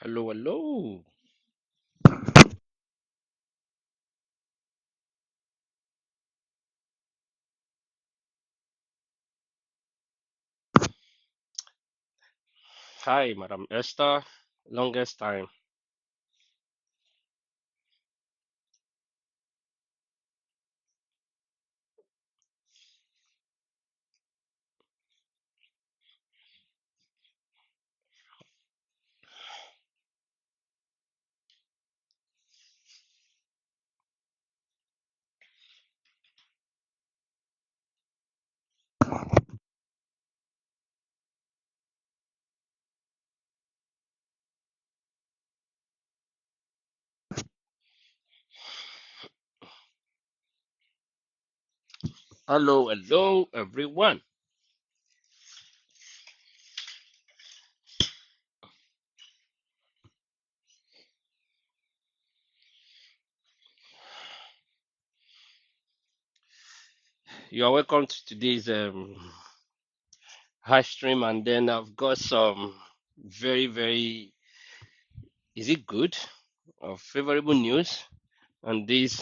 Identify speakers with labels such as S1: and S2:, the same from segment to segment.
S1: Hello, hello. Hi, Madam Esther. Longest time. Hello, hello, everyone. You are welcome to today's high stream, and then I've got some very, is it good or favorable news on this.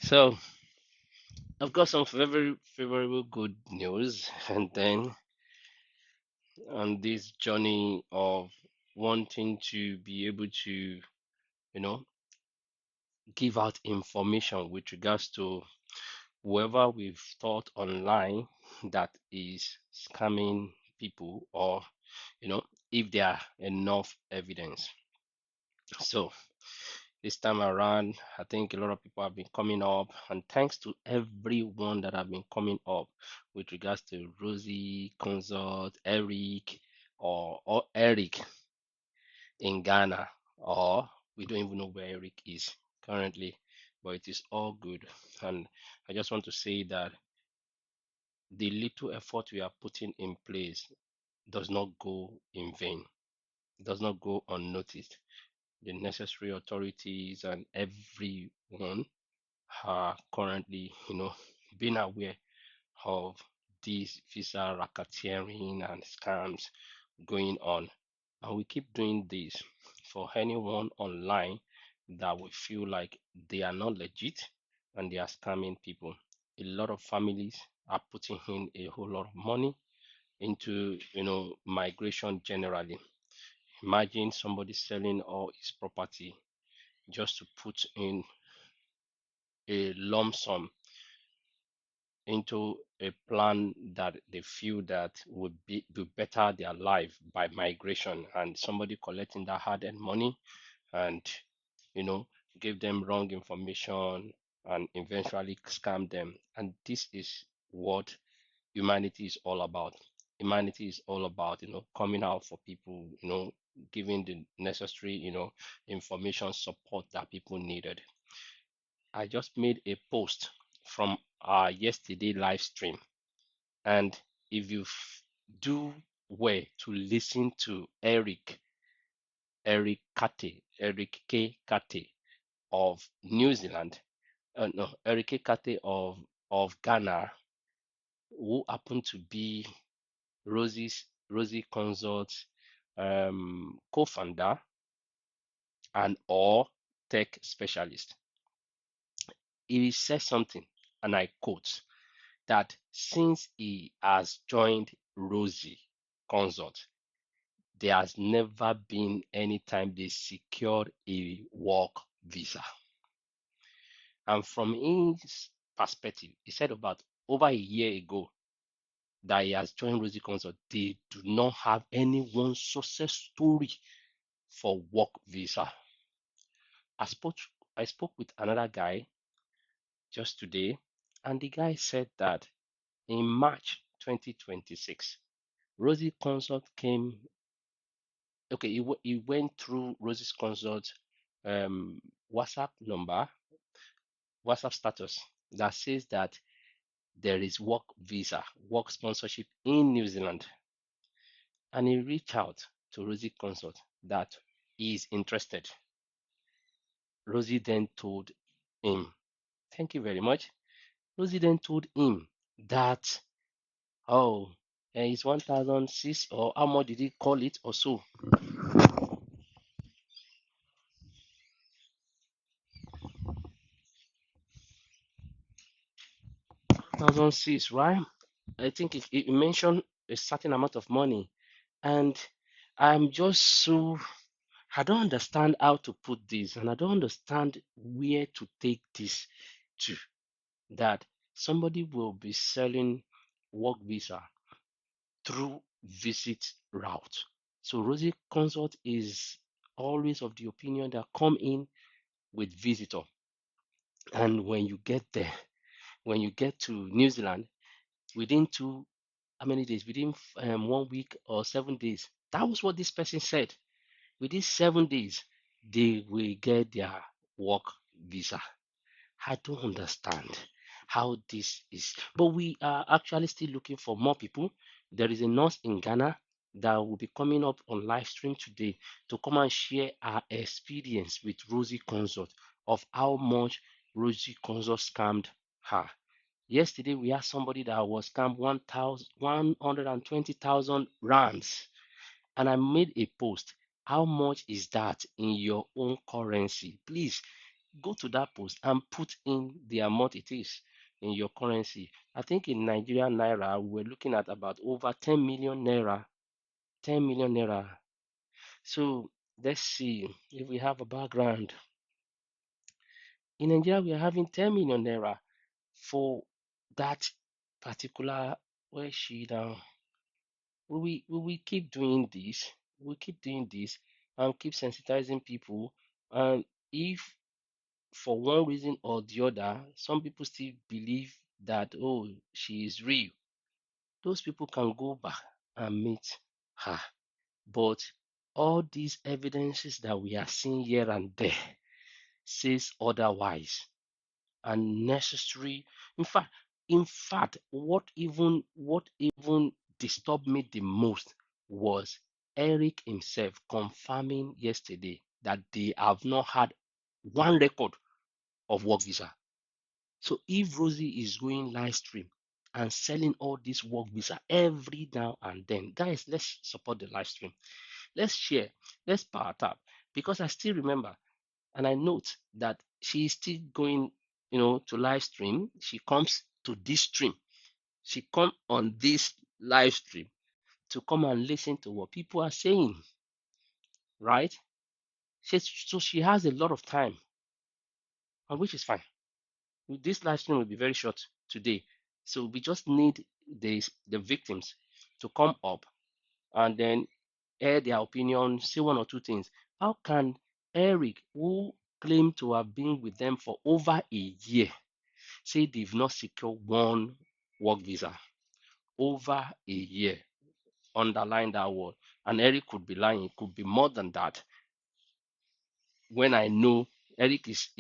S1: So I've got some very favorable good news, and then on this journey of wanting to be able to, give out information with regards to whoever we've thought online that is scamming people, or if there are enough evidence. So this time around, I think a lot of people have been coming up, and thanks to everyone that have been coming up with regards to Rosie Consult, Eric, or Eric in Ghana, or we don't even know where Eric is currently, but it is all good. And I just want to say that the little effort we are putting in place does not go in vain, it does not go unnoticed. The necessary authorities and everyone are currently, being aware of these visa racketeering and scams going on. And we keep doing this for anyone online that we feel like they are not legit and they are scamming people. A lot of families are putting in a whole lot of money into, migration generally. Imagine somebody selling all his property just to put in a lump sum into a plan that they feel that would better their life by migration, and somebody collecting that hard-earned money and you know give them wrong information and eventually scam them. And this is what humanity is all about. Humanity is all about coming out for people, giving the necessary information support that people needed. I just made a post from our yesterday live stream, and if you do were to listen to Eric K. Kate of New Zealand, no, Eric K. Kate of Ghana, who happened to be Rosie Consult's co-founder and or tech specialist. He said something, and I quote, that since he has joined Rosie Consult, there has never been any time they secured a work visa. And from his perspective, he said about over a year ago that he has joined Rosie Consult, they do not have any one success story for work visa. I spoke I spoke with another guy just today, and the guy said that in March 2026, Rosie Consult came. Okay, he went through Rosie's Consult um, WhatsApp number, WhatsApp status that says that there is work visa, work sponsorship in New Zealand, and he reached out to Rosie Consult that he is interested. Rosie then told him. Thank you very much. Rosie then told him that, oh, it's 1,006, or how much did he call it or so? 1,006, right? I think it mentioned a certain amount of money. And I'm just so, I don't understand how to put this, and I don't understand where to take this to. That somebody will be selling work visa through visit route. So Rosie Consult is always of the opinion that come in with visitor. And when you get there, when you get to New Zealand, within how many days? Within 1 week or 7 days. That was what this person said. Within 7 days, they will get their work visa. I don't understand how this is. But we are actually still looking for more people. There is a nurse in Ghana that will be coming up on live stream today to come and share our experience with Rosie Consult of how much Rosie Consult scammed her. Yesterday, we had somebody that was scammed 120,000 rands, and I made a post. How much is that in your own currency? Please go to that post and put in the amount it is in your currency. I think in Nigerian naira, we're looking at about over 10 million naira. 10 million naira. So let's see if we have a background. In Nigeria, we are having 10 million naira for that particular. Where is she now? We keep doing this. We keep doing this and keep sensitizing people. And if for one reason or the other, some people still believe that, oh, she is real, those people can go back and meet her. But all these evidences that we are seeing here and there says otherwise. Unnecessary. In fact, what even disturbed me the most was Eric himself confirming yesterday that they have not had one record of work visa. So if Rosie is going live stream and selling all this work visa every now and then, guys, let's support the live stream. Let's share. Let's power tap. Because I still remember and I note that she is still going, to live stream. She comes to this stream. She come on this live stream to come and listen to what people are saying, right? So she has a lot of time, and which is fine. This live stream will be very short today, so we just need the victims to come up and then air their opinion, say one or two things. How can Eric, who claimed to have been with them for over a year, say they've not secured one work visa? Over a year. Underline that word. And Eric could be lying, it could be more than that. When I know Eric is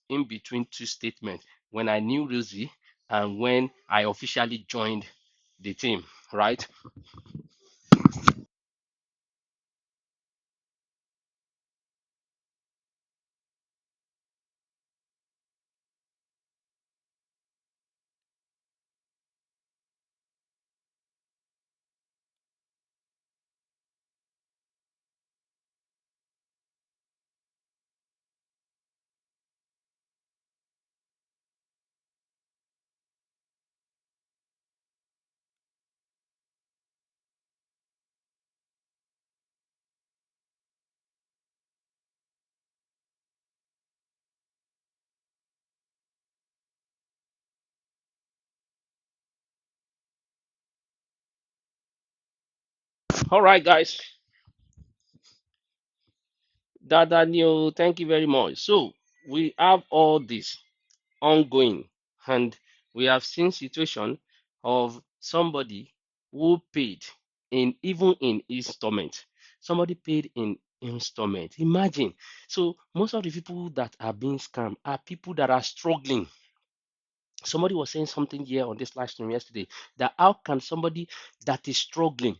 S1: in between two statements, when I knew Rosie and when I officially joined the team, right? All right, guys. Daniel, thank you very much. So we have all this ongoing, and we have seen situation of somebody who paid in even in installment. Somebody paid in installment. Imagine. So most of the people that are being scammed are people that are struggling. Somebody was saying something here on this live stream yesterday that how can somebody that is struggling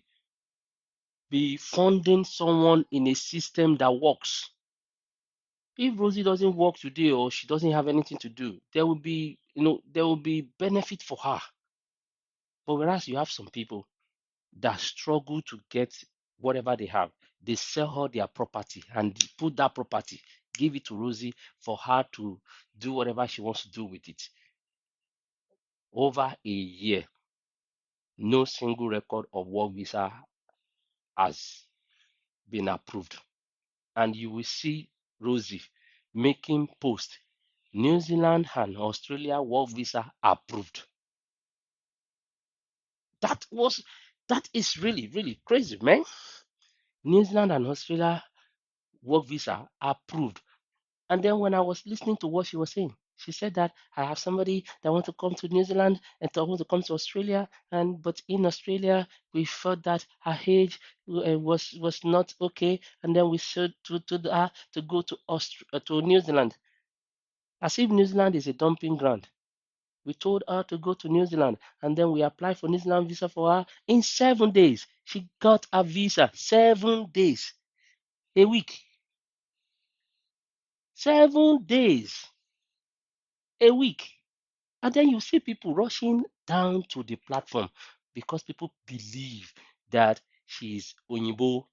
S1: be funding someone in a system that works? If Rosie doesn't work today or she doesn't have anything to do, there will be, there will be benefit for her. But whereas you have some people that struggle to get whatever they have, they sell all their property and put that property, give it to Rosie for her to do whatever she wants to do with it. Over a year, no single record of work visa has been approved. And you will see Rosie making post, New Zealand and Australia work visa approved. That was that is really, really crazy, man. New Zealand and Australia work visa approved. And then when I was listening to what she was saying, she said that I have somebody that want to come to New Zealand and want to come to Australia, and but in Australia we felt that her age was not okay, and then we said to go to New Zealand, as if New Zealand is a dumping ground. We told her to go to New Zealand, and then we applied for New Zealand visa for her. In 7 days, she got a visa. 7 days, a week, 7 days, a week. And then you see people rushing down to the platform because people believe that she's Onyibo.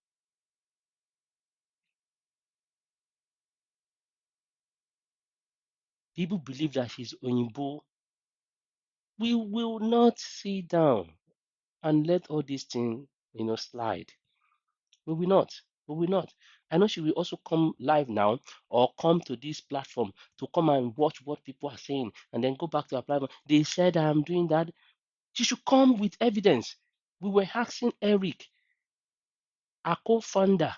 S1: People believe that she's Onyibo. We will not sit down and let all these things, slide. We will not. We will not. I know she will also come live now or come to this platform to come and watch what people are saying and then go back to her platform. They said I'm doing that. She should come with evidence. We were asking Eric, our co-founder,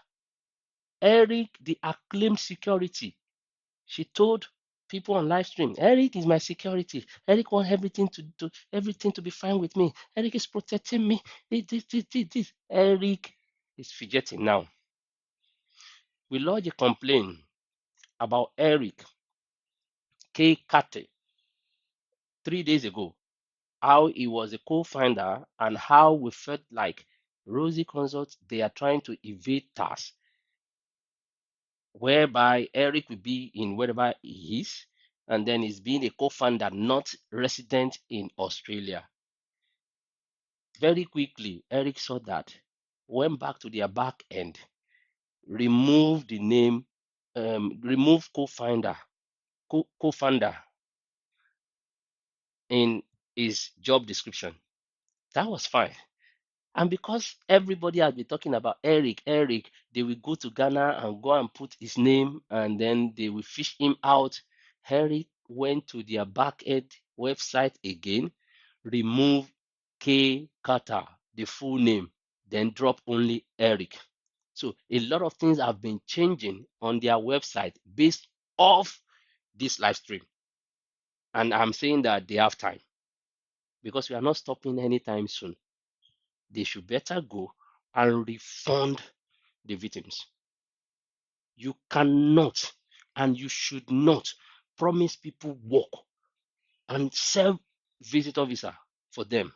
S1: Eric, the acclaimed security. She told people on live stream, Eric is my security. Eric wants everything to be fine with me. Eric is protecting me. This. Eric is fidgeting now. We lodged a complaint about Eric K. Kate 3 days ago, how he was a co-founder and how we felt like Rosie Consult, they are trying to evade tasks, whereby Eric will be in wherever he is, and then he's being a co-founder, not resident in Australia. Very quickly, Eric saw that, went back to their back end, removed the name, removed co-founder in his job description. That was fine. And because everybody has been talking about Eric, they will go to Ghana and go and put his name and then they will fish him out. Eric went to their back-end website again, remove K. Carter, the full name, then drop only Eric. So a lot of things have been changing on their website based off this live stream. And I'm saying that they have time because we are not stopping anytime soon. They should better go and refund the victims. You cannot and you should not promise people work and sell visitor visa for them.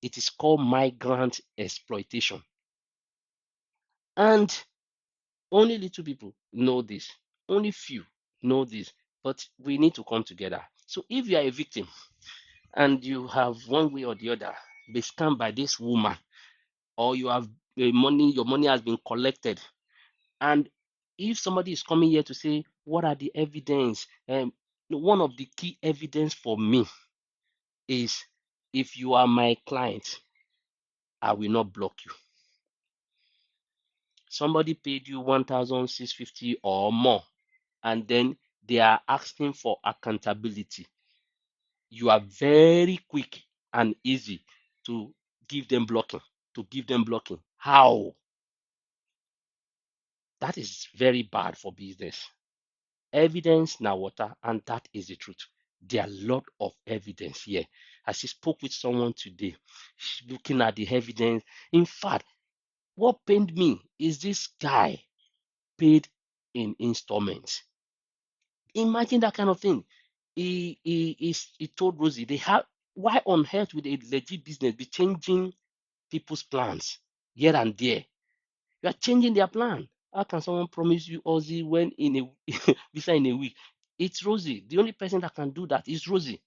S1: It is called migrant exploitation. And only little people know this. Only few know this. But we need to come together. So if you are a victim and you have one way or the other been scammed by this woman, or you have your money has been collected, and if somebody is coming here to say, what are the evidence? One of the key evidence for me is if you are my client, I will not block you. Somebody paid you 1,650 or more, and then they are asking for accountability. You are very quick and easy to give them blocking, How? That is very bad for business. Evidence now water, and that is the truth. There are a lot of evidence here. As I spoke with someone today, looking at the evidence. In fact, what pained me is this guy paid in installments. Imagine that kind of thing. He told Rosie they have, why on earth would a legit business be changing people's plans here and there? You are changing their plan. How can someone promise you Aussie when in a visa in a week? It's Rosie. The only person that can do that is Rosie.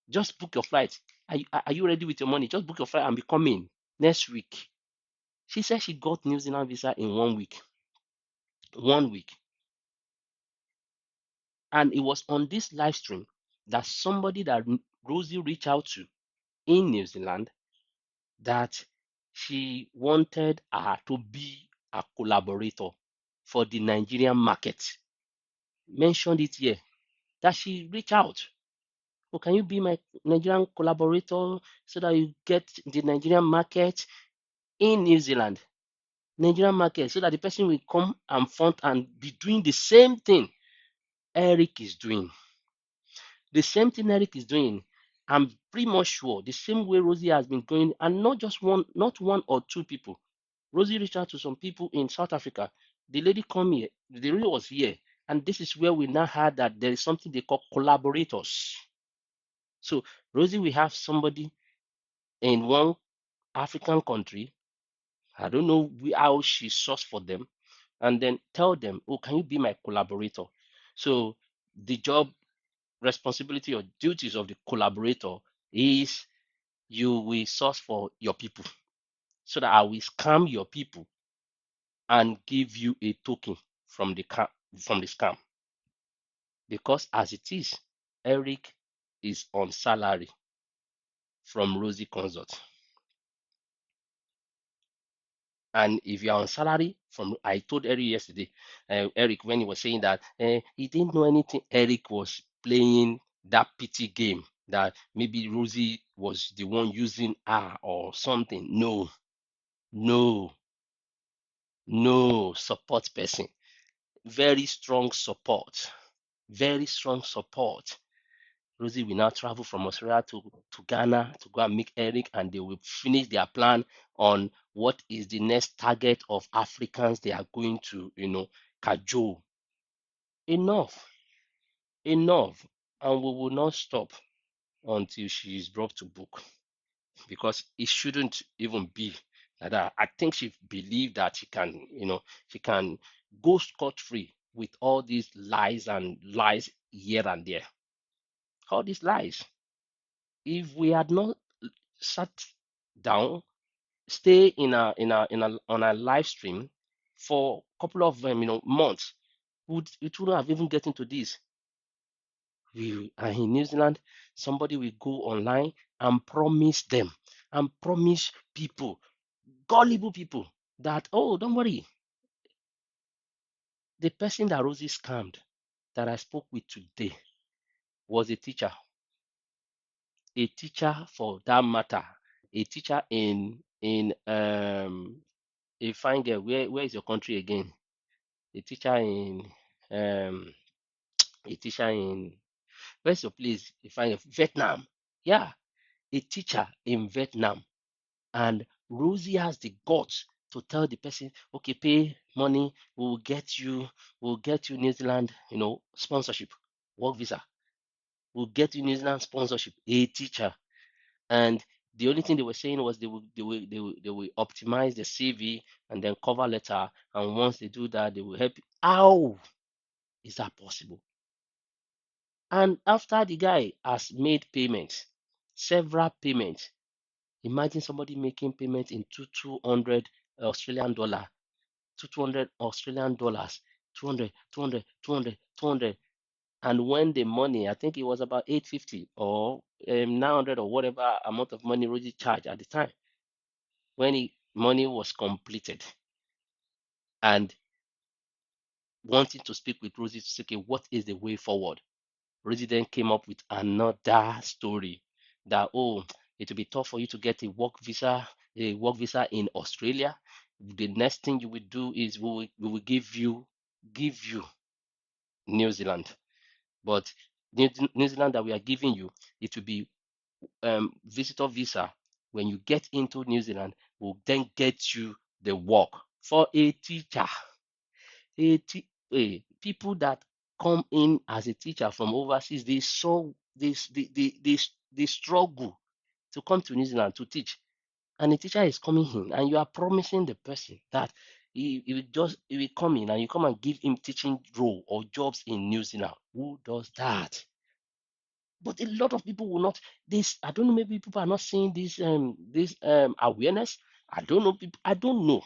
S1: Just book your flight. Are you ready with your money? Just book your flight and be coming next week. She said she got New Zealand visa in 1 week. 1 week. And it was on this live stream that somebody that Rosie reached out to in New Zealand that she wanted her to be a collaborator for the Nigerian market. Mentioned it here that she reached out. Oh, can you be my Nigerian collaborator so that you get the Nigerian market in New Zealand? Nigerian market, so that the person will come and front and be doing the same thing Eric is doing. The same thing Eric is doing. I'm pretty much sure the same way Rosie has been going, and not just one, not one or two people. Rosie reached out to some people in South Africa. The lady come here, the lady was here, and this is where we now heard that there is something they call collaborators. So Rosie, we have somebody in one African country. I don't know how she sourced for them, and then tell them, oh, can you be my collaborator? So the job responsibility or duties of the collaborator is you will source for your people so that I will scam your people and give you a token from the scam. Because as it is, Eric is on salary from Rosie Consult. And if you're on salary from, I told Eric yesterday, Eric, when he was saying that he didn't know anything, Eric was playing that pity game that maybe Rosie was the one using her or something. No, no, no support person. Very strong support. Very strong support. Rosie will now travel from Australia to Ghana to go and meet Eric, and they will finish their plan on what is the next target of Africans they are going to, cajole. Enough, enough. And we will not stop until she is brought to book because it shouldn't even be like that. I think she believed that she can go scot-free with all these lies and lies here and there. All these lies. If we had not sat down, stay in a on a live stream for a couple of months, it wouldn't have even get into this. We are in New Zealand, somebody will go online and promise them and promise people, gullible people, that oh, don't worry, the person that Rosie scammed that I spoke with today was a teacher for that matter, a teacher in a fine girl. Where is your country again? A teacher in um a teacher in where's your place? A fine girl? Vietnam. Yeah, a teacher in Vietnam. And Rosie has the guts to tell the person, okay, pay money, we'll get you New Zealand, sponsorship, work visa. We'll get you New Zealand sponsorship, a teacher. And the only thing they were saying was they will optimize the CV and then cover letter. And once they do that, they will help you. How is that possible? And after the guy has made payments, several payments, imagine somebody making payments in 200 Australian dollar, 200 Australian dollars, 200, 200, 200, 200. And when the money, I think it was about 850 or 900 or whatever amount of money Rosie charged at the time, when money was completed and wanting to speak with Rosie to say, okay, what is the way forward? Rosie then came up with another story that, oh, it will be tough for you to get a work visa in Australia. The next thing you will do is we will give you New Zealand. But New Zealand that we are giving you, it will be visitor visa. When you get into New Zealand, we'll then get you the work for a teacher. People that come in as a teacher from overseas, they saw this they struggle to come to New Zealand to teach. And the teacher is coming in, and you are promising the person that he will come in and you come and give him teaching role or jobs in New Zealand. Who does that? But a lot of people will not. This I don't know. Maybe people are not seeing this awareness. I don't know. People, I don't know.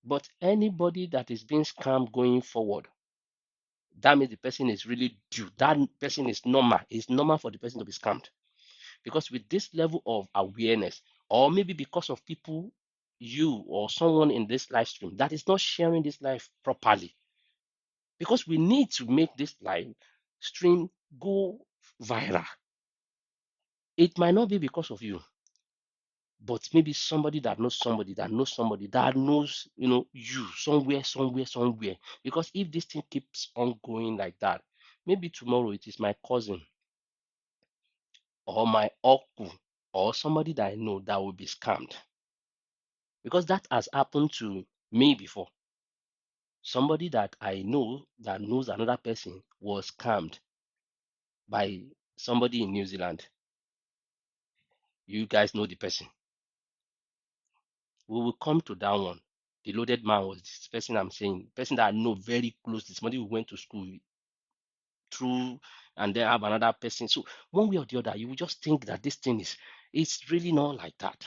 S1: But anybody that is being scammed going forward, that means the person is really due. That person is normal. It's normal for the person to be scammed because with this level of awareness, or maybe because of people, you or someone in this live stream that is not sharing this life properly, because we need to make this live stream go viral. It might not be because of you, but maybe somebody that knows somebody that knows somebody that knows, you somewhere, somewhere, somewhere. Because if this thing keeps on going like that, maybe tomorrow it is my cousin or my uncle or somebody that I know that will be scammed. Because that has happened to me before. Somebody that I know that knows another person was scammed by somebody in New Zealand. You guys know the person. We will come to that one. The loaded man was this person I'm saying, person that I know very closely, somebody who went to school through, and then have another person. So one way or the other, you will just think that this thing is it's really not like that.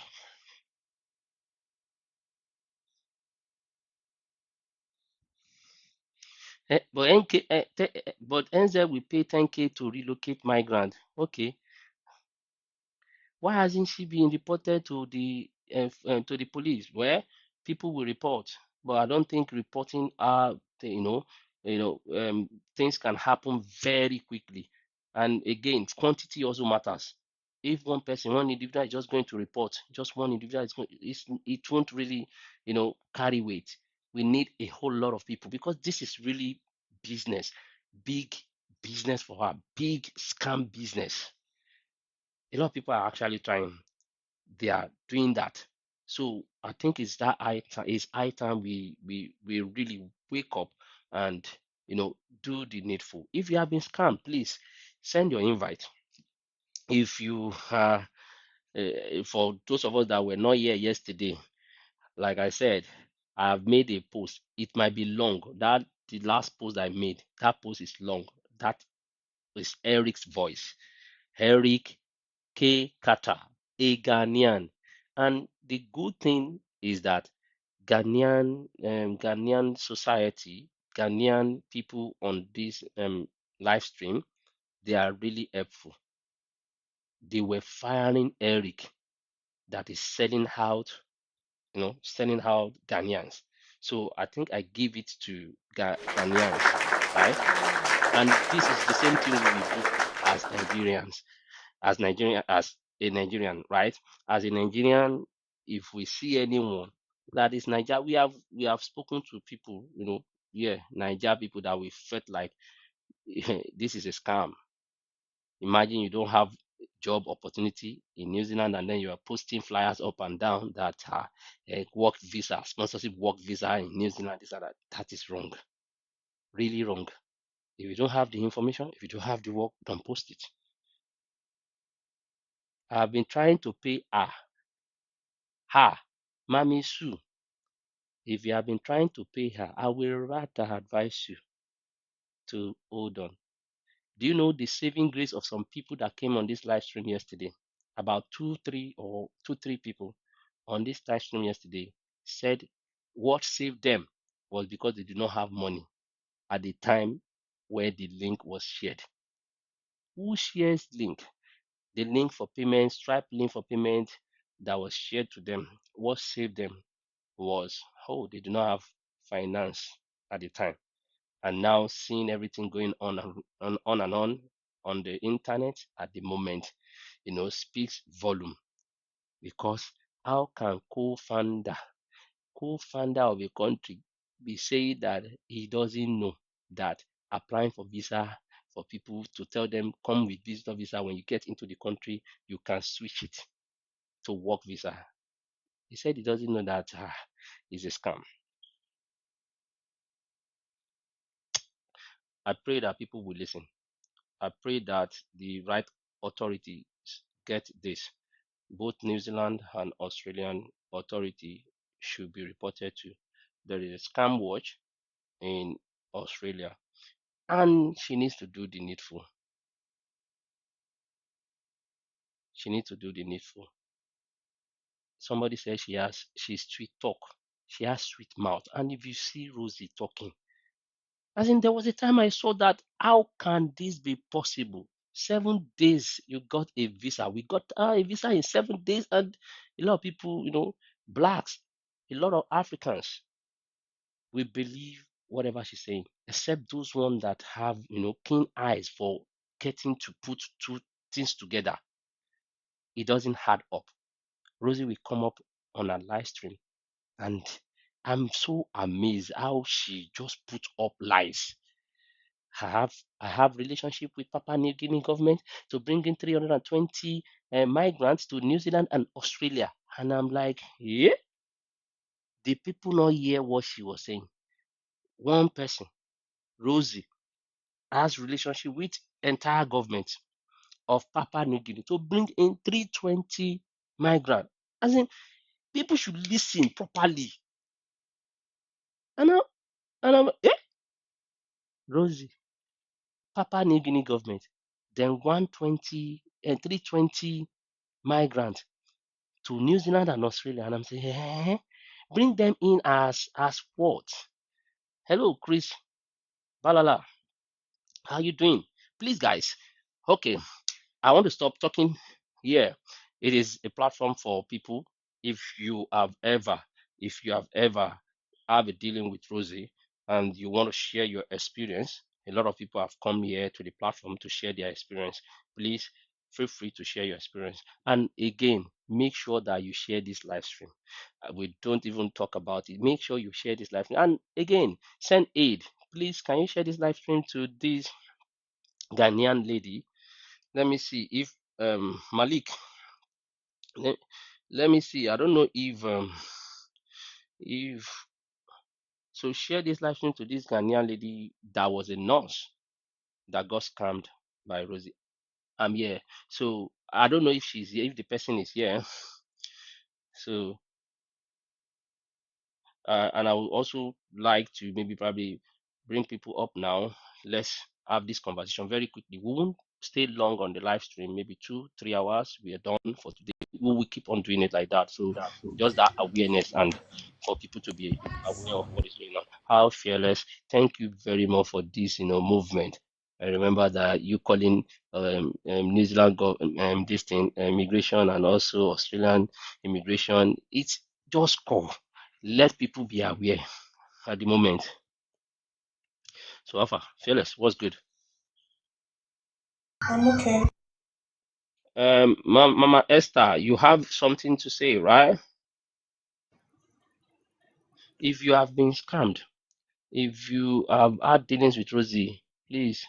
S1: But NZ will pay 10K to relocate migrant. Okay, why hasn't she been reported to the police? Where people will report, but I don't think reporting things can happen very quickly. And again, quantity also matters. If one person, one individual is just going to report, just one individual is going, it won't really, carry weight. We need a whole lot of people because this is really business, big business for her, big scam business. A lot of people are actually trying. They are doing that. So I think it's high time we really wake up and do the needful. If you have been scammed, please send your invite. If you for those of us that were not here yesterday, like I said, I have made a post. It might be long. That the last post I made, that post is long. That is Eric's voice. Eric K. Carter, a Ghanaian. And the good thing is that Ghanaian society, Ghanaian people on this live stream, they are really helpful. They were firing Eric that is selling out Ghanaians. So I think I give it to Ghanaians, right? And this is the same thing we do as Nigerians. As a Nigerian, right? As a Nigerian, if we see anyone that is Niger, we have spoken to people, yeah, Niger people that we felt like this is a scam. Imagine you don't have job opportunity in New Zealand and then you are posting flyers up and down that work visa, sponsorship work visa in New Zealand, this and that. That is wrong, really wrong. If you don't have the information, if you don't have the work, don't post it. I've been trying to pay her, Mami Sue. If you have been trying to pay her, I will rather advise you to hold on. Do you know the saving grace of some people that came on this live stream yesterday? About two, three people on this live stream yesterday said what saved them was because they did not have money at the time where the link was shared. Who shares link? The link for payment, Stripe link for payment that was shared to them. What saved them was, they do not have finance at the time. And now seeing everything going on the internet at the moment, speaks volume. Because how can co-founder of a country be saying that he doesn't know that applying for visa for people to tell them come with visitor visa when you get into the country you can switch it to work visa. He said he doesn't know that it's a scam. I pray that people will listen. I pray that the right authorities get this. Both New Zealand and Australian authority should be reported to there is a scam watch in Australia, and she needs to do the needful. She needs to do the needful. Somebody says she's sweet talk. She has sweet mouth. And if you see Rosie talking, as in there was a time I saw that how can this be possible? 7 days you got a visa. We got a visa in 7 days, and a lot of people, blacks, a lot of Africans, we believe whatever she's saying, except those ones that have, keen eyes for getting to put two things together. It doesn't add up. Rosie will come up on a live stream, and I'm so amazed how she just put up lies. I have relationship with Papua New Guinea government to bring in 320 migrants to New Zealand and Australia, and I'm like, yeah, the people not hear what she was saying. One person, Rosie, has relationship with entire government of Papua New Guinea to bring in 320 migrants. As in, people should listen properly. And I'm Rosie, Papua New Guinea government, then 120 and 320 migrants to New Zealand and Australia. And I'm saying, bring them in as what? Hello, Chris Balala. How you doing? Please, guys. Okay, I want to stop talking here. It is a platform for people. If you have ever, if you have ever have a dealing with Rosie and you want to share your experience, a lot of people have come here to the platform to share their experience. Please feel free to share your experience. And again, make sure that you share this live stream. We don't even talk about it. Make sure you share this live stream. And again, send aid. Please, can you share this live stream to this Ghanaian lady? Let me see if Malik. Let, let me see. I don't know if so share this live stream to this Ghanaian lady that was a nurse that got scammed by Rosie. I'm here. So I don't know if she's here, if the person is here. So and I would also like to maybe probably bring people up now. Let's have this conversation very quickly. We won't stay long on the live stream, maybe 2-3 hours. We are done for today. We will keep on doing it like that. So just that awareness and for people to be aware of what is going on. How fearless. Thank you very much for this, movement. I remember that you calling New Zealand this thing immigration and also Australian immigration. It's just call. Let people be aware at the moment. So Alpha, fearless, what's good?
S2: I'm okay.
S1: Mama Esther, you have something to say, right? If you have been scammed, if you have had dealings with Rosie, please,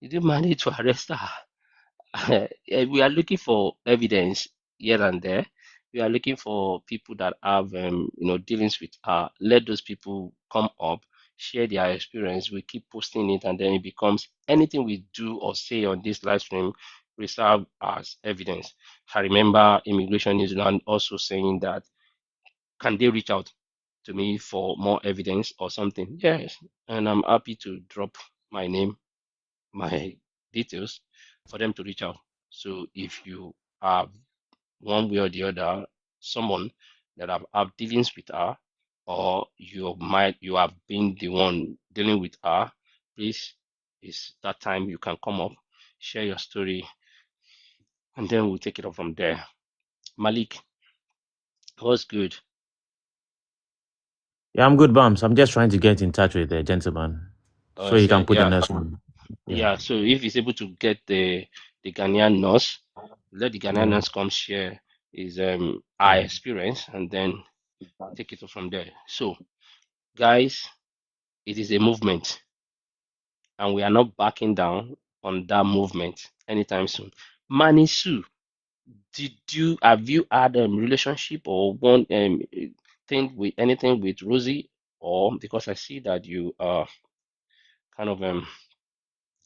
S1: did you manage to arrest her? We are looking for evidence here and there. We are looking for people that have, dealings with her. Let those people come up, share their experience. We keep posting it, and then it becomes anything we do or say on this live stream, we serve as evidence. I remember Immigration New Zealand also saying that, can they reach out to me for more evidence or something? Yes, and I'm happy to drop my name, my details for them to reach out. So if you have one way or the other someone that have dealings with her, or you have been the one dealing with her, please, it's that time you can come up, share your story, and then we'll take it up from there. Malik, what's good?
S3: Yeah, I'm good, Bums. I'm just trying to get in touch with the gentleman
S1: Oh,
S3: so he can put the
S1: yeah,
S3: next one. Yeah.
S1: yeah. So if he's able to get the Ghanaian nurse, let the Ghanaian
S3: Yeah.
S1: nurse come share his our experience, and then take it up from there. So, guys, it is a movement, and we are not backing down on that movement anytime soon. Manisu, have you had a relationship or one thing with anything with Rosie, or because I see that you are kind of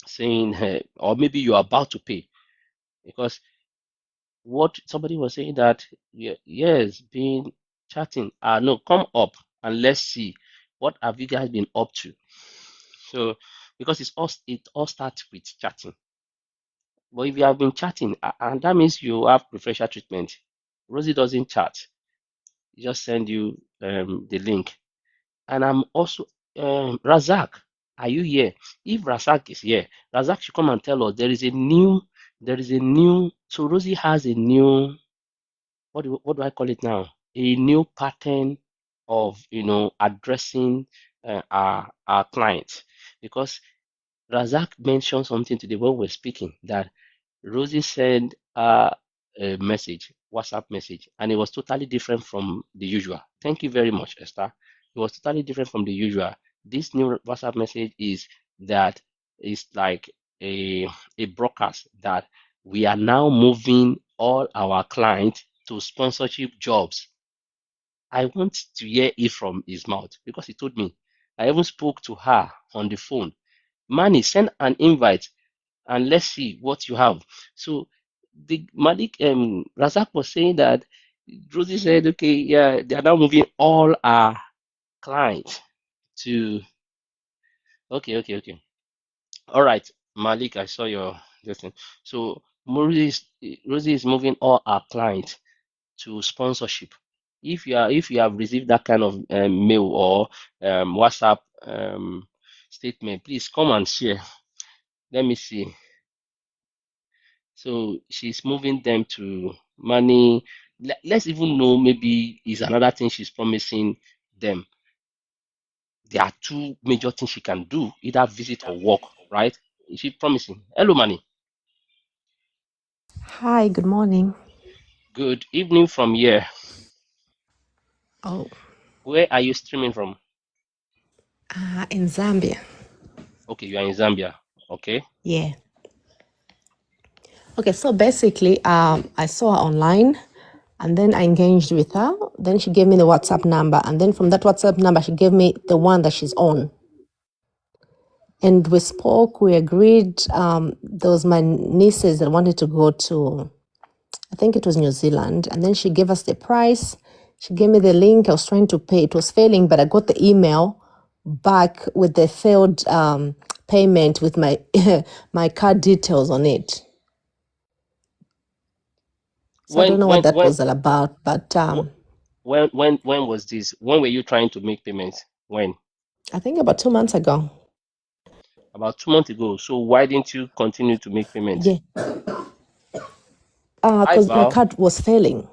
S1: saying, or maybe you are about to pay, because what somebody was saying that yes, being chatting, no, come up and let's see. What have you guys been up to? So because it all starts with chatting. But if you have been chatting, and that means you have preferential treatment. Rosie doesn't chat. He just send you the link. And I'm also Razak, are you here? If Razak is here, Razak should come and tell us there is a new so Rosie has a new what do I call it now? A new pattern of addressing our clients because Razak mentioned something today when we were speaking that Rosie sent a message, WhatsApp message, and it was totally different from the usual. Thank you very much, Esther. It was totally different from the usual. This new WhatsApp message is like a broadcast that we are now moving all our clients to sponsorship jobs. I want to hear it from his mouth because he told me. I even spoke to her on the phone. Manny, send an invite and let's see what you have. So the Malik Razak was saying that Rosie said, okay, yeah, they are now moving all our clients to okay. All right, Malik, I saw your this thing. So Rosie is moving all our clients to sponsorship. If you have received that kind of mail or WhatsApp statement, please come and share. Let me see. So she's moving them to money. Let's even know maybe is another thing she's promising them. There are two major things she can do, either visit or work, right? Is she promising? Hello, Manny.
S2: Hi, good morning.
S1: Good evening from here.
S2: Oh,
S1: Where are you streaming from?
S2: in Zambia.
S1: Okay, you are in Zambia. Okay.
S2: Yeah. Okay, so basically, I saw her online and then I engaged with her. Then she gave me the WhatsApp number. And then from that WhatsApp number, she gave me the one that she's on. And we spoke, we agreed. There was my nieces that wanted to go to, I think it was New Zealand. And then she gave us the price. She gave me the link. I was trying to pay. It was failing, but I got the email back with the failed payment with my my card details on it. So I
S1: When
S2: don't know what
S1: when
S2: that
S1: when
S2: was all about, but
S1: when was this? When were you trying to make payments? When?
S2: I think about 2 months ago.
S1: About 2 months ago. So why didn't you continue to make payments?
S2: Yeah,
S1: Hi,
S2: because my
S1: Val.
S2: card was failing.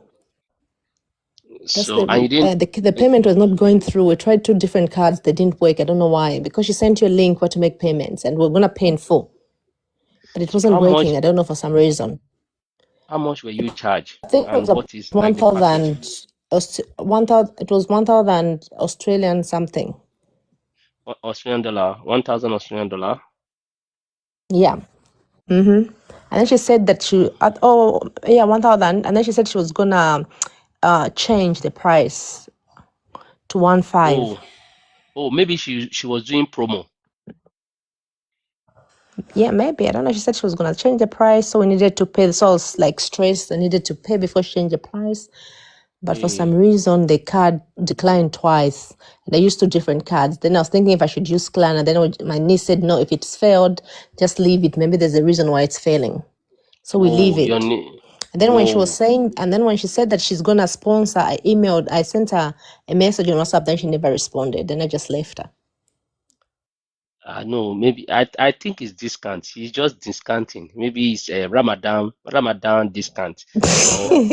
S2: That's
S1: So and you didn't.
S2: the payment was not going through. We tried two different cards, they didn't work. I don't know why. Because she sent you a link where to make payments, and we're gonna pay in full, but it
S1: So
S2: wasn't working. I don't know for some reason.
S1: how much were you charged?
S2: I think it was
S1: And
S2: about
S1: what is like
S2: one
S1: the package?
S2: thousand. 1,000. It was 1,000 Australian something.
S1: Australian dollar, 1,000 Australian dollar.
S2: Yeah. Mm-hmm. And then she said that oh yeah, 1,000. And then she said she was gonna change the price to 1,500.
S1: Oh, oh, maybe she was doing promo.
S2: Yeah, maybe. I don't know. She said she was gonna change the price, so we needed to pay. So I was like stressed. I needed to pay before she changed the price. But for
S1: Eh,
S2: some reason, the card declined twice. And I used two different cards. Then I was thinking if I should use Klarna. Then my niece said, no, if it's failed, just leave it. Maybe there's a reason why it's failing. So we leave
S1: oh,
S2: it. And then when she was
S1: oh,
S2: saying, and then when she said that she's gonna sponsor, I sent her a message on WhatsApp. Then she never responded. Then I just left her.
S1: no, maybe I think it's discount. She's just discounting. Maybe it's a Ramadan discount, or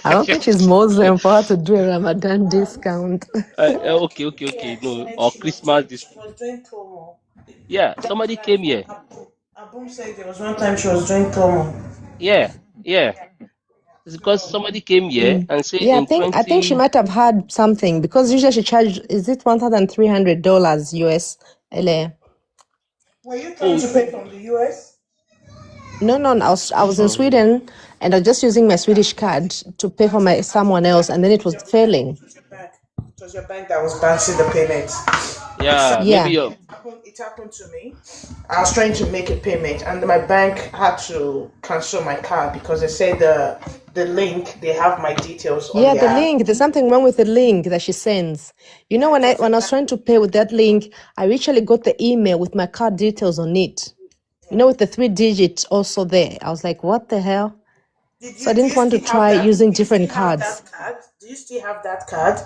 S2: I don't think she's Muslim for her to do a Ramadan discount.
S1: okay. No,
S4: And
S1: or
S4: she was
S1: Christmas
S4: doing
S1: this.
S4: she was doing promo.
S1: Yeah, somebody came here.
S4: Abum said there was one time she was doing promo.
S1: Yeah. It's because somebody came here and said
S2: Yeah,
S1: in
S2: I think she
S1: 20.
S2: might have had something because usually she charged, is it $1,300 US? LA?
S4: Were you trying
S1: Oh,
S4: to pay from the US?
S2: No. I was in
S1: oh,
S2: Sweden and I was just using my Swedish card to pay for my someone else, and then it was failing.
S4: It was your bank. It was your bank that was bouncing the payments.
S1: yeah, maybe
S2: Yeah.
S4: it happened to me. I was trying to make a payment, and my bank had to cancel my card because they said the link, they have my details on
S2: Yeah,
S4: the
S2: the
S4: app.
S2: link. There's something wrong with the link that she sends. You know,
S4: It
S2: when I was
S4: was
S2: trying to pay with that link, I actually got the email with my card details on it. You know, with the 3 digits also there. I was like, what the hell? So I
S4: Do
S2: didn't
S4: you
S2: want to
S4: still have
S2: try
S4: that?
S2: using
S4: Do you
S2: different
S4: still have
S2: cards.
S4: that card? Do you still have that card?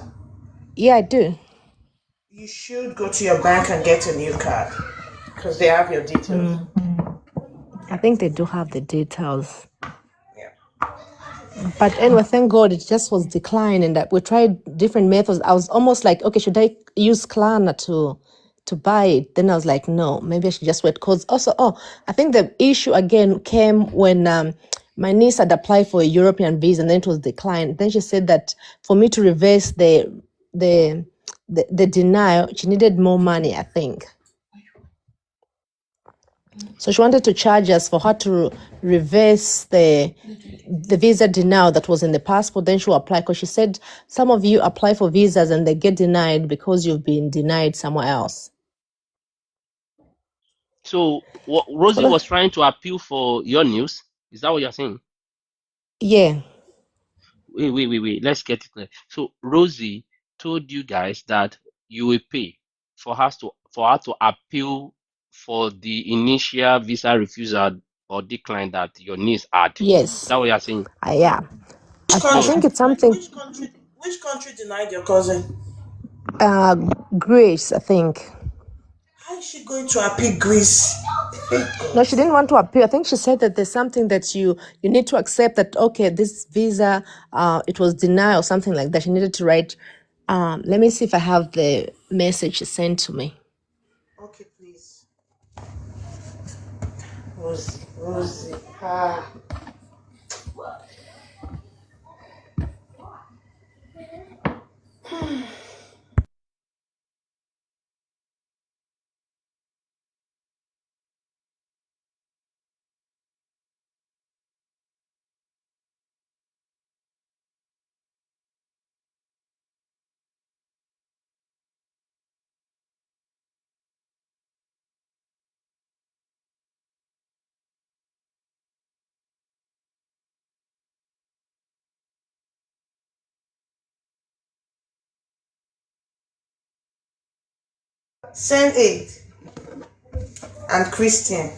S2: Yeah, I do.
S4: You should go to your bank and get a new card because they have your details.
S2: I think they do have the details.
S4: Yeah.
S2: But anyway, thank God it just was declining. That we tried different methods. I was almost like, okay, should I use Klarna to buy it? Then I was like, no, maybe I should just wait. Because also, I think the issue again came when my niece had applied for a European visa and then it was declined. Then she said that for me to reverse the denial, she needed more money, I think. So she wanted to charge us for her to reverse the visa denial that was in the passport. Then she'll apply, because she said some of you apply for visas and they get denied because you've been denied somewhere else.
S1: So what
S2: So
S1: Rosie
S2: that,
S1: was trying to appeal for your news. Is that what you're saying?
S2: yeah,
S1: Wait. Let's get it clear. So Rosie told you guys that you will pay for her to appeal for the initial visa refusal or decline that your niece had. Is
S2: yes,
S1: that what you're saying?
S2: yeah.
S4: Which
S2: I
S1: So
S4: country
S2: think it's
S4: denied?
S2: something,
S4: Which country denied your cousin?
S2: uh, Grace, I think.
S4: How is she going to appeal Greece?
S2: No,
S4: God.
S2: she didn't want to appeal. I think she said that there's something that you need to accept, that, okay, this visa, it was denied or something like that. She needed to write. Let me see if I have the message she sent to me.
S4: Okay, please. Rosie. Ah. Send aid and Christian.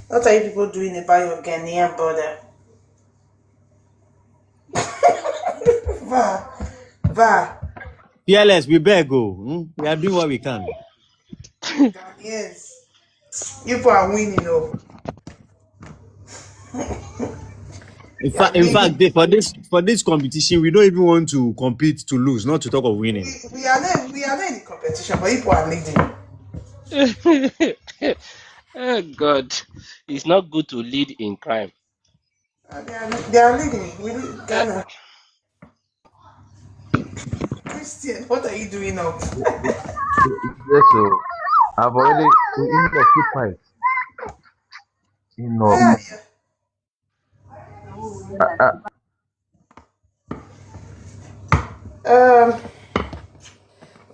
S4: What are you people doing about your Ghanaian border? Va. Va.
S3: Fearless, we better go. We are doing what we can.
S4: Ghanaians. You people are winning, oh. You are
S3: In fact,
S4: leading.
S3: for this competition, we don't even want to compete to lose, not to talk of winning.
S4: We are not in the competition, but you people are leading.
S1: oh God, it's not good to lead in crime.
S4: They are leading.
S1: Uh,
S4: Ghana. Christian, what are you doing now?
S5: Yes, so I've already in the keep quiet. You know,
S4: Where are
S5: uh,
S4: you?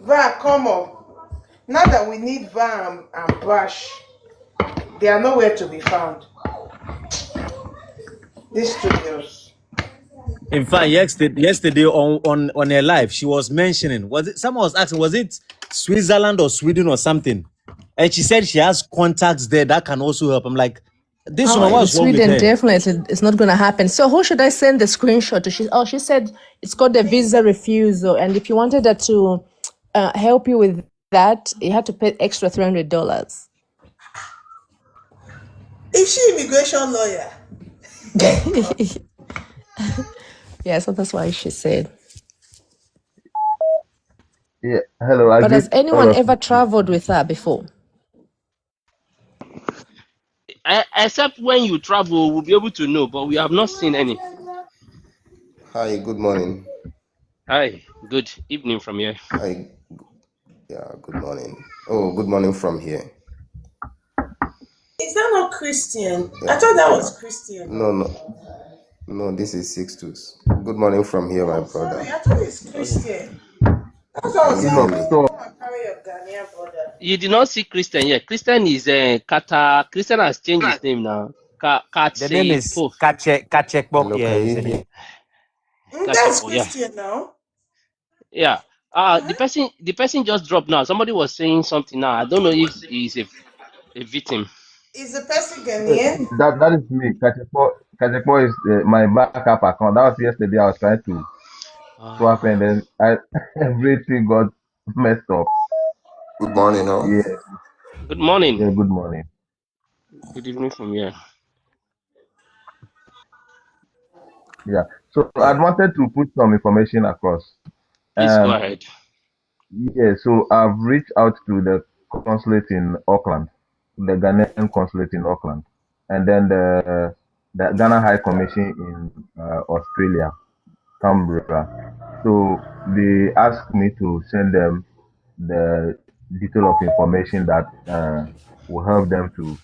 S4: Va, come up. Now that we need Va and Bash, they are nowhere to be found. These studios.
S3: In fact, yesterday on her live, she was mentioning, someone was asking, was it Switzerland or Sweden or something? And she said she has contacts there that can also help. I'm like, this
S2: Oh,
S3: woman,
S2: in
S3: what's wrong with
S2: Sweden,
S3: her?
S2: definitely it's not going to happen. So who should I send the screenshot to? She said it's called the visa refusal, and if you wanted her to help you with that, you had to pay extra $300.
S4: Is she immigration lawyer?
S2: Yeah, so that's why she said.
S5: yeah. Hello, I
S2: But
S5: greet
S2: has
S5: all
S2: anyone
S5: of
S2: ever
S5: you.
S2: traveled with her before?
S1: except when you travel, we'll be able to know, but we have not seen any.
S6: Hi, good morning.
S1: Hi, good evening from here.
S6: Hi, yeah, good morning. Oh, good morning from here.
S4: Is that not Christian? I
S6: Yeah,
S4: thought that was Christian.
S6: no, no, this is Sixtus. Good morning from here, my
S4: Oh, sorry.
S6: brother.
S4: I thought it's
S1: Okay.
S4: Christian. That's what I was
S6: You
S4: saying.
S6: know,
S4: Please,
S6: so
S4: come and carry your Ghanaian brother.
S1: You did not see Christian yet. Christian is Kata. Christian has changed his name now.
S3: The name is
S1: Katsepo.
S3: Kachekbo.
S6: hello,
S3: Yeah,
S6: can
S3: is
S6: you
S3: the
S6: hear?
S3: name.
S4: That's
S1: Kachepo. Yeah.
S4: Christian now.
S1: Yeah.
S4: Uh-huh.
S1: The person just dropped now. Somebody was saying something now. I don't know if he's a victim.
S4: Is the person
S6: Uh,
S4: Ghanaian?
S6: That is me. Kajepo is my backup account. That was yesterday. I was trying to swap, and
S1: Ah.
S6: then everything got messed up.
S5: Good morning, all.
S6: Yeah,
S1: Good morning.
S6: yeah. Good morning.
S1: Good evening from here.
S6: Yeah. So I
S5: Yeah.
S6: wanted to put some information across.
S1: Please go
S6: Um,
S1: ahead.
S6: yeah. So I've reached out to the consulate in Auckland, the Ghanaian consulate in Auckland, and then the Ghana High Commission in Australia, Canberra. So they asked me to send them the detail of information that will help them to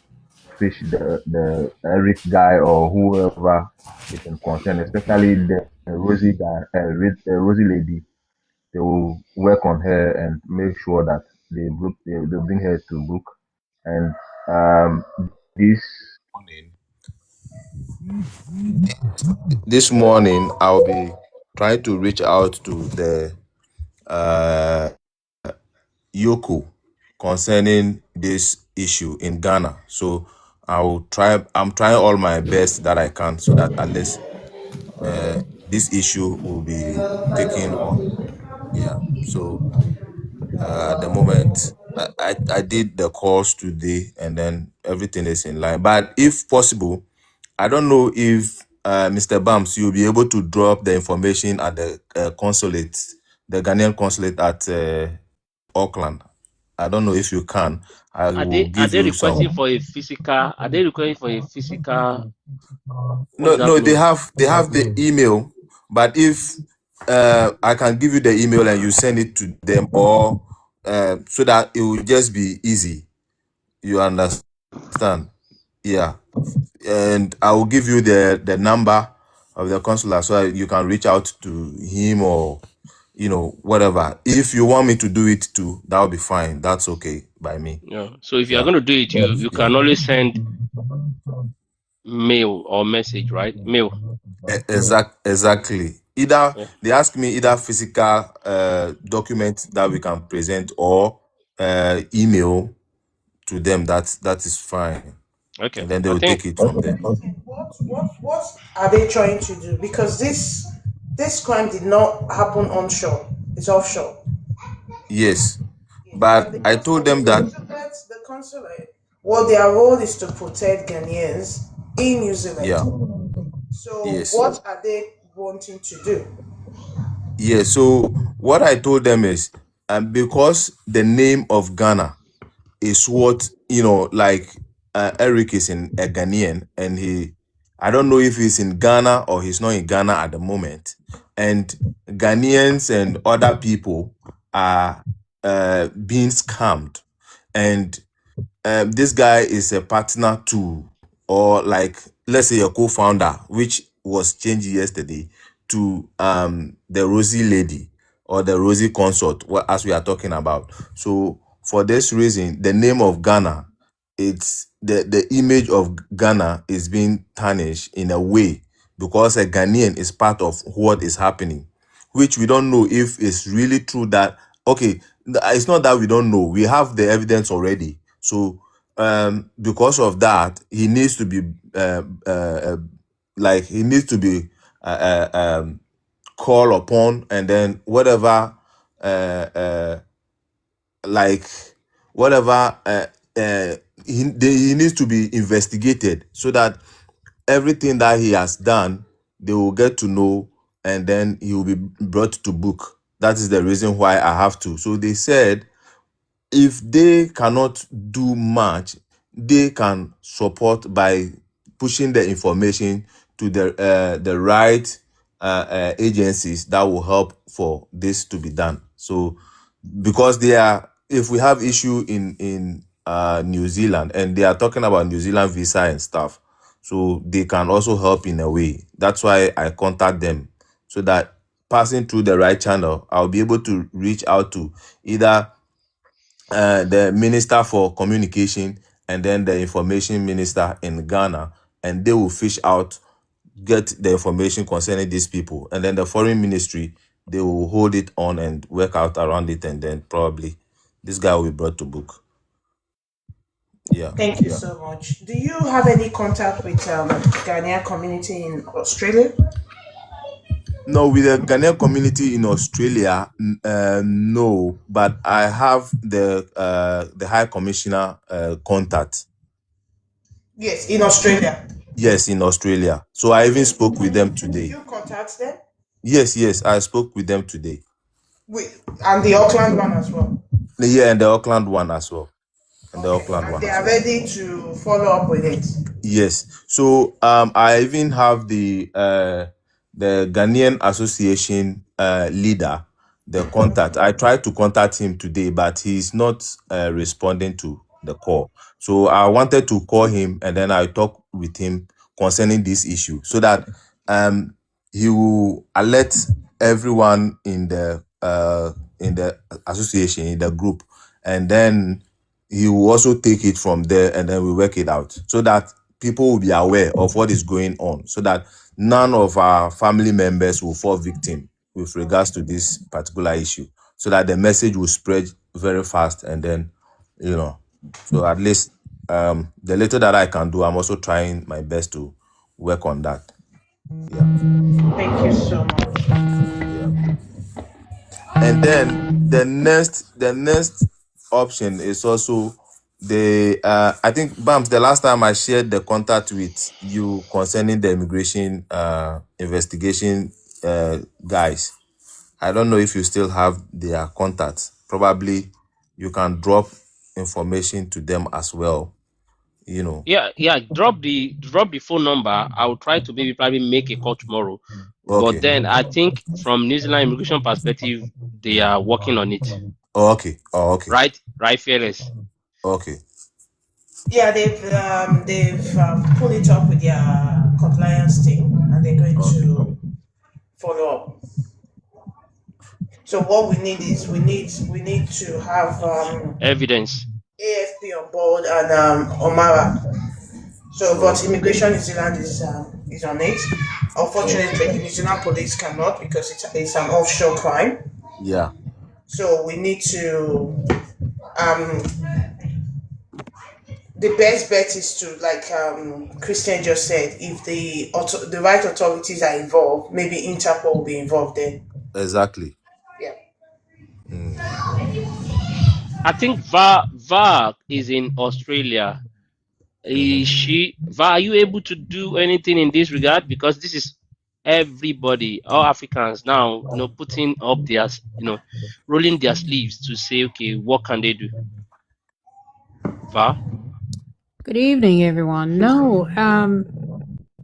S6: fish the Eric guy or whoever is in concern, especially the Rosie guy, Rosie lady. They will work on her and make sure that they bring her to book. And um, this morning, this morning I'll be trying to reach out to the uh, Yoko concerning this issue in Ghana. So I'm trying all my best that I can so that at least this issue will be taken on. Yeah. So at the moment, I did the calls today and then everything is in line. But if possible, I don't know if Mr. Bams, you'll be able to drop the information at the consulate, the Ghanaian consulate at Auckland. I don't know if you can. I
S1: Are
S6: will
S1: they are
S6: give
S1: they
S6: you
S1: requesting
S6: some.
S1: for a physical? Are they requesting for a physical? What
S6: No,
S1: does that
S6: no,
S1: mean?
S6: they have the email, but if I can give you the email and you send it to them, or so that it will just be easy. You understand? Yeah, and I will give you the number of the consular so that you can reach out to him or whatever. If you want me to do it too, that'll be fine. That's okay by me.
S1: Yeah. So if you are
S6: Yeah,
S1: going to do it, you
S6: yeah.
S1: can always send mail or message, right? Mail.
S6: Exactly. Either
S1: Yeah.
S6: they ask me either physical document that we can present or email to them. That is fine,
S1: Okay.
S6: and then they
S1: I
S6: will
S1: think
S6: take it from there.
S4: What are they trying to do? Because this crime did not happen onshore. It's offshore.
S6: Yes,
S4: And
S6: but I told them that
S4: the consulate, well, their role is to protect Ghanaians in New Zealand.
S6: yeah,
S4: So
S6: yes,
S4: what are they wanting to do?
S6: yes. So what I told them is, because the name of Ghana is what like Eric is in a Ghanaian, and I don't know if he's in Ghana or he's not in Ghana at the moment, and Ghanaians and other people are being scammed, and this guy is a partner to, or like, let's say a co-founder, which was changed yesterday to the Rosie lady or the Rosie Consult, as we are talking about. So for this reason, the name of Ghana, it's the image of Ghana is being tarnished in a way because a Ghanaian is part of what is happening, which we don't know if it's really true that, okay, it's not that we don't know, we have the evidence already. So because of that, he needs to be like he needs to be called upon, and then whatever uh, uh, like whatever he needs to be investigated so that everything that he has done, they will get to know, and then he will be brought to book. That is the reason why I have to. So they said if they cannot do much, they can support by pushing the information to the right agencies that will help for this to be done. So because they are, if we have issue in New Zealand, and they are talking about New Zealand visa and stuff, so they can also help in a way. That's why I contact them, so that passing through the right channel, I'll be able to reach out to either the Minister for Communication and then the Information Minister in Ghana, and they will fish out, get the information concerning these people, and then the Foreign Ministry, they will hold it on and work out around it, and then probably this guy will be brought to book. Yeah.
S4: Thank you so much. Do you have any contact with Ghanaian community in Australia?
S6: No, with the Ghanaian community in Australia, no. But I have the High Commissioner contact.
S4: Yes, in Australia.
S6: Yes, in Australia. So I even spoke with them today.
S4: Did you contact them?
S6: Yes, I spoke with them today.
S4: And the Auckland one as well.
S6: Yeah, and the Auckland one as well. And
S4: Okay.
S6: the Auckland
S4: And
S6: one.
S4: they are ready to follow up with it.
S6: Yes. So I even have the Ghanaian Association leader, the contact. I tried to contact him today, but he's not responding to the call. So I wanted to call him and then I talk with him concerning this issue so that he will alert everyone in the association, in the group, and then he will also take it from there and then we work it out so that people will be aware of what is going on, so that none of our family members will fall victim with regards to this particular issue, so that the message will spread very fast. And then, so at least the little that I can do, I'm also trying my best to work on that. Yeah.
S4: Thank you so much.
S6: Yeah. And then the next option is also I think, Bams, the last time I shared the contact with you concerning the immigration investigation guys, I don't know if you still have their contacts. Probably you can drop information to them as well.
S1: Yeah. Drop the phone number. I'll try to probably make a call tomorrow.
S6: Okay.
S1: But then I think from New Zealand immigration perspective, they are working on it.
S6: Okay.
S1: Right, Fearless.
S6: Okay.
S4: Yeah, they've pulled it up with their compliance team, and they're going to follow up. So what we need is we need to have
S1: Evidence.
S4: AFP on board and Omara. So, but Immigration New Zealand is on it. Unfortunately, the New Zealand police cannot because it's an offshore crime.
S6: Yeah.
S4: So we need to the best bet is to, like Christian just said, if the right authorities are involved, maybe Interpol will be involved then.
S6: Exactly.
S4: Yeah.
S1: I think VAR is in Australia. VAR, are you able to do anything in this regard? Because this is everybody, all Africans now, putting up their, rolling their sleeves to say, okay, what can they do? VAR?
S7: Good evening, everyone. No,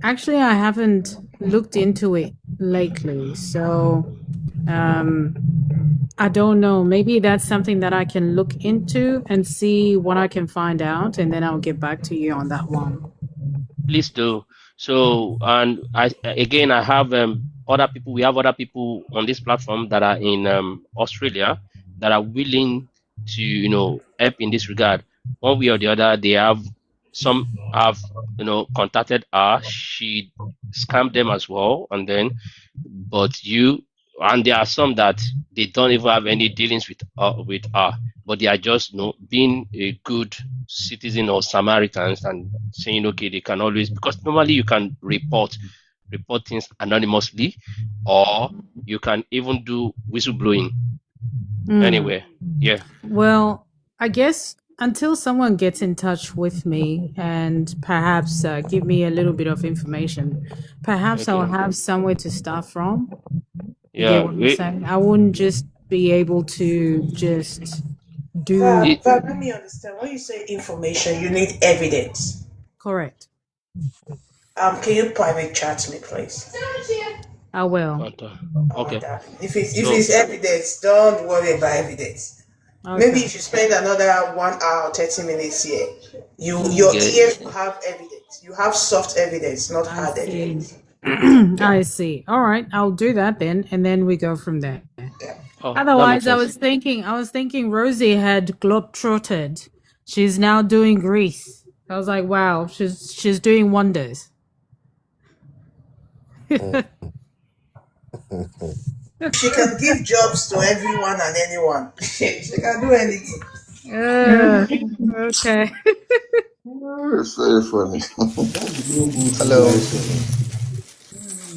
S7: actually, I haven't looked into it lately, so I don't know. Maybe that's something that I can look into and see what I can find out, and then I'll get back to you on that one.
S1: Please do. So, and I have other people. We have other people on this platform that are in Australia that are willing to help in this regard. One way or the other, some have contacted her. She scammed them as well, and there are some that they don't even have any dealings with her, but they are just being a good citizen or Samaritans and saying, okay, they can always, because normally you can report things anonymously, or you can even do whistleblowing anywhere. Yeah.
S7: Well, I guess until someone gets in touch with me and perhaps give me a little bit of information, perhaps I'll have somewhere to start from.
S1: Yeah,
S7: I wouldn't just be able to just do
S4: it. But let me understand. When you say information, you need evidence.
S7: Correct.
S4: Can you private chat me, please?
S7: I will.
S1: Okay.
S4: If it's evidence, don't worry about evidence. Okay. Maybe if you spend another 1 hour, 30 minutes here, your ears will have evidence. You have soft evidence, not hard evidence.
S7: I see. All right, I'll do that then, and then we go from there.
S1: Oh, that makes
S7: Otherwise, I
S1: sense.
S7: was thinking Rosie had globetrotted. She's now doing Greece. I was like, wow, she's doing wonders.
S4: She can give jobs to everyone and anyone. She can do anything.
S7: Okay.
S8: It's very funny. Hello.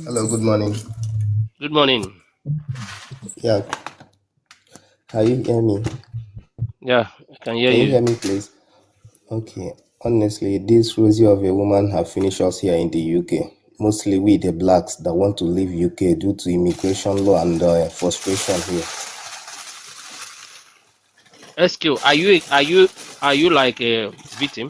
S8: Hello, good morning.
S1: Good morning.
S8: Yeah, can you hear me?
S1: Yeah, I can hear
S8: Can you
S1: you.
S8: hear me, please? Okay. Honestly, this Rosie of a woman have finished us here in the UK. Mostly we, the blacks, that want to leave UK due to immigration law and frustration here.
S1: SQ, are you like a victim?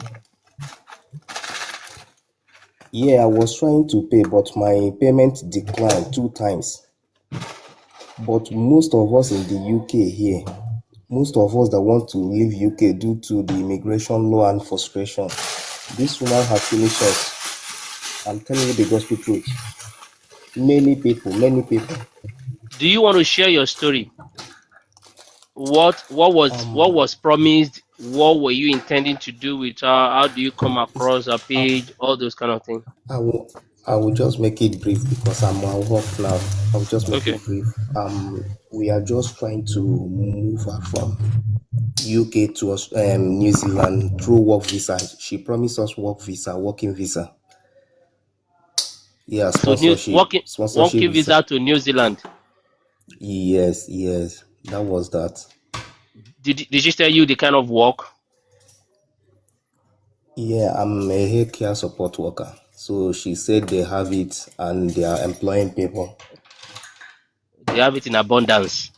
S8: Yeah, I was trying to pay, but my payment declined 2 times. But most of us in the UK here, most of us that want to leave UK due to the immigration law and frustration, this woman has finished us. I'm telling you the gospel truth. Many people.
S1: Do you want to share your story? What was promised? What were you intending to do with her? How do you come across her page? All those kind of things.
S8: I will just make it brief because I'm at work now. I'll just make
S1: Okay.
S8: it brief. We are just trying to move her from UK to New Zealand through work visa. She promised us working visa. Yeah,
S1: To new working
S8: sponsorship visa.
S1: visa to New Zealand.
S8: Yes, that was that.
S1: Did she tell you the kind of work?
S8: Yeah, I'm a hair care support worker. So she said they have it and they are employing people.
S1: They have it in abundance.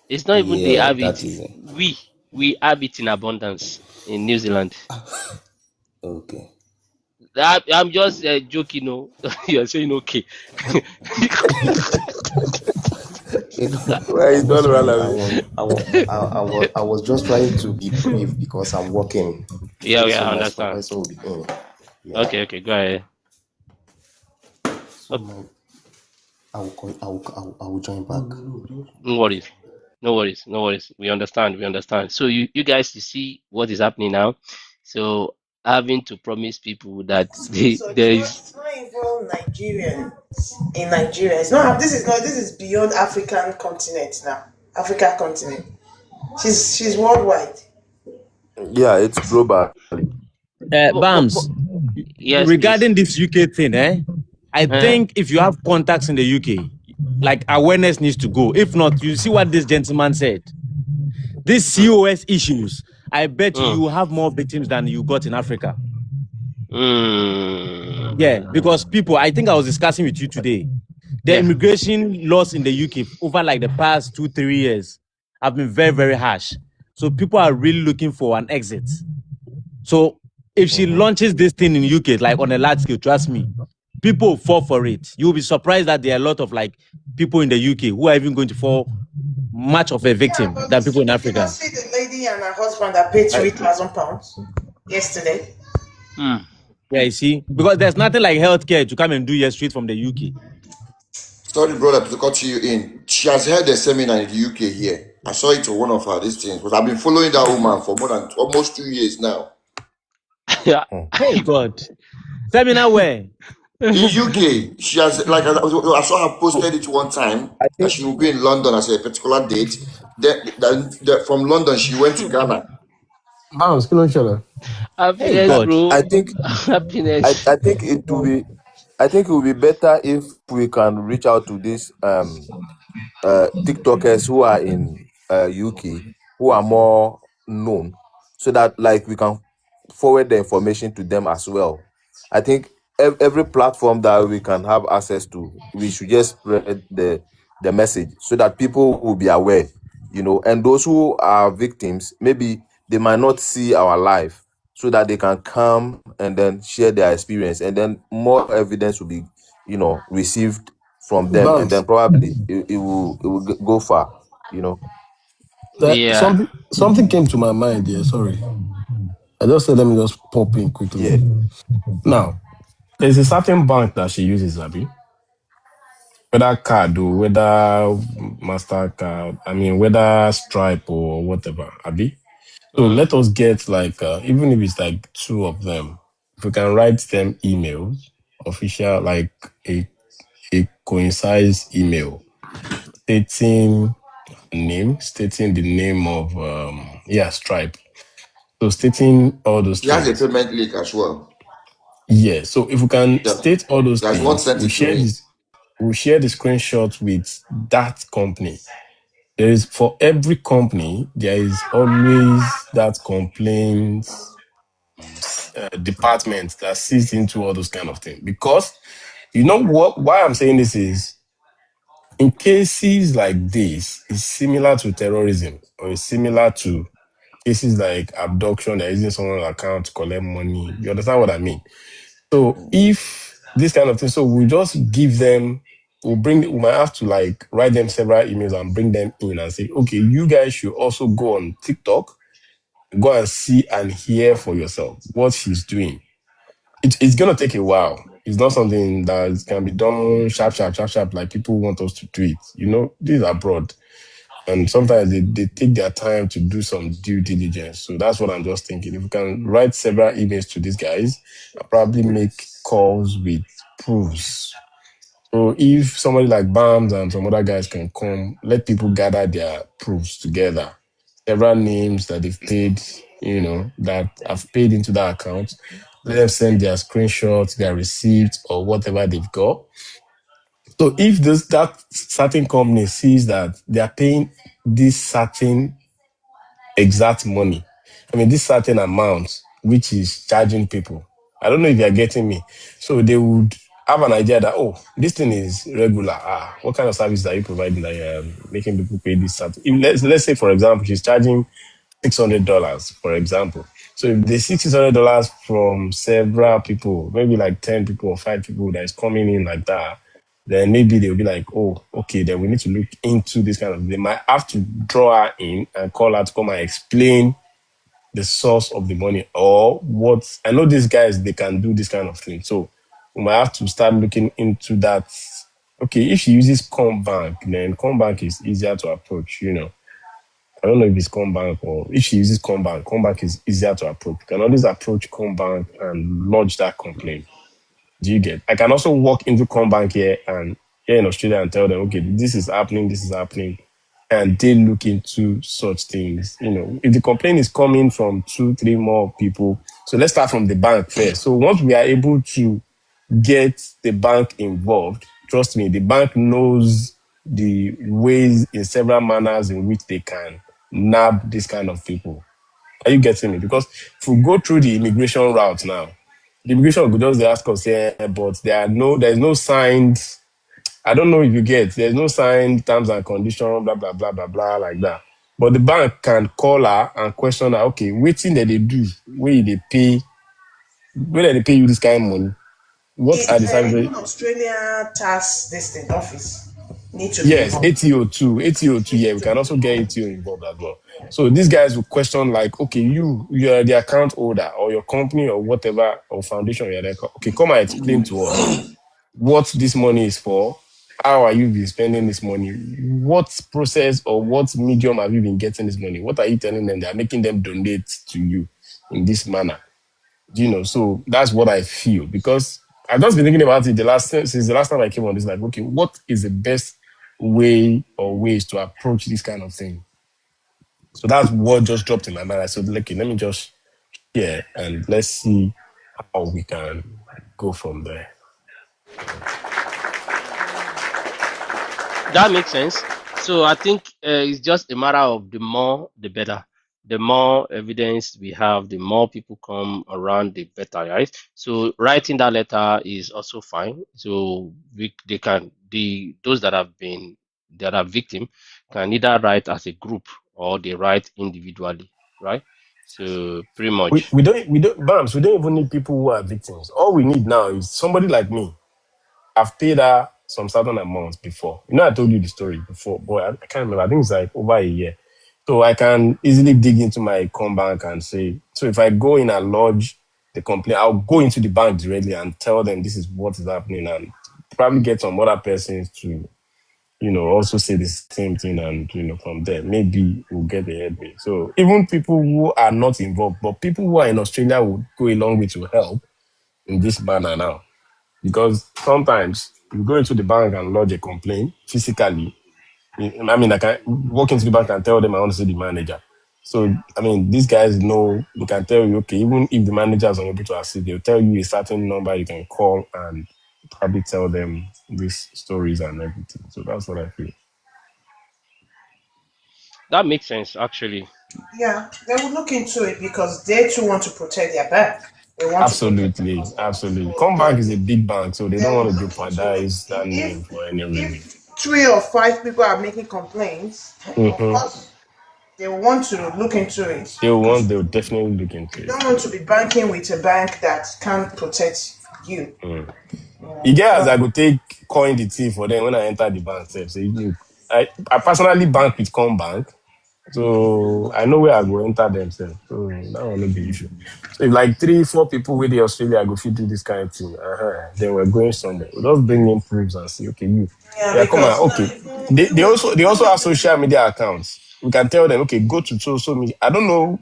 S1: It's not even they
S8: Yeah,
S1: have it.
S8: that is it.
S1: We have it in abundance in New Zealand.
S8: Okay.
S1: I'm just joking. No, you're saying okay.
S6: Why you don't run away?
S8: I was just trying to be brief because I'm working.
S1: Yeah,
S8: Very
S1: I
S8: soon my
S1: understand.
S8: supervisor will be in. Yeah.
S1: Okay, go ahead.
S8: So I will join back.
S1: No worries. No worries. We understand. So you guys, you see what is happening now. So having to promise people that
S4: So
S1: there is
S4: it's not even Nigerian in Nigeria. It's not. This is beyond African continent now. Africa continent. She's worldwide.
S6: Yeah, it's global.
S1: but
S3: Bams,
S1: yes, please.
S3: regarding this UK thing, I
S1: Uh,
S3: think if you have contacts in the UK, like awareness needs to go. If not, you see what this gentleman said. These
S1: mm,
S3: COS issues, I bet
S1: mm,
S3: you have more victims than you got in Africa.
S1: mm,
S3: Yeah, because people, I think I was discussing with you today, the
S1: yeah.
S3: immigration laws in the UK over like the past 2-3 years have been very, very harsh. So people are really looking for an exit. So if she launches this thing in UK, like on a large scale, trust me, people fall for it. You'll be surprised that there are a lot of like people in the UK who are even going to fall much of a
S4: Yeah,
S3: victim
S4: but
S3: than people in
S4: did you not
S3: Africa.
S4: see the lady and her husband that paid £3,000 yesterday?
S1: Mm.
S3: Yeah, you see, because there's nothing like healthcare to come and do here straight from the UK.
S8: Sorry, brother, to cut you in. She has held a seminar in the UK here. I saw it on one of her these things, but I've been following that woman for more than almost 2 years now.
S1: Yeah.
S3: Hey God, seminar where?
S8: In UK, she has I saw her posted it one time
S6: I
S8: that
S6: think
S8: she will be in London as a particular date. Then from London she went to Ghana.
S5: Bounce, kí ló ń ṣẹlẹ̀?
S3: Hey
S1: Happiness,
S6: I,
S3: God.
S6: I
S1: bro.
S6: think
S1: Happiness.
S6: I think it will be better if we can reach out to these TikTokers who are in UK who are more known, so that like we can forward the information to them as well. I think every platform that we can have access to, we should just spread the message so that people will be aware, and those who are victims, maybe they might not see our live, so that they can come and then share their experience, and then more evidence will be, received from them, and then
S5: Bounce.
S6: probably it will go far, you know.
S1: Yeah.
S5: Something came to my mind here. Sorry. I just said let me just pop in quickly.
S6: Yeah.
S5: Now,
S9: There's a certain bank that she uses, Abby. Whether card or whether MasterCard, I mean, whether Stripe or whatever, Abby. So
S1: Mm.
S9: let us get like, even if it's like two of them, if we can write them emails, official, like a coincides email stating the name of, Stripe. So stating all those
S10: She has a
S9: things.
S10: payment link as well.
S9: Yeah. So if we can
S10: Yeah.
S9: state all those
S10: She has once
S9: things,
S10: sent it to me.
S9: we'll share the screenshot with that company. There is for every company, there is always that complaints department that sees into all those kind of things. Because you know what? Why I'm saying this is in cases like this, it's similar to terrorism or it's similar to cases like abduction. They're using someone's account to collect money. You understand what I mean? So if this kind of thing, so we just give them, we might have to like write them several emails and bring them in and say, okay, you guys should also go on TikTok, go and see and hear for yourself what she's doing. It's gonna take a while. It's not something that can be done sharp, sharp, sharp, sharp, like people want us to do it. You know, these are broad. And sometimes they take their time to do some due diligence. So that's what I'm just thinking. If we can write several emails to these guys, I'll probably make calls with proofs. So if somebody like Bams and some other guys can come, let people gather their proofs together. Several names that they've paid, that have paid into that account. Let them send their screenshots, their receipts, or whatever they've got. So if that certain company sees that they are paying this certain exact money, I mean this certain amount, which is charging people. I don't know if you're getting me. So they would have an idea that, oh, this thing is regular. What kind of service are you providing that you're making people pay this certain? If let's say, for example, she's charging $600, for example. So if the $600 from several people, maybe like 10 people or 5 people that is coming in like that, then maybe they'll be like, oh, okay, then we need to look into this kind of, they might have to draw her in and call her to come and explain the source of the money or what. I know these guys, they can do this kind of thing. So we might have to start looking into that. Okay, if she uses Combank, then Combank is easier to approach, I don't know if it's Combank or if she uses Combank. Combank is easier to approach. You can always approach Combank and lodge that complaint. Do you get? I can also walk into Combank here in Australia and tell them, okay, this is happening, and they look into such things. If the complaint is coming from 2, 3 more people, so let's start from the bank first. So once we are able to get the bank involved, trust me, the bank knows the ways in several manners in which they can nab this kind of people. Are you getting me? Because if we go through the immigration route now, the immigration will just ask us, but there's no signed, I don't know if you get, there's no signed terms and conditions, blah, blah, blah, blah, blah, like that. But the bank can call her and question her, okay, which thing that they do, where they pay you this kind of money? What are the services?
S4: Even Australia tax this thing office need to be
S9: Yes,
S4: involved.
S9: ATO2, yeah, we can also get ATO involved as well. So these guys will question like, okay, you're the account holder or your company or whatever or foundation you're there. Okay, come and explain to us what this money is for. How are you been spending this money? What process or what medium have you been getting this money? What are you telling them that are making them donate to you in this manner? So that's what I feel because I've just been thinking about it since the last time I came on this, like, okay, what is the best way or ways to approach this kind of thing? So that's what just dropped in my mind. I said, okay, let me just share and let's see how we can go from there.
S1: That makes sense. So I think it's just a matter of the more, the better. The more evidence we have, the more people come around, the better, right? So writing that letter is also fine. So those that are victim can either write as a group or they write individually, right? So pretty much.
S9: Bams, we don't even need people who are victims. All we need now is somebody like me. I've paid her some certain amounts before. I told you the story before, but I can't remember. I think it's like over a year. So I can easily dig into my bank and say, so if I go in and lodge the complaint, I'll go into the bank directly and tell them this is what is happening, and probably get some other persons to, also say the same thing, and from there maybe we'll get the headway. So even people who are not involved, but people who are in Australia would go a long way to help in this manner now. Because sometimes you go into the bank and lodge a complaint physically. I mean, I can walk into the bank and tell them I want to see the manager. So, I mean, these guys know, they can tell you, okay, even if the manager is unable to assist, they'll tell you a certain number you can call and probably tell them these stories and everything. So that's what I feel.
S1: That makes sense, actually.
S4: Yeah, they will look into it because they too want to protect their bank. They want to protect their
S9: Absolutely,
S4: customers.
S9: absolutely.
S4: So
S9: Combank is a big bank, so they
S4: they
S9: don't
S4: will
S9: want to
S4: look into it.
S9: jeopardize that name for any reason.
S4: If 3 or 5 people are making complaints, of
S9: Mm-hmm.
S4: course they will want to look into it because
S9: They'll definitely look into
S4: you
S9: it.
S4: don't want to be banking with a bank that can't protect you.
S9: Mm.
S4: You know,
S9: You get as
S4: so
S9: I go take coin the tea for them when I enter the bank. Sef. So look, I personally bank with Combank, so I know where I go enter them. Sef. So that will not be the issue. So if like 3, 4 people with the Australia, I go fit do this kind of thing. Then we're going somewhere. We just bring in proofs and say, okay, you,
S4: yeah,
S9: yeah, come on,
S4: because
S9: okay. They also have social media accounts. We can tell them, okay, go to social media. I don't know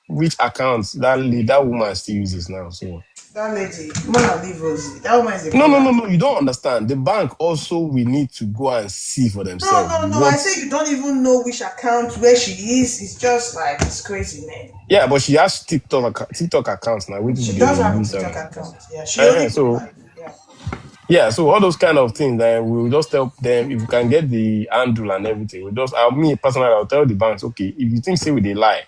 S9: which accounts that woman still uses now. So.
S4: that lady, Mona leave Rosie. That woman is a
S9: No, no,
S4: caller.
S9: no, no. You don't understand. The bank also we need to go and see for
S4: No,
S9: themselves.
S4: no, no. I say you don't even know which account where she is. It's just like it's crazy, man.
S9: Yeah, but she has TikTok accounts now. Which
S4: She
S9: they
S4: does have a
S9: use
S4: TikTok
S9: and
S4: account. Yeah, she only go
S9: so
S4: live. Yeah.
S9: yeah, so all those kind of things. We'll just tell them if you can get the handle and everything. Me personally, I'll tell the banks, okay, if you think say with a lie,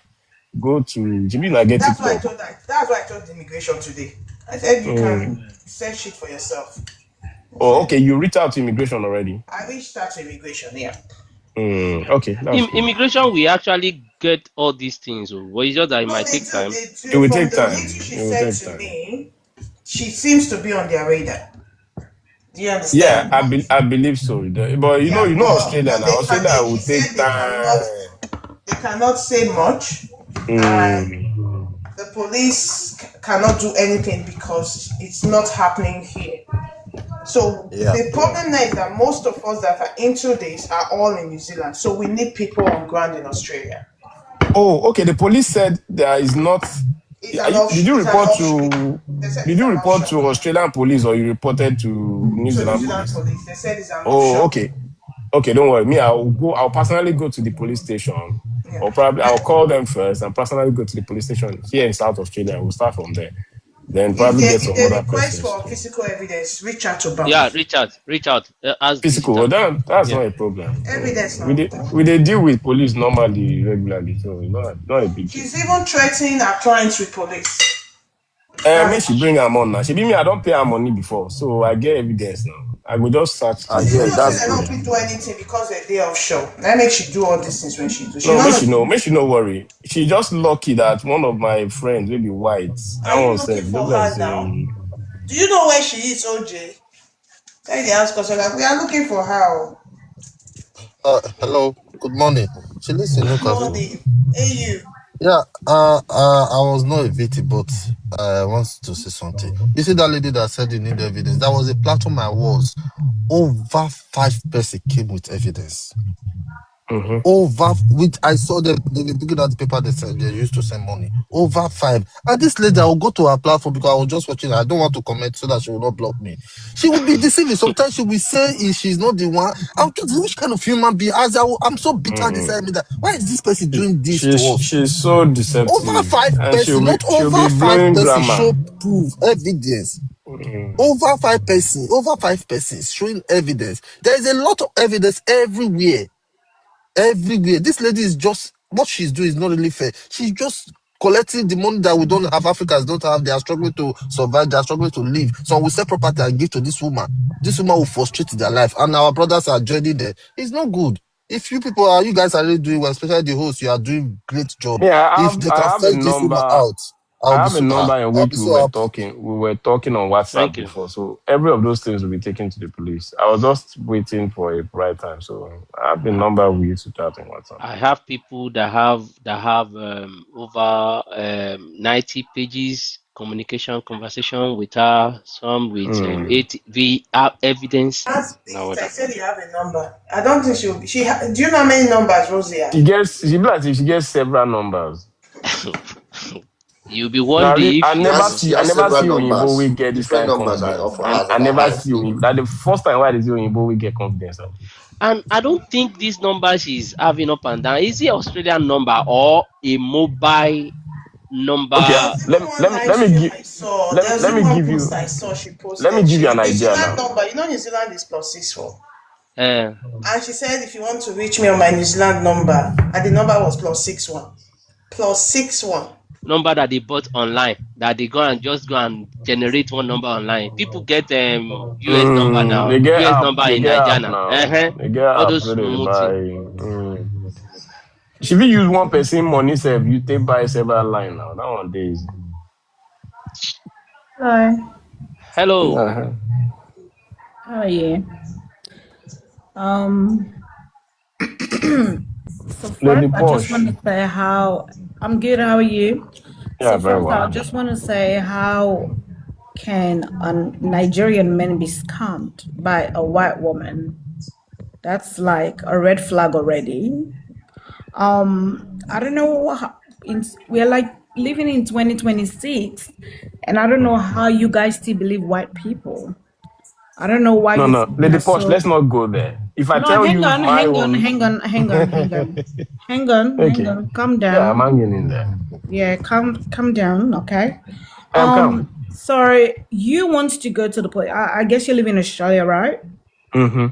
S9: go to Jimmy and get
S4: That's why I
S9: TikTok.
S4: told that. That's why I told the immigration today. I said you
S9: Mm.
S4: can search it for yourself.
S9: Oh, okay. You reach out to immigration already.
S4: I reached out to immigration. Yeah.
S9: Okay, that's cool.
S1: Immigration, we actually get all these things, but it's just that it
S4: No,
S1: might
S4: they
S1: take
S4: do.
S1: time.
S4: They
S9: It
S4: do.
S9: will
S4: From
S9: take
S4: the little
S9: time.
S4: she
S9: It will
S4: said
S9: take
S4: to
S9: time.
S4: me, she seems to be on their radar. Do you
S9: Yeah,
S4: understand?
S9: I believe so. But
S4: Yeah,
S9: Australia now. Australia
S4: she
S9: will
S4: said
S9: take time.
S4: they cannot say much, and
S9: Mm,
S4: the police cannot do anything because it's not happening here. So
S6: Yeah.
S4: the problem now is that most of us that are into this are all in New Zealand. So we need people on ground in Australia.
S9: Oh, okay. The police said there is not. Did you
S4: It's an
S9: report
S4: offshoot.
S9: to?
S4: They said
S9: Did
S4: it's
S9: you
S4: an
S9: report
S4: offshore.
S9: to Australian police or you reported to New
S4: So New
S9: Zealand
S4: Zealand
S9: police?
S4: police, they said it's an
S9: Oh,
S4: offshore.
S9: okay. Okay, don't worry. Me, I'll go. I'll personally go to the police station,
S4: Yeah.
S9: or probably I'll call them first and personally go to the police station here in South Australia. We'll start from there. Then
S4: If
S9: probably get
S4: they if
S9: some
S4: they
S9: other
S4: request
S9: persons
S4: for
S9: to
S4: physical evidence, reach out to bank.
S1: Yeah, reach out, as
S9: physical. Well,
S1: digital.
S9: that's
S1: Yeah.
S9: not a problem.
S4: Evidence
S9: We
S4: now.
S9: did deal with police normally regularly, so it's not a big deal.
S4: She's even threatening her clients with police.
S9: Make
S4: That's
S9: she bring her on now. She be me, I don't pay her money before, so I get evidence now. I will just search
S6: Ah,
S9: the
S4: you
S6: yeah,
S4: know,
S9: place
S4: say
S6: that's
S4: they
S6: good.
S4: don't
S9: everywhere.
S4: fit do anything because they're day offshore. That makes she do all these things when she do. She
S9: No,
S4: not know.
S9: make she no worry. She just lucky that one of my friends will be white.
S4: Are
S9: That
S4: you
S9: one
S4: looking
S9: said look
S4: for
S9: like
S4: her now?
S9: say
S4: Do you know where she is, OJ? Tell the house because like we are looking for her.
S5: Hello. Good morning. She lives in
S4: Good
S5: Newcastle.
S4: morning. Hey you.
S5: Yeah. I was not a victim, but I want to say something. You see that lady that said you need evidence? That was a platform I was. Over 5 person came with evidence. Over which I saw them they were picking out the paper they used to send money. Over 5. And this lady, I will go to her platform because I was just watching her. I don't want to comment so that she will not block me. She will be deceiving. Sometimes she will say if she's not the one. I'm just which kind of human being I'm so bitter inside me that why is this person doing this to us?
S9: she's so
S5: Over
S9: deceptive,
S5: five
S9: and
S5: person, not
S9: she'll
S5: over
S9: be
S5: five
S9: blowing
S5: person
S9: grammar.
S5: show proof, evidence. Over 5 persons showing evidence. There is a lot of evidence everywhere. Everywhere. This lady is just what she's doing is not really fair. She's just collecting the money that we don't have. Africans don't have. They are struggling to survive. They are struggling to live. So we sell property and give to this woman. This woman will frustrate their life, and our brothers are joining there. It's not good. If you guys are really doing well, especially the host, you are doing great job.
S9: Yeah,
S5: If they can
S9: I have a
S5: fetch this woman
S9: number.
S5: out,
S9: I have a number in
S5: I'll
S9: which
S5: be so happy.
S9: we were talking on WhatsApp
S1: Thank you.
S9: before. So every of those things will be taken to the police. I was just waiting for a right time. So I have a number we used to chat on WhatsApp.
S1: I have people that have over 90 pages conversation with her, some with it. We have evidence.
S4: Ask
S1: Now
S4: Digit. I
S1: that
S4: said you have a number. I don't think she'll be. Do you know how many numbers Rosie
S9: She
S4: has?
S9: gets, she be like, she gets several numbers.
S1: you'll be
S9: Now,
S1: wondering if
S5: She
S1: you
S5: has she
S9: I
S5: has
S9: never
S5: several
S9: see Oyinbo
S5: numbers,
S9: we get this
S5: different
S9: kind of
S5: numbers
S9: confidence.
S5: of
S9: And
S5: hers
S9: I
S5: that are
S9: never see
S5: active.
S9: Oyinbo. That the first time why they see Oyinbo we get confidence.
S1: and I don't think this number she's having up and down is it Australian number or a mobile
S9: Okay,
S1: number.
S4: There's even one live
S9: let me
S4: stream
S9: give
S4: I saw. There was
S9: let
S4: even
S9: me
S4: one
S9: give
S4: post
S9: you
S4: I saw she
S9: let me
S4: posted.
S9: give you
S4: She
S9: an
S4: New
S9: idea
S4: Zealand
S9: now.
S4: number. You know New Zealand is +64.
S1: Uh,
S4: And she said if you want to reach me on my New Zealand number, and the number was +61. +61.
S1: number that they bought online that they go and just go and generate one number online. People get US number now, US number
S9: They
S1: in
S9: get
S1: Nigeria
S9: app
S1: now.
S9: now. They get
S1: All
S9: app
S1: those
S9: where they
S1: mumu
S9: buy.
S1: thing.
S9: Should we use one person money save you take buy several line now? That one days.
S7: Hello.
S1: Hello.
S9: Uh-huh.
S7: How are you? Um, so
S9: Lady
S7: first, I just
S9: Posh.
S7: want to say how I'm good. How are you?
S9: Yeah,
S7: So
S9: very
S7: first, I
S9: well.
S7: just want to say how can a Nigerian man be scammed by a white woman? That's like a red flag already. I don't know how, we're like living in 2026, and I don't know how you guys still believe white people. I don't know why
S9: No,
S7: you
S9: no.
S7: think we
S9: Lady
S7: are
S9: Posh,
S7: so.
S9: let's not go there. If I
S7: No,
S9: tell
S7: hang
S9: you
S7: on,
S9: my
S7: hang on,
S9: own
S7: hang on, hang on, hang on, hang on, hang
S9: Okay.
S7: on. Calm
S9: Yeah, I'm
S7: down.
S9: hanging in there.
S7: Yeah, calm down. Okay.
S9: Come.
S7: Sorry, you want to go to the police. I guess you live in Australia, right?
S9: Mm-hmm.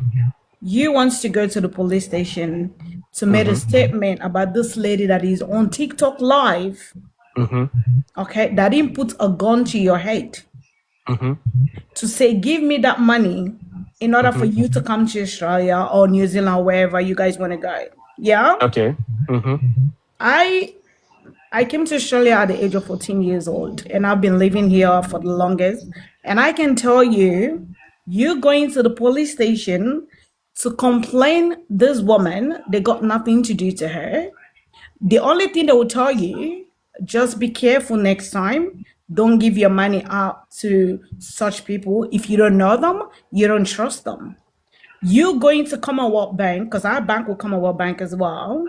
S7: You want to go to the police station to make a
S9: Mm-hmm.
S7: statement about this lady that is on TikTok live.
S9: Mm-hmm.
S7: Okay, that didn't put a gun to your head
S9: Mm-hmm.
S7: to say, give me that money in order for
S9: Mm-hmm.
S7: you to come to Australia or New Zealand, wherever you guys want to go. Yeah.
S9: Okay. Mm-hmm.
S7: I I came to Australia at the age of 14 years old, and I've been living here for the longest. And I can tell you, you going to the police station to complain this woman, they got nothing to do to her. The only thing they will tell you, just be careful next time. Don't give your money out to such people. If you don't know them, you don't trust them. You going to Commonwealth Bank, because our bank will Commonwealth Bank as well.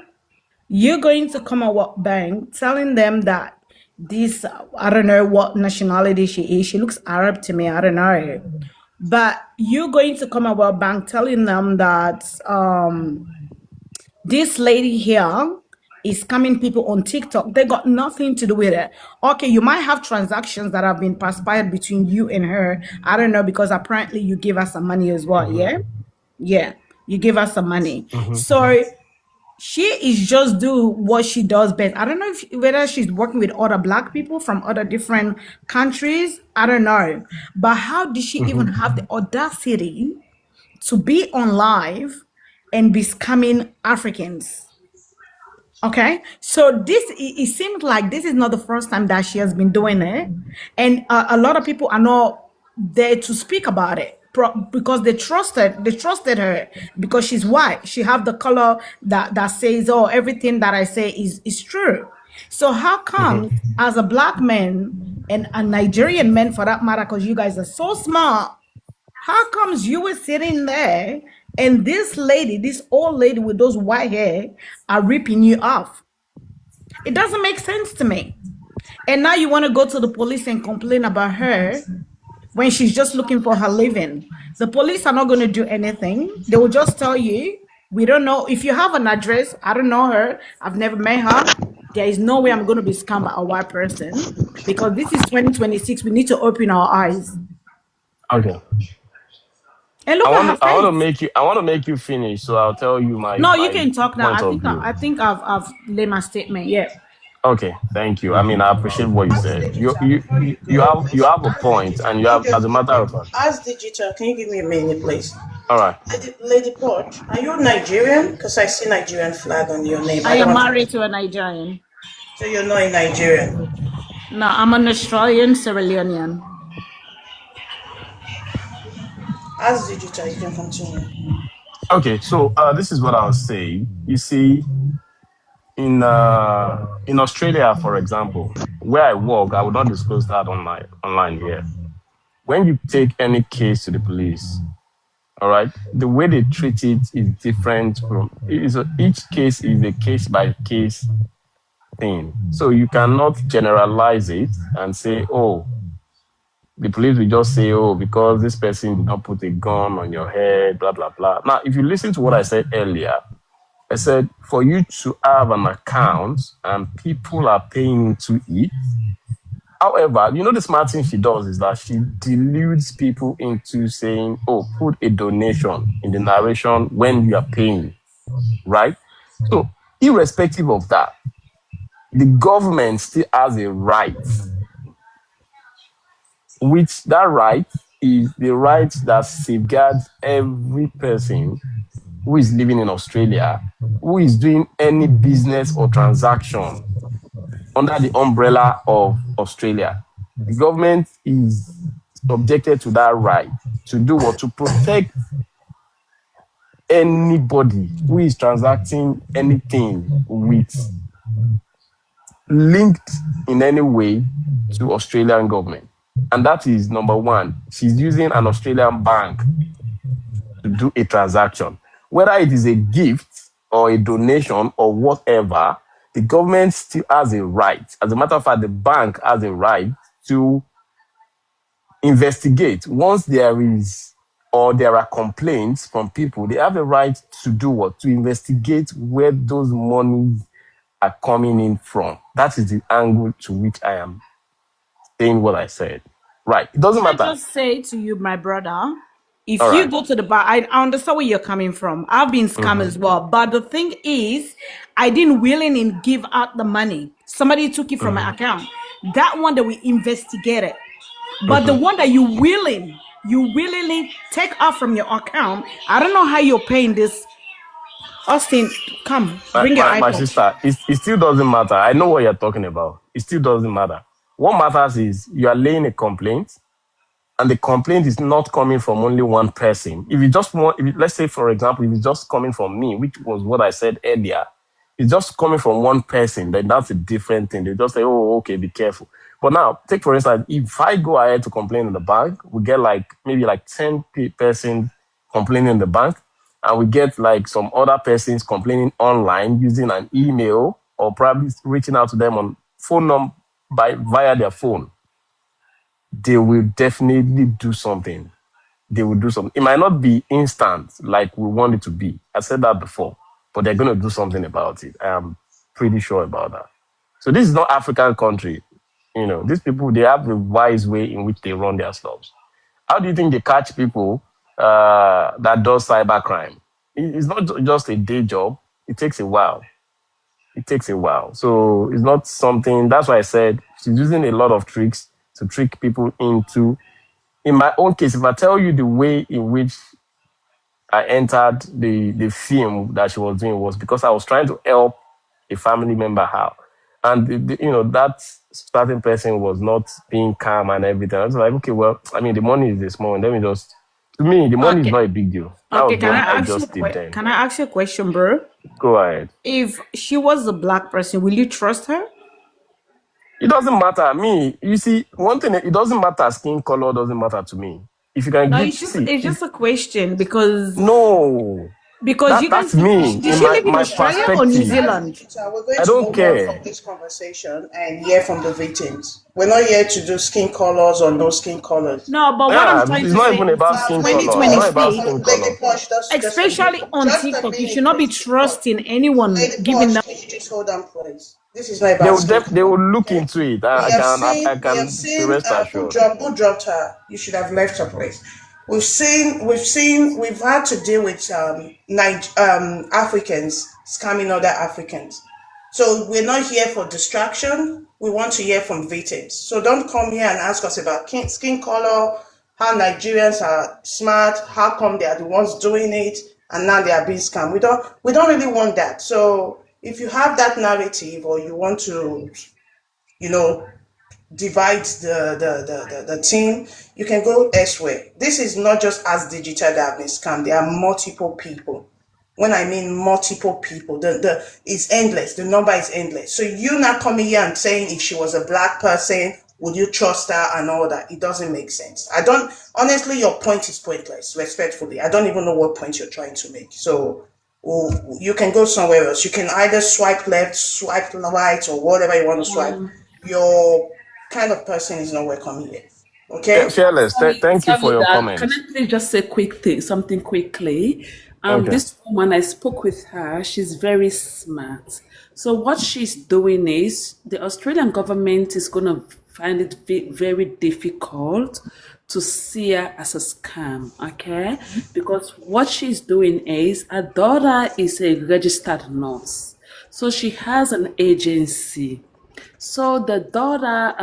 S7: You're going to Commonwealth Bank telling them that this, I don't know what nationality she is. She looks Arab to me. I don't know. But you're going to Commonwealth Bank telling them that this lady here is scamming people on TikTok. They got nothing to do with it. Okay, you might have transactions that have been transpired between you and her. I don't know, because apparently you give us some money as well.
S9: Mm-hmm.
S7: Yeah. Yeah. You give us some money.
S9: Mm-hmm.
S7: So she is just do what she does best. I don't know whether she's working with other black people from other different countries. I don't know. But how did she even have the audacity to be on live and be scamming Africans? Okay, so it seems like this is not the first time that she has been doing it, and a lot of people are not there to speak about it because they trusted her because she's white. She have the color that says, oh, everything that I say is true. So how come as a black man and a Nigerian man for that matter, because you guys are so smart, how comes you were sitting there and this lady, this old lady with those white hair, are ripping you off? It doesn't make sense to me. And now you want to go to the police and complain about her when she's just looking for her living. The police are not going to do anything. They will just tell you, we don't know. If you have an address, I don't know her, I've never met her, there is no way I'm going to be scammed by a white person, because this is 2026. We need to open our eyes
S9: Okay.
S7: and look at her face.
S9: I want to make you finish, so I'll tell you
S7: No, you
S9: my
S7: can talk now.
S9: point
S7: I
S9: of
S7: think
S9: view.
S7: I've laid my statement. Yeah.
S9: Okay, thank you. I mean, I appreciate what you
S4: Ask
S9: said.
S4: Digital before you go,
S9: You
S4: please.
S9: have a
S4: Ask
S9: point,
S4: Digital.
S9: and you
S4: Can you
S9: have, as
S4: just
S9: a
S4: give
S9: matter
S4: me?
S9: of fact.
S4: Ask Digital. Can you give me a minute, please?
S9: All right.
S4: Lady Porch, are you Nigerian? Because I see Nigerian flag on your name.
S7: I
S4: I don't
S7: am
S4: want to.
S7: married to a Nigerian.
S4: So you're not a Nigerian.
S7: No, I'm an Australian Sierra Leonean.
S4: Ask Digital. You can continue.
S9: Okay, so this is what I'll say. You see, in Australia, for example, where I work, I would not disclose that online here. When you take any case to the police, all right, the way they treat it is different from each case is a case by case thing. So you cannot generalize it and say, oh, the police will just say, oh, because this person did not put a gun on your head, blah, blah, blah. Now, if you listen to what I said earlier, I said, for you to have an account and people are paying into it. However, the smart thing she does is that she deludes people into saying, oh, put a donation in the narration when you are paying, right? So, irrespective of that, the government still has a right, which that right is the right that safeguards every person who is living in Australia, who is doing any business or transaction under the umbrella of Australia. The government is subjected to that right to do what? To protect anybody who is transacting anything with linked in any way to Australian government. And that is number one. She's using an Australian bank to do a transaction. Whether it is a gift or a donation or whatever, the government still has a right. As a matter of fact, the bank has a right to investigate. Once there is or there are complaints from people, they have a right to do what? To investigate where those monies are coming in from. That is the angle to which I am saying what I said. Right. It doesn't
S7: I
S9: matter.
S7: just say to you, my brother, if
S9: All
S7: you
S9: right.
S7: go to the bar, I understand where you're coming from. I've been scammed as well. But the thing is, I didn't willingly give out the money. Somebody took it from my account. That one that we investigated. But the one that you willingly take out from your account, I don't know how you're paying this. Austin, come, bring your
S9: My
S7: iPod.
S9: sister, it still doesn't matter. I know what you're talking about. It still doesn't matter. What matters is you are laying a complaint, and the complaint is not coming from only one person. If you just want, let's say, for example, if it's just coming from me, which was what I said earlier, it's just coming from one person, then that's a different thing. They just say, oh, okay, be careful. But now, take for instance, if I go ahead to complain in the bank, we get maybe 10 persons complaining in the bank, and we get some other persons complaining online using an email or probably reaching out to them on phone number via their phone. They will definitely do something. They will do something. It might not be instant like we want it to be. I said that before, but they're going to do something about it. I am pretty sure about that. So this is not African country. These people, they have a wise way in which they run their stuff. How do you think they catch people that does cybercrime? It's not just a day job. It takes a while. It takes a while. So it's not something, that's why I said she's using a lot of tricks to trick people into. In my own case, if I tell you the way in which I entered the film that she was doing was because I was trying to help a family member out. And, that starting person was not being calm and everything. I was like, okay, well, the money is small. And then to me, the money is
S7: Okay.
S9: not a big deal. That
S7: Okay,
S9: was what I just did then.
S7: can I ask you a question, bro?
S9: Go ahead.
S7: If she was a black person, will you trust her?
S9: It doesn't matter. You see, one thing, it doesn't matter. Skin color doesn't matter to me. If you can
S7: No,
S9: give,
S7: it's just a question because
S9: no,
S7: you guys,
S9: that's me
S7: did
S9: in
S7: she live in
S9: my
S7: Australia or New
S9: perspective.
S7: Zealand?
S4: We're going
S9: I
S4: to
S9: don't
S4: move
S9: care.
S4: on from this conversation and hear from the victims. We're not here to do skin colors or no skin colors.
S7: No, but what I'm trying
S9: It's
S7: to
S9: not
S7: say
S9: even
S7: is
S9: about skin color. It's not about
S7: 2026,
S9: skin
S4: Lady
S9: color.
S4: Posh,
S7: especially on
S4: just a
S7: TikTok, you
S4: minute,
S7: should not be
S4: please.
S7: trusting anyone
S4: Lady
S7: giving
S4: Posh,
S7: them.
S4: can you just hold on, please? This is not about skin
S9: They
S4: color.
S9: will look
S4: Okay?
S9: into it.
S4: We
S9: I
S4: have
S9: can be
S4: seen
S9: rest assured.
S4: who dropped her. You should have left her place. We've had to deal with Africans scamming other Africans. So we're not here for distraction. We want to hear from victims. So don't come here and ask us about skin color, how Nigerians are smart, how come they are the ones doing it, and now they are being scammed. We don't really want that. So if you have that narrative or you want to, divide the team, you can go elsewhere. This is not just As Digital that have been scammed. There are multiple people. When I mean multiple people, the it's endless. The number is endless. So you not coming here and saying if she was a black person, would you trust her and all that? It doesn't make sense. I don't honestly. Your point is pointless. Respectfully, I don't even know what point you're trying to make. So you can go somewhere else. You can either swipe left, swipe right, or whatever you want to swipe. Your kind of person is not welcome here. Okay?
S9: Fearless, thank you for
S10: Sorry
S9: your
S10: that can
S9: comments.
S10: I please just say quick thing, something quickly?
S9: Okay.
S10: This woman, I spoke with her. She's very smart. So what she's doing is the Australian government is going to find it very difficult to see her as a scam, okay? Because what she's doing is her daughter is a registered nurse. So she has an agency. So the daughter,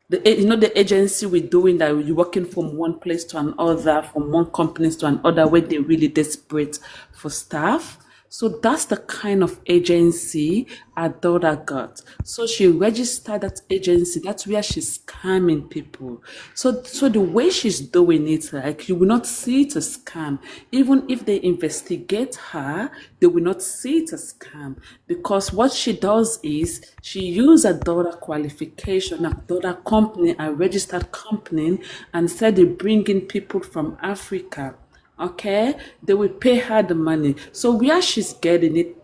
S10: the agency we're doing that you're working from one place to another, from one company to another, where they're really desperate for staff. So that's the kind of agency our daughter got. So she registered that agency. That's where she's scamming people. So the way she's doing it, like you will not see it as scam. Even if they investigate her, they will not see it as scam because what she does is she uses a daughter qualification, a daughter company, a registered company, and said they bring in people from Africa. Okay, they will pay her the money. So where she's getting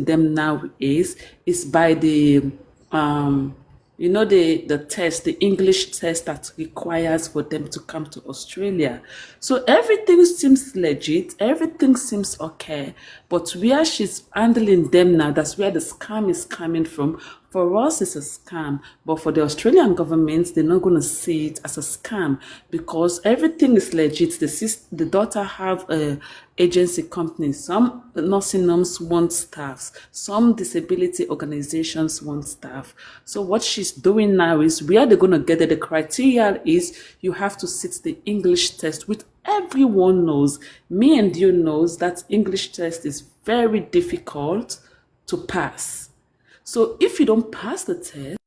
S10: them now is by the the test, the English test that requires for them to come to Australia. So everything seems legit, everything seems okay. But where she's handling them now, that's where the scam is coming from. For us, it's a scam, but for the Australian government, they're not going to see it as a scam because everything is legit. The daughter have a agency company. Some nursing homes want staffs. Some disability organizations want staff. So what she's doing now is where they're going to get it. The criteria is you have to sit the English test, which everyone knows. Me and you knows that English test is very difficult to pass. So if you don't pass the test,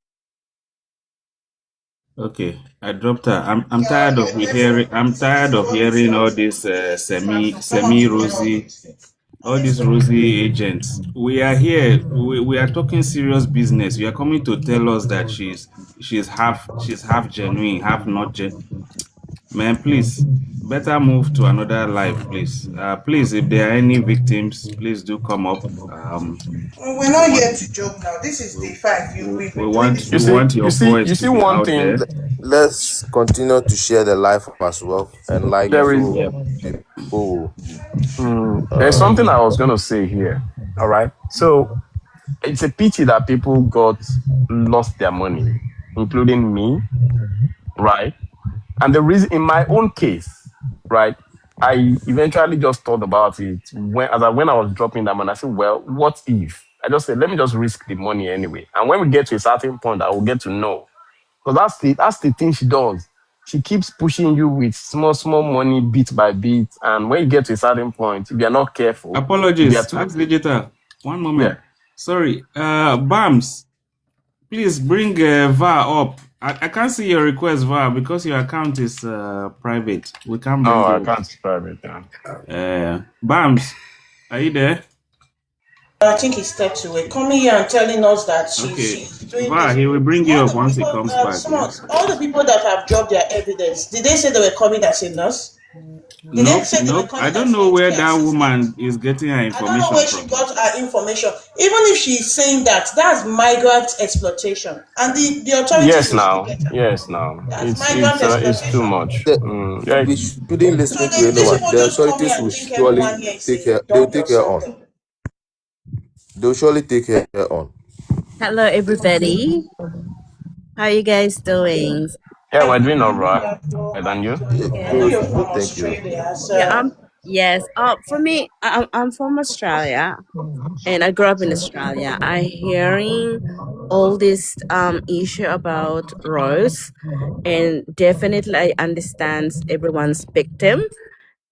S11: Okay, I dropped her. I'm tired of hearing. I'm tired of hearing all this semi Rosie, all these Rosie agents. We are here. We are talking serious business. You are coming to tell us that she's half genuine, half not genuine. Man, please, better move to another life, please. Please, if there are any victims, please do come up.
S4: We're
S11: We
S4: not
S11: want
S4: here to joke now. This is day five. We've
S11: we
S4: been doing
S11: want
S4: this
S11: we
S9: You
S4: for
S9: see,
S11: want
S9: you
S11: your
S9: see,
S11: voice
S9: you
S11: to
S9: see
S11: be
S9: one
S11: out
S9: thing.
S11: there.
S6: Let's continue to share the life as well, and like
S9: There is,
S6: so
S11: Yep.
S6: people.
S9: there's something I was going to say here. All right. So it's a pity that people lost their money, including me. Right. And the reason, in my own case, right, I eventually just thought about it when I was dropping them, and I said, well, what if? I just said, let me just risk the money anyway. And when we get to a certain point, I will get to know. Because that's the thing she does. She keeps pushing you with small money, bit by bit. And when you get to a certain point, if you're not careful, if you're
S11: Apologies,
S9: too,
S11: Ask Digital. One
S9: yeah.
S11: moment. Sorry. Bams, please bring VAR up. I can't see your request, VAR, because your account is private. We can't bring
S9: Oh, I
S11: you
S9: can't describe it. Yeah.
S11: up. Bams, are you there?
S4: I think he stepped away. Coming here and telling us that
S11: Okay.
S4: she's doing
S11: VAR,
S4: this.
S11: he will bring you
S4: All
S11: up
S4: the
S11: once he
S4: people,
S11: comes back. Yeah.
S4: smart, all the people that have dropped their evidence, did they say they were coming as a nurse? Did they say they were
S11: Nope. I
S4: coming
S11: don't
S4: as
S11: know where
S4: healthcare
S11: that
S4: assistant?
S11: woman is getting her
S4: I don't know
S11: information
S4: where she
S11: from.
S4: got her information. Even if she's saying that, that's migrant exploitation. And the authorities
S9: Yes,
S4: will still
S9: now.
S4: get her.
S9: Yes, now.
S4: That's
S9: It's
S4: migrant
S9: it's too
S4: exploitation.
S9: much.
S6: The,
S9: Yeah.
S6: we shouldn't
S4: So
S6: listen to
S4: these
S6: anyone.
S4: people
S6: The
S4: just come here
S6: authorities
S4: and
S6: will
S4: think
S6: surely
S4: everyone here is
S6: take
S4: a
S6: care. They will
S4: dog or
S6: take care on.
S4: something.
S6: They will surely take care on.
S12: Hello, everybody. How you guys doing?
S9: Yeah, we're
S4: Hi,
S9: doing
S4: good
S9: all
S4: evening,
S9: right.
S4: Abdul. How
S9: And
S4: you
S9: you?
S6: Yeah,
S4: doing? I know
S6: good,
S4: you're from
S6: good. Thank you.
S4: Australia,
S12: Yeah,
S4: so
S12: yes. For me, I'm from Australia, and I grew up in Australia. I hearing all this issue about Rose, and definitely I understand everyone's victim.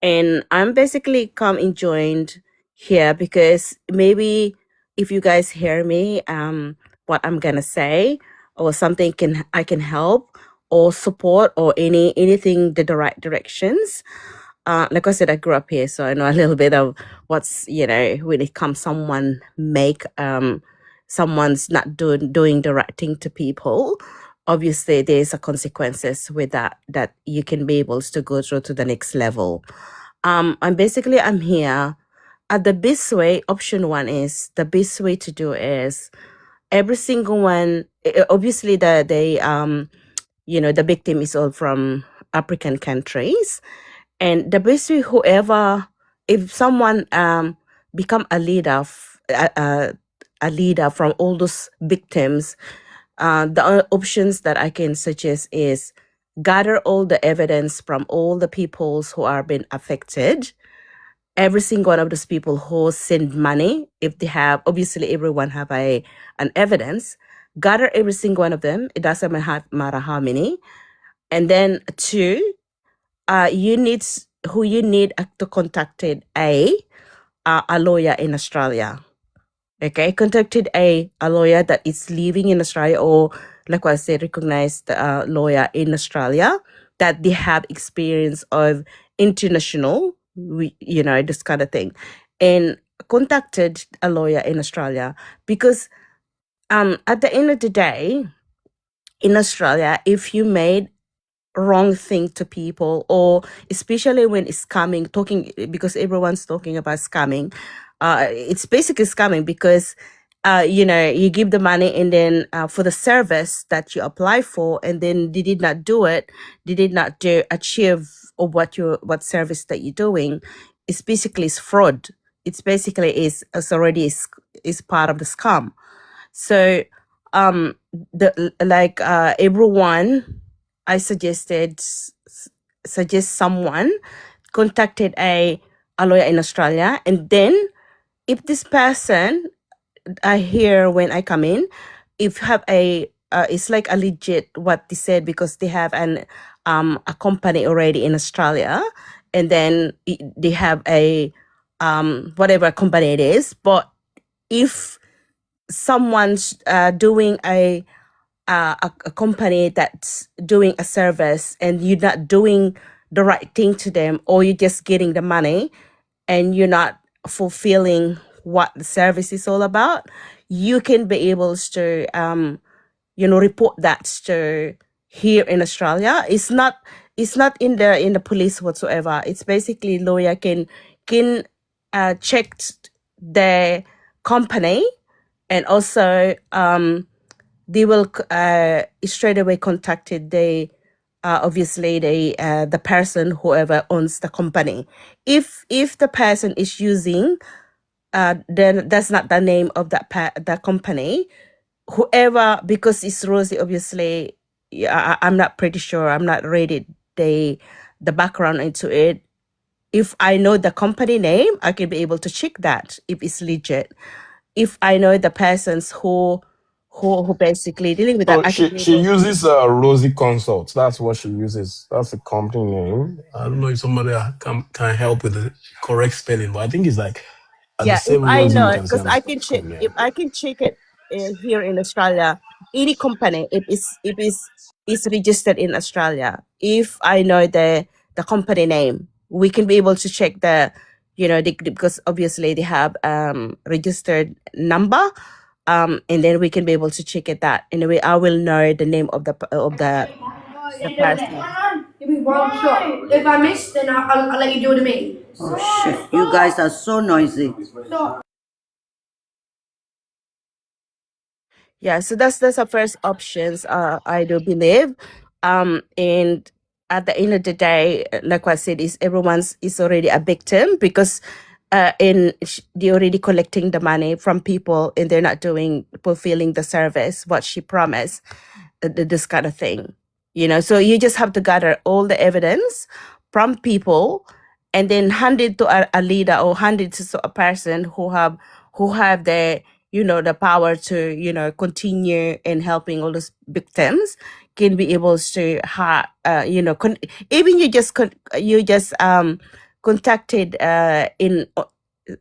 S12: And I'm basically come and joined here because maybe if you guys hear me, what I'm gonna say or something I can help or support or anything the right directions. Like I said, I grew up here, so I know a little bit of what's, when it comes someone's not doing the right thing to people. Obviously, there's a consequences with that you can be able to go through to the next level. I'm here. The best way, option one is the best way to do is every single one. Obviously, the victim is all from African countries, and the best way, whoever, if someone become a leader, a leader from all those victims, the options that I can suggest is gather all the evidence from all the peoples who are being affected. Every single one of those people who send money, if they have, obviously everyone have an evidence. Gather every single one of them. It doesn't matter how many. And then two, you need to contact a lawyer in Australia. Okay, contacted a lawyer that is living in Australia, or like I said, recognized lawyer in Australia that they have experience of international, this kind of thing, and contacted a lawyer in Australia because at the end of the day, in Australia, if you made wrong thing to people, or especially when it's scamming, because everyone's talking about scamming, it's basically scamming because you give the money and then for the service that you apply for, and then they did not do it, they did not achieve or what service that you're doing. It's basically is fraud. It's basically is already is part of the scam. So everyone, I suggest someone contacted a lawyer in Australia, and then if this person, I hear when I come in, if have it's like a legit what they said, because they have a company already in Australia, and then they have a whatever company it is. But if someone's doing a company that's doing a service and you're not doing the right thing to them, or you're just getting the money and you're not fulfilling what the service is all about, you can be able to report that to here in Australia. It's not in the police whatsoever. It's basically lawyer can check the company, and also they will straight away contacted the obviously the person whoever owns the company. If the person is using then that's not the name of that company, whoever, because it's Rosie, obviously. Yeah, I'm not pretty sure, I'm not ready the background into it. If I know the company name, I can be able to check that if it's legit. If I know the persons who basically dealing with that,
S9: So
S12: I can be
S9: she
S12: able.
S9: uses Rosie Consult. That's what she uses. That's the company name. I don't know if somebody can help with the correct spelling, but I think it's like at the
S12: Yeah, if
S9: same
S12: I
S9: Rosie you
S12: know,
S9: can see
S12: because
S9: on the
S12: I can check.
S9: screen. Yeah.
S12: If I can check it here in Australia, any company, if it's registered in Australia, if I know the company name, we can be able to check because obviously they have registered number, and then we can be able to check it that. Anyway, I will know the name of the person.
S13: Give me one shot. If I miss, then I'll let you do it to me.
S14: Oh shit, you guys are so noisy.
S12: Yeah, so that's the first options, I do believe. And at the end of the day, like I said, is everyone's is already a victim, because they're already collecting the money from people and they're not fulfilling the service what she promised, this kind of thing. So you just have to gather all the evidence from people, and then hand it to a leader, or hand it to a person who have the the power to continue in helping all those victims, can be able to even you just contacted in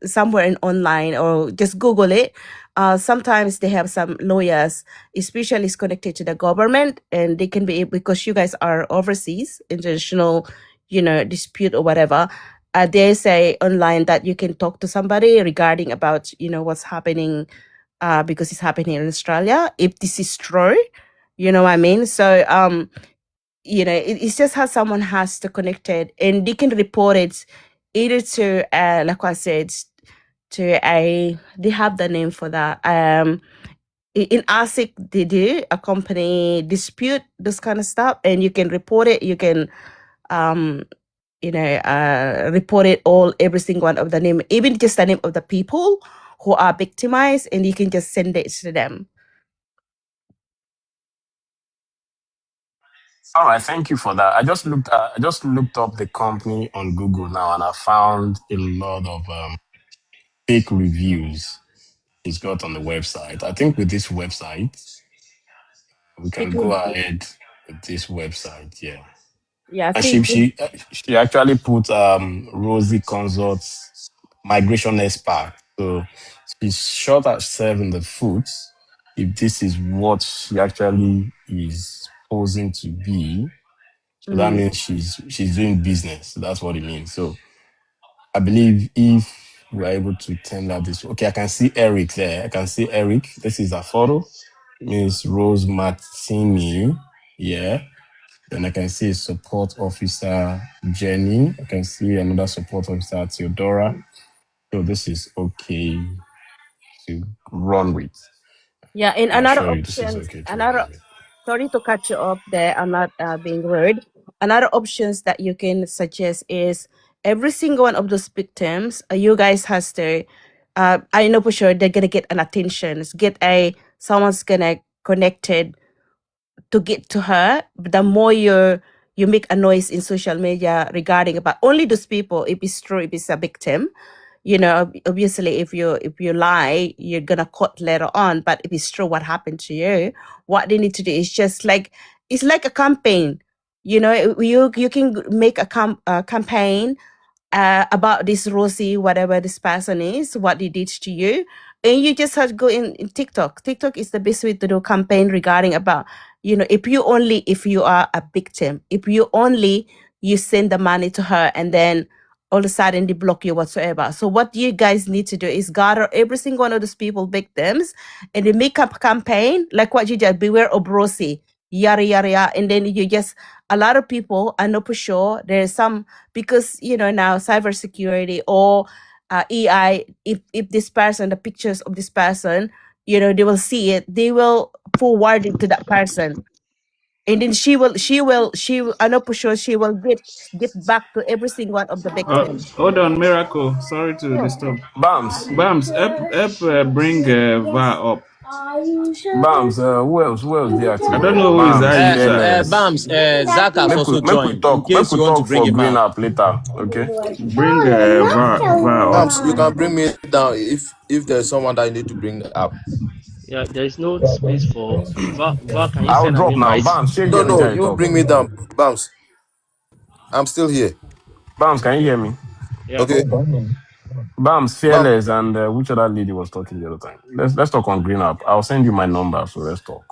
S12: somewhere in online, or just Google it. Sometimes they have some lawyers, especially is connected to the government, and they can be, because you guys are overseas international, dispute or whatever, they say online that you can talk to somebody regarding about what's happening, because it's happening in Australia. If this is true, you know what I mean. So it's just how someone has to connect it, and they can report it either to like I said, to they have the name for that. In ASIC, they do a company dispute, this kind of stuff, and you can report it. You can report it all, every single one of the name, even just the name of the people who are victimized, and you can just send it to them.
S9: All right, thank you for that. I just looked up the company on Google now, and I found a lot of fake reviews it's got on the website. I think with this website, we can
S12: Fake
S9: go
S12: review.
S9: ahead with this website. Yeah,
S12: Yeah,
S9: and
S12: fake.
S9: she actually put Rosie Consult's migration expert. So she shot herself in the foot. If this is what she actually is posing to be, so that
S12: Mm.
S9: means she's doing business. That's what it means. So I believe if we're able to tender this, okay, I can see Eric there. I can see Eric. This is a photo. Miss Rose Martini. Yeah. Then I can see support officer Jenny. I can see another support officer Theodora. So this is okay to run with.
S12: Yeah, and
S9: I
S12: another
S9: assure you this is
S12: option,
S9: okay to
S12: another
S9: run with.
S12: sorry to cut you off there. I'm not being rude. Another options that you can suggest is every single one of those victims, you guys has to. I know for sure they're gonna get an attention. Get someone's gonna connected to get to her. The more you make a noise in social media regarding about only those people, if it's true, if it's a victim, obviously if you lie, you're gonna caught later on. But if it's true what happened to you, what they need to do is just like, it's like a campaign. You can make a campaign about this Rosie, whatever this person is, what they did to you. And you just have to go in TikTok. TikTok is the best way to do campaign regarding about, if you are a victim, if you send the money to her and then all of a sudden they block you whatsoever. So what you guys need to do is gather every single one of those people, victims, and they make up a campaign like what you did, beware of Rosie, yada yada yada. And then you just, a lot of people, I know for sure there's some, because now cybersecurity or AI, if this person, the pictures of this person, they will see it, they will forward it to that person, and then she will, I know for sure she will get back to every single one of the victims.
S11: Hold on, Miracle. Sorry to disturb.
S9: Bams.
S11: Bams, help bring Va up.
S9: Bams, who else they
S11: I
S9: active
S11: don't
S9: here?
S11: know who is that
S9: Bams,
S11: user.
S9: fearless.
S3: Bams, Zach has also
S9: Make we
S3: joined in
S9: talk. Make
S3: case
S9: we
S3: you want to
S9: talk
S3: bring
S9: for
S3: him
S9: green
S3: up.
S9: up later. Okay.
S11: Bring Va up.
S6: You can bring me down if there's someone that you need to bring up.
S1: Yeah, there is no space for Va, can you
S9: I'll
S1: send an
S9: drop now.
S1: invite?
S9: Bams, share
S6: No,
S9: hear me
S6: no,
S9: tell you
S6: you
S9: talk.
S6: bring me down, Bams. I'm still here.
S9: Bams, can you hear me?
S1: Yeah.
S6: Okay,
S9: Bams,
S6: Bam.
S9: fearless, and which other lady was talking the other time? Let's talk on green up. I'll send you my number, so let's talk.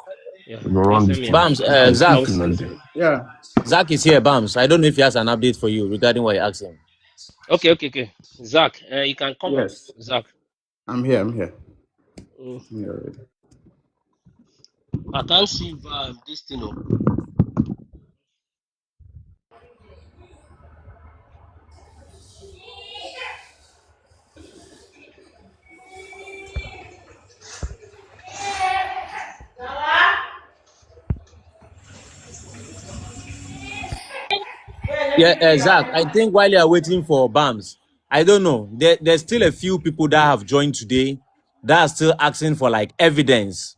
S1: Yeah.
S9: We go
S1: Just
S9: run this
S1: send me an
S9: thing.
S3: Bams,
S1: I'll
S3: Zach.
S9: Make you know
S1: send.
S9: there.
S11: Yeah.
S3: Zach is here, Bams. I don't know if he has an update for you regarding what you asked him.
S1: Okay. Zach, you can come up.
S11: Yes.
S1: Zach.
S11: I'm here. I'm here.
S1: Mm,
S11: I'm here already.
S1: I can't see this thing. Oh.
S3: Yeah, Zach, I think while you are waiting for Bams, I don't know. There's still a few people that have joined today that are still asking for like evidence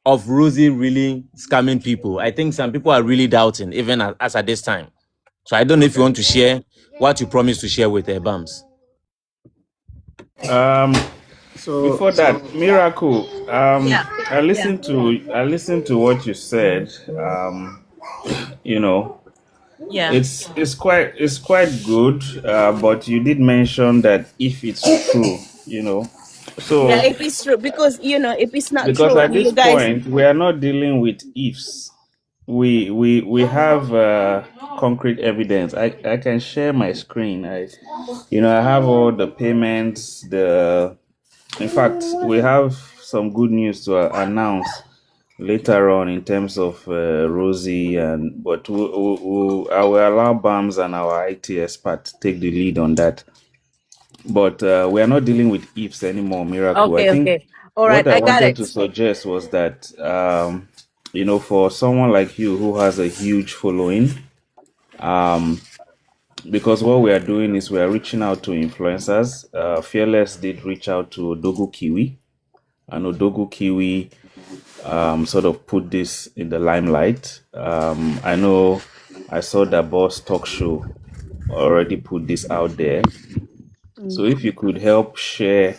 S3: of Rosie really scamming people. I think some people are really doubting, even as at this time. So I don't know if you
S11: Okay.
S3: want to share what you promised to share with Bams.
S11: Um. Before that, Miracle.
S12: Yeah.
S11: I listened to what you said. You know,
S12: Yeah.
S11: it's quite good. But you did mention that if it's true,
S12: Yeah,
S11: so
S12: if it's true, because if it's not
S11: because
S12: true,
S11: at
S12: you
S11: this
S12: guys.
S11: point we are not dealing with ifs. we have concrete evidence. I can share my screen. I have all the payments. In fact, we have some good news to announce later on in terms of Rosie, but I will allow BAMS and our IT expert take the lead on that. But we are not dealing with ifs anymore, Miracle. I
S12: Okay,
S11: think
S12: okay. All right,
S11: what I
S12: I got
S11: wanted
S12: it.
S11: to suggest was that, for someone like you who has a huge following, because what we are doing is we are reaching out to influencers. Fearless did reach out to Odogu Kiwi, and Odogu Kiwi sort of put this in the limelight. I know I saw that Boss Talk Show already put this out there. So
S12: Mm,
S11: if you could help share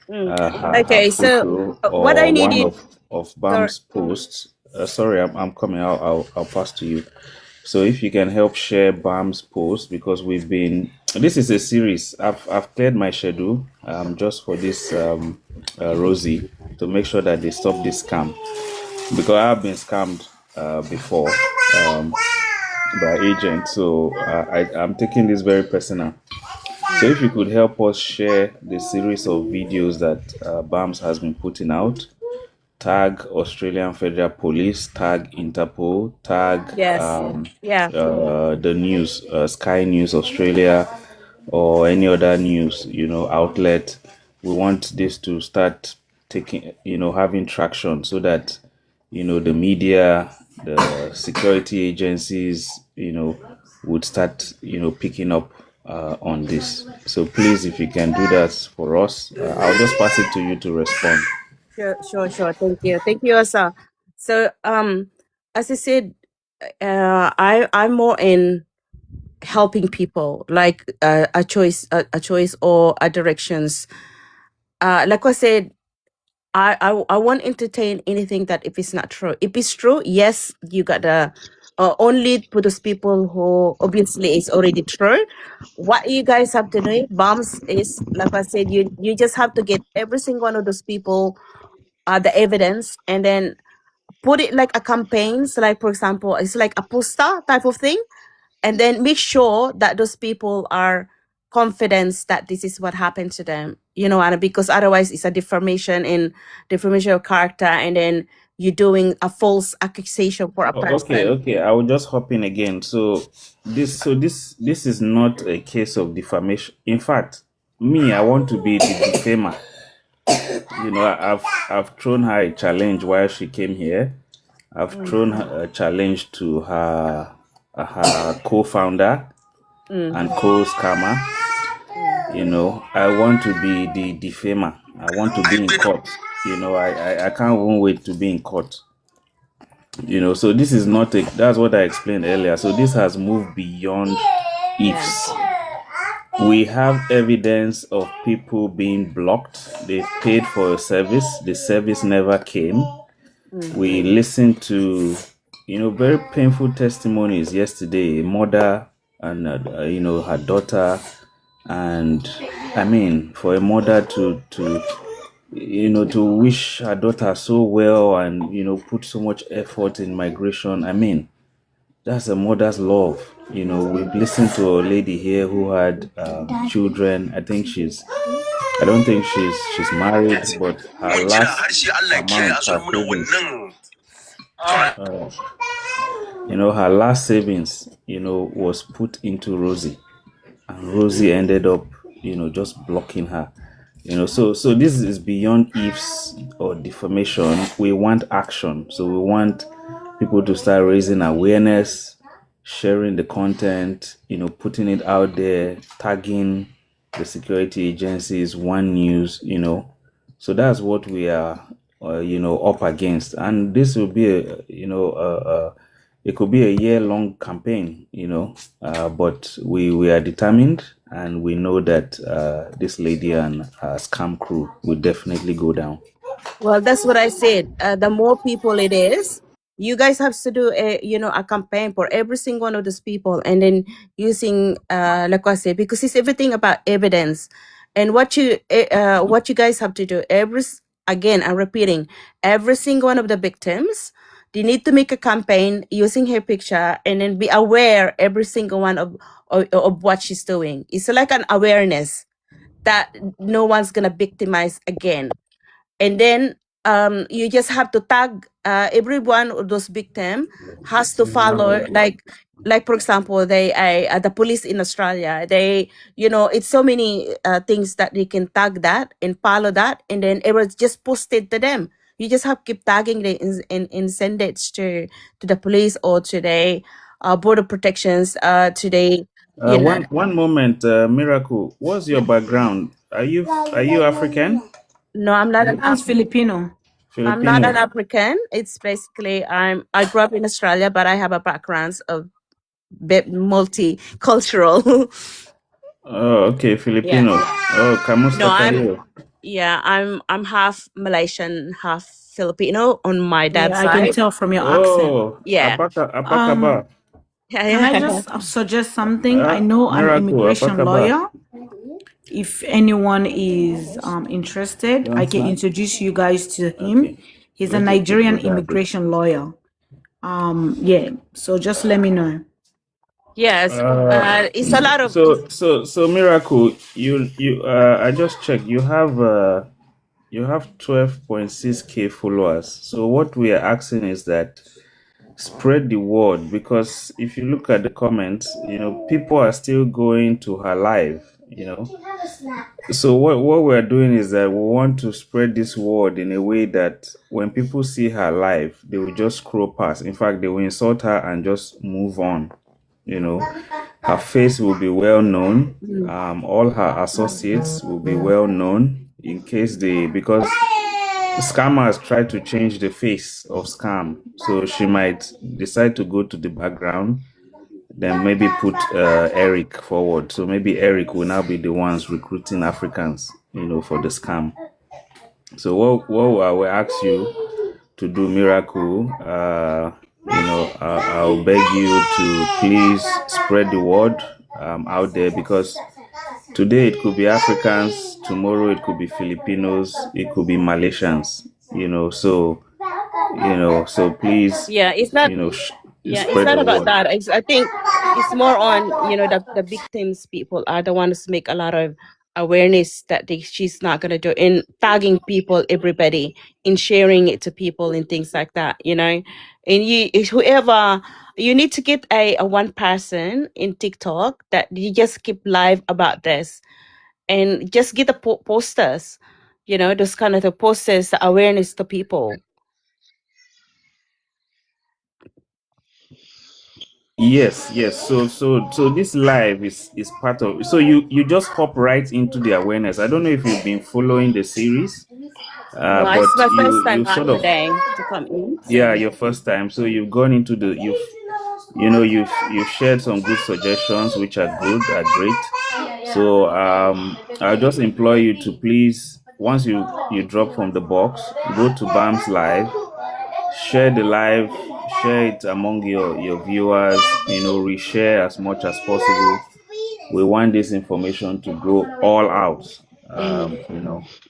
S12: mm.
S11: her
S12: Okay, so
S11: photo
S12: what I
S11: or one
S12: needed,
S11: of
S12: sorry.
S11: Bam's posts. Sorry, I'm coming. I'll pass to you. So if you can help share Bam's post, because we've been, this is a series. I've cleared my schedule just for this Rosie, to make sure that they stop this scam, because I've been scammed before by agents. So I'm taking this very personal. So if you could help us share the series of videos that BAMS has been putting out, tag Australian Federal Police, tag Interpol, tag
S12: Yes. Yeah.
S11: the news, Sky News Australia, or any other news, outlet. We want this to start taking, having traction, so that, the media, the security agencies, would start, picking up on this. So please, if you can do that for us, I'll just pass it to you to respond.
S12: Sure. Thank you, Asa. So, as I said, I'm more in helping people, like a choice, or a directions. Like I said, I won't entertain anything that if it's not true. If it's true, yes, you gotta only for those people who obviously is already true. What you guys have to do, bombs, is like I said, you just have to get every single one of those people the evidence, and then put it like a campaign. So like, for example, it's like a poster type of thing, and then make sure that those people are confident that this is what happened to them, and because otherwise it's a defamation of character, and then you're doing a false accusation for a person.
S11: Okay. I will just hop in again. So this is not a case of defamation. In fact, me, I want to be the defamer. I've thrown her a challenge while she came here. I've thrown her a challenge to her co-founder and co-scammer. I want to be the defamer. I want to be in court. I can't even wait to be in court. So this is not that's what I explained earlier. So this has moved beyond ifs. We have evidence of people being blocked. They paid for a service. The service never came. We listened to, very painful testimonies yesterday. A mother and, her daughter. And I mean, for a mother to wish her daughter so well and, put so much effort in migration. I mean, that's a mother's love. We've listened to a lady here who had children. I don't think she's married, but her last amount, her savings, her last savings, was put into Rosie, and Rosie ended up, just blocking her. So this is beyond ifs or defamation. We want action. So we want people to start raising awareness, sharing the content, putting it out there, tagging the security agencies, One News, So that's what we are, up against. And this will be it could be a year-long campaign, but we are determined, and we know that this lady and her scam crew will definitely go down.
S12: Well, that's what I said. The more people it is, you guys have to do a campaign for every single one of those people, and then using like I said, because it's everything about evidence, and what you guys have to do again, I'm repeating, every single one of the victims, They need to make a campaign using her picture and then be aware every single one of what she's doing. It's like an awareness that no one's gonna victimize again. And then you just have to tag every one of those victim has to follow, like for example, they the police in Australia, they, you know, it's so many things that they can tag that and follow that, and then it was just posted to them. You just have to keep tagging it and send it to the police or to the border protections to the, you know.
S11: One moment, Miracle. What's your background? Are you African?
S12: No, I'm not an
S7: Sounds Filipino.
S12: I'm not
S11: Filipino?
S12: an African. It's basically I grew up in Australia, but I have a background of bit multicultural.
S11: Oh, okay,
S12: Yeah.
S11: Filipino. Oh,
S12: No,
S11: kamusta kayo?
S12: I'm half Malaysian, half Filipino on my dad's
S7: Yeah, I can
S12: side.
S7: tell from your accent.
S11: Oh,
S12: Yeah.
S11: apaka ba?
S12: Yeah,
S7: Can I
S12: yeah.
S7: just suggest something? I know an
S11: Miracle,
S7: immigration
S11: apaka ba?
S7: lawyer. If anyone is interested,
S11: You
S7: I can
S11: understand?
S7: introduce you guys to him.
S11: Okay.
S7: He's a
S11: Let the
S7: Nigerian
S11: people that.
S7: immigration lawyer. Yeah, so just let me know.
S12: Yes. It's a lot of
S11: So Miracle, I just checked. You have 12.6K followers. So what we are asking is that spread the word, because if you look at the comments, people are still going to her live. So what we're doing is that we want to spread this word in a way that when people see her live, they will just scroll past. In fact, they will insult her and just move on. Her face will be well known. All her associates will be well known in case because scammers try to change the face of scam. So she might decide to go to the background, then maybe put Eric forward. So maybe Eric will now be the ones recruiting Africans, for the scam. So what I will ask you to do, Miracle, I'll beg you to please spread the word out there, because today it could be Africans, tomorrow it could be Filipinos, it could be Malaysians, so please,
S12: yeah, it's not it's
S11: spread
S12: not
S11: the
S12: about
S11: word.
S12: that. I think it's more on, the victims people are the ones who make a lot of awareness that she's not gonna do, in tagging people, everybody, in sharing it to people and things like that, and whoever, you need to get a one person in TikTok that you just keep live about this, and just get the posters, those kind of the posters, the awareness to people.
S11: Yes. So this live is part of. So you just hop right into the awareness. I don't know if you've been following the series,
S12: No,
S11: but
S12: it's my first
S11: you
S12: time
S11: sort of,
S12: today to come in.
S11: yeah,
S12: So
S11: your first time. So you've gone into you've shared some good suggestions, which are great. So I'll just implore you to please, once you drop from the box, go to BAM's live, share the live, share it among your viewers, reshare as much as possible. We want this information to go all out.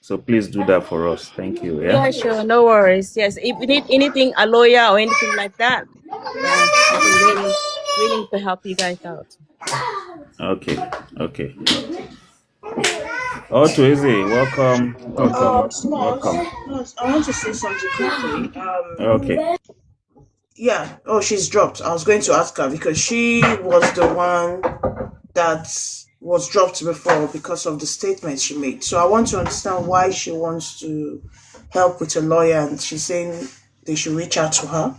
S11: So please do that for us. Thank you.
S12: yeah,
S11: Yeah.
S12: sure, no worries. Yes, if you need anything, a lawyer or anything like that, yeah, I can really willing to help you guys out.
S11: Okay. Oh, Twizy, welcome.
S4: Smalls, I want to say something quickly.
S11: Okay.
S4: Yeah. Oh, she's dropped. I was going to ask her because she was the one that was dropped before because of the statement she made. So I want to understand why she wants to help with a lawyer, and she's saying they should reach out to her.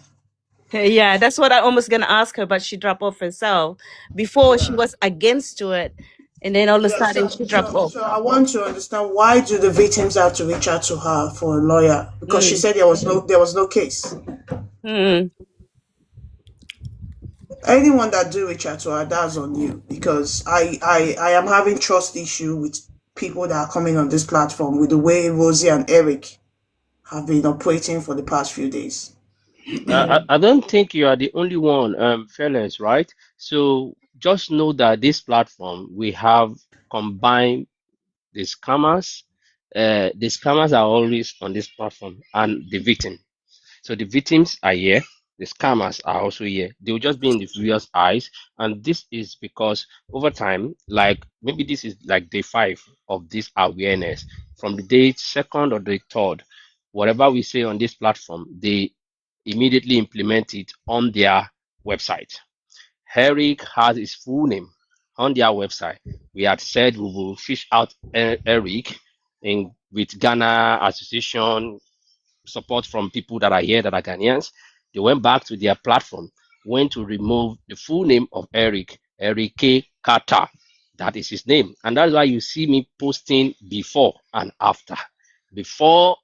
S12: Yeah, that's what I almost gonna ask her, but she dropped off herself. Before she was against to it, and then all of a
S4: Yeah,
S12: sudden
S4: so,
S12: she dropped
S4: so
S12: off.
S4: so I want to understand, why do the victims have to reach out to her for a lawyer? Because she said there was no case.
S12: Mm.
S4: Anyone that do reach out to her, that's on you, because I am having trust issue with people that are coming on this platform with the way Rosie and Eric have been operating for the past few days.
S1: I don't think you are the only one, fellas, right? So just know that this platform, we have combined the scammers. The scammers are always on this platform, and the victim. So the victims are here, The scammers are also here. They will just be in the viewers' eyes, and this is because over time, like maybe this is like day 5 of this awareness. From the day second or the third, whatever we say on this platform, they immediately implement it on their website. Eric has his full name on their website. We had said we will fish out Eric in with Ghana Association support from people that are here that are Ghanaians. They went back to their platform, went to remove the full name of Eric, Eric K. Carter. That is his name. And that's why you see me posting before and after. Before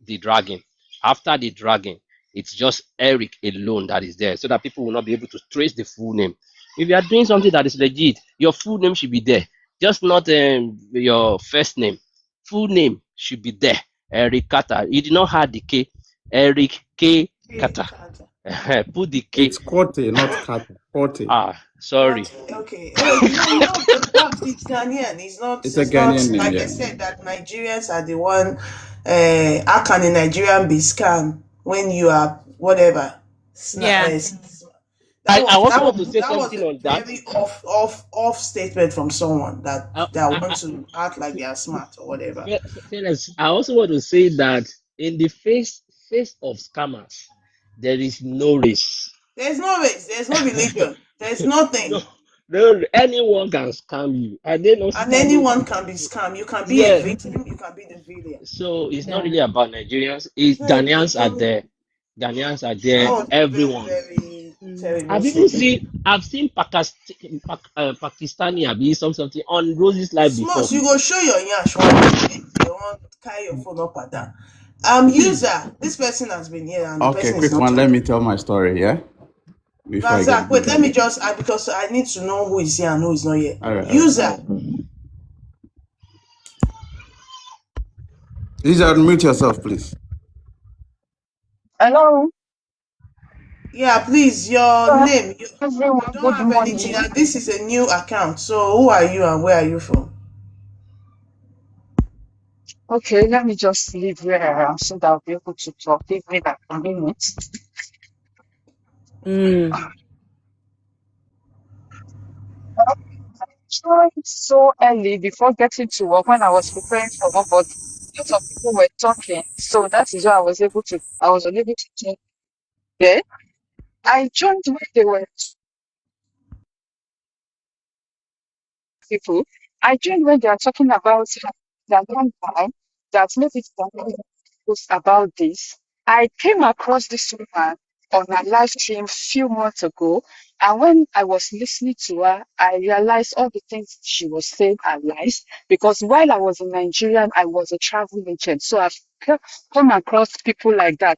S1: the dragging, after the dragging, it's just Eric alone that is there so that people will not be able to trace the full name. If you are doing something that is legit, your full name should be there, just not your first name. Full name should be there. Eric Carter. You did not have the K. Eric K. Carter. Put the K.
S11: It's Corte, not Kata. Corte.
S1: Sorry.
S4: Okay. But it's Ghanaian.
S11: It's a
S4: It's not
S11: Ghanaian name,
S4: like
S11: yeah.
S4: they said that Nigerians are the one. How can a Nigerian be scam when you are whatever?
S12: Yeah.
S1: I also want to say
S4: That was
S1: something
S4: a
S1: on that.
S4: very off statement from someone that
S1: I,
S4: want to act like they are smart or whatever.
S1: Fellas, I also want to say that in the face of scammers, there is no race.
S4: There's no race. There's no religion. There's nothing.
S1: No, anyone can scam you. Are they not
S4: And
S1: scamming
S4: anyone
S1: people?
S4: can be scammed. You can be a
S1: Yeah.
S4: victim. You can be the villain.
S1: So it's not
S12: Yeah.
S1: really about Nigerians. It's
S4: No,
S1: Ghanaians are there. Ghanaians are there.
S4: oh, very,
S1: Everyone.
S4: very terrible
S1: I've even
S4: statement.
S1: seen Pakistani Abi something on Rosie's live before.
S4: Smalls, you go show your yash one day. You want carry your phone up and down. User, this person has been here and the
S11: Okay,
S4: person is
S11: quick
S4: not
S11: one. Let me
S4: talking.
S11: tell my story, yeah? Before I
S4: Razak,
S11: get
S4: wait, let me just because I need to know who is here and who is not here.
S11: All right.
S4: User,
S11: Please unmute yourself, please.
S15: Hello,
S4: yeah, please, your name. You
S15: everyone.
S4: don't
S15: Good
S4: have anything,
S15: morning.
S4: and this is a new account. So who are you and where are you from?
S15: Okay, let me just leave where I am so that I'll be able to talk. Give me like a minute. Tried so early before getting to work when I was preparing for work, but lots of people were talking, so that is why I was unable to talk there. I joined when they were people. I joined when they are talking about that one time that maybe someone post about this. I came across this woman on a live stream few months ago, and when I was listening to her, I realized all the things she was saying are lies. Because while I was in Nigeria, I was a travel agent, so I've come across people like that.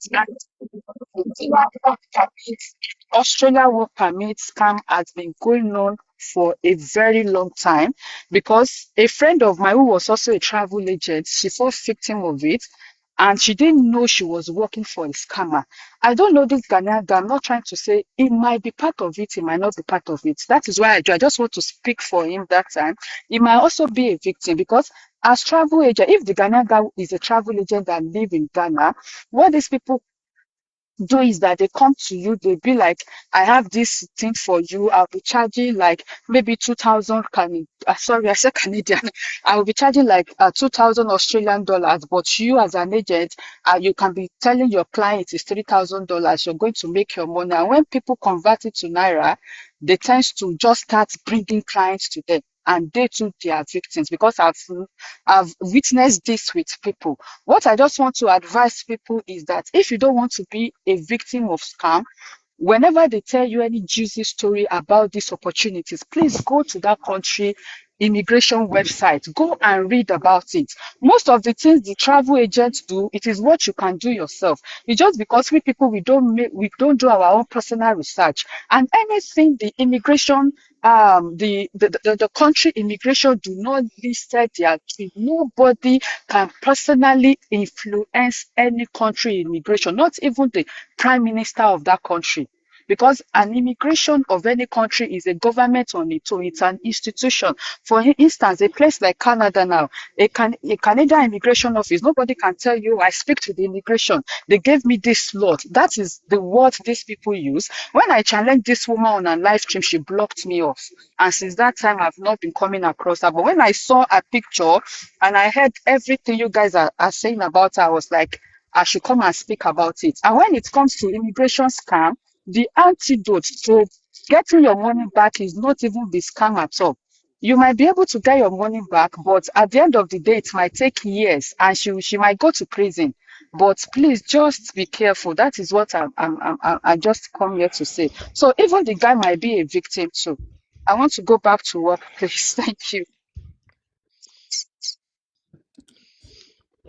S15: Australia work permit scam has been going on for a very long time because a friend of mine who was also a travel agent, she fell victim of it and she didn't know she was working for a scammer. I don't know this Ghanaian guy. I'm not trying to say it might be part of it, it might not be part of it. That is why I just want to speak for him that time. He might also be a victim because as travel agent, if the Ghanaian guy is a travel agent that live in Ghana, what these people do is that they come to you, they be like, I have this thing for you, I'll be charging like maybe 2,000 sorry, I said Canadian. I will be charging like 2,000 Australian dollars, but you as an agent, you can be telling your client it's $3,000, you're going to make your money. And when people convert it to Naira, they tend to just start bringing clients to them. And they too, they are victims because I've witnessed this with people. What I just want to advise people is that if you don't want to be a victim of scam, whenever they tell you any juicy story about these opportunities, please go to that country immigration website, go and read about it. Most of the things the travel agents do, it is what you can do yourself. It's just because we people we don't do our own personal research, and anything the immigration the country immigration do not list their trip. Nobody can personally influence any country immigration, not even the prime minister of that country. because an immigration of any country is a government on its own. It's an institution. For instance, a place like Canada now, a Canadian immigration office, nobody can tell you, I speak to the immigration, they gave me this slot. That is the word these people use. When I challenged this woman on a live stream, she blocked me off. And since that time, I've not been coming across her. But when I saw a picture and I heard everything you guys are saying about her, I was like, I should come and speak about it. And when it comes to immigration scam, the antidote to getting your money back is not even the scam at all. You might be able to get your money back, but at the end of the day, it might take years, and she might go to prison. But please, just be careful. That is what I just come here to say. So even the guy might be a victim too. I want to go back to work, please. Thank you.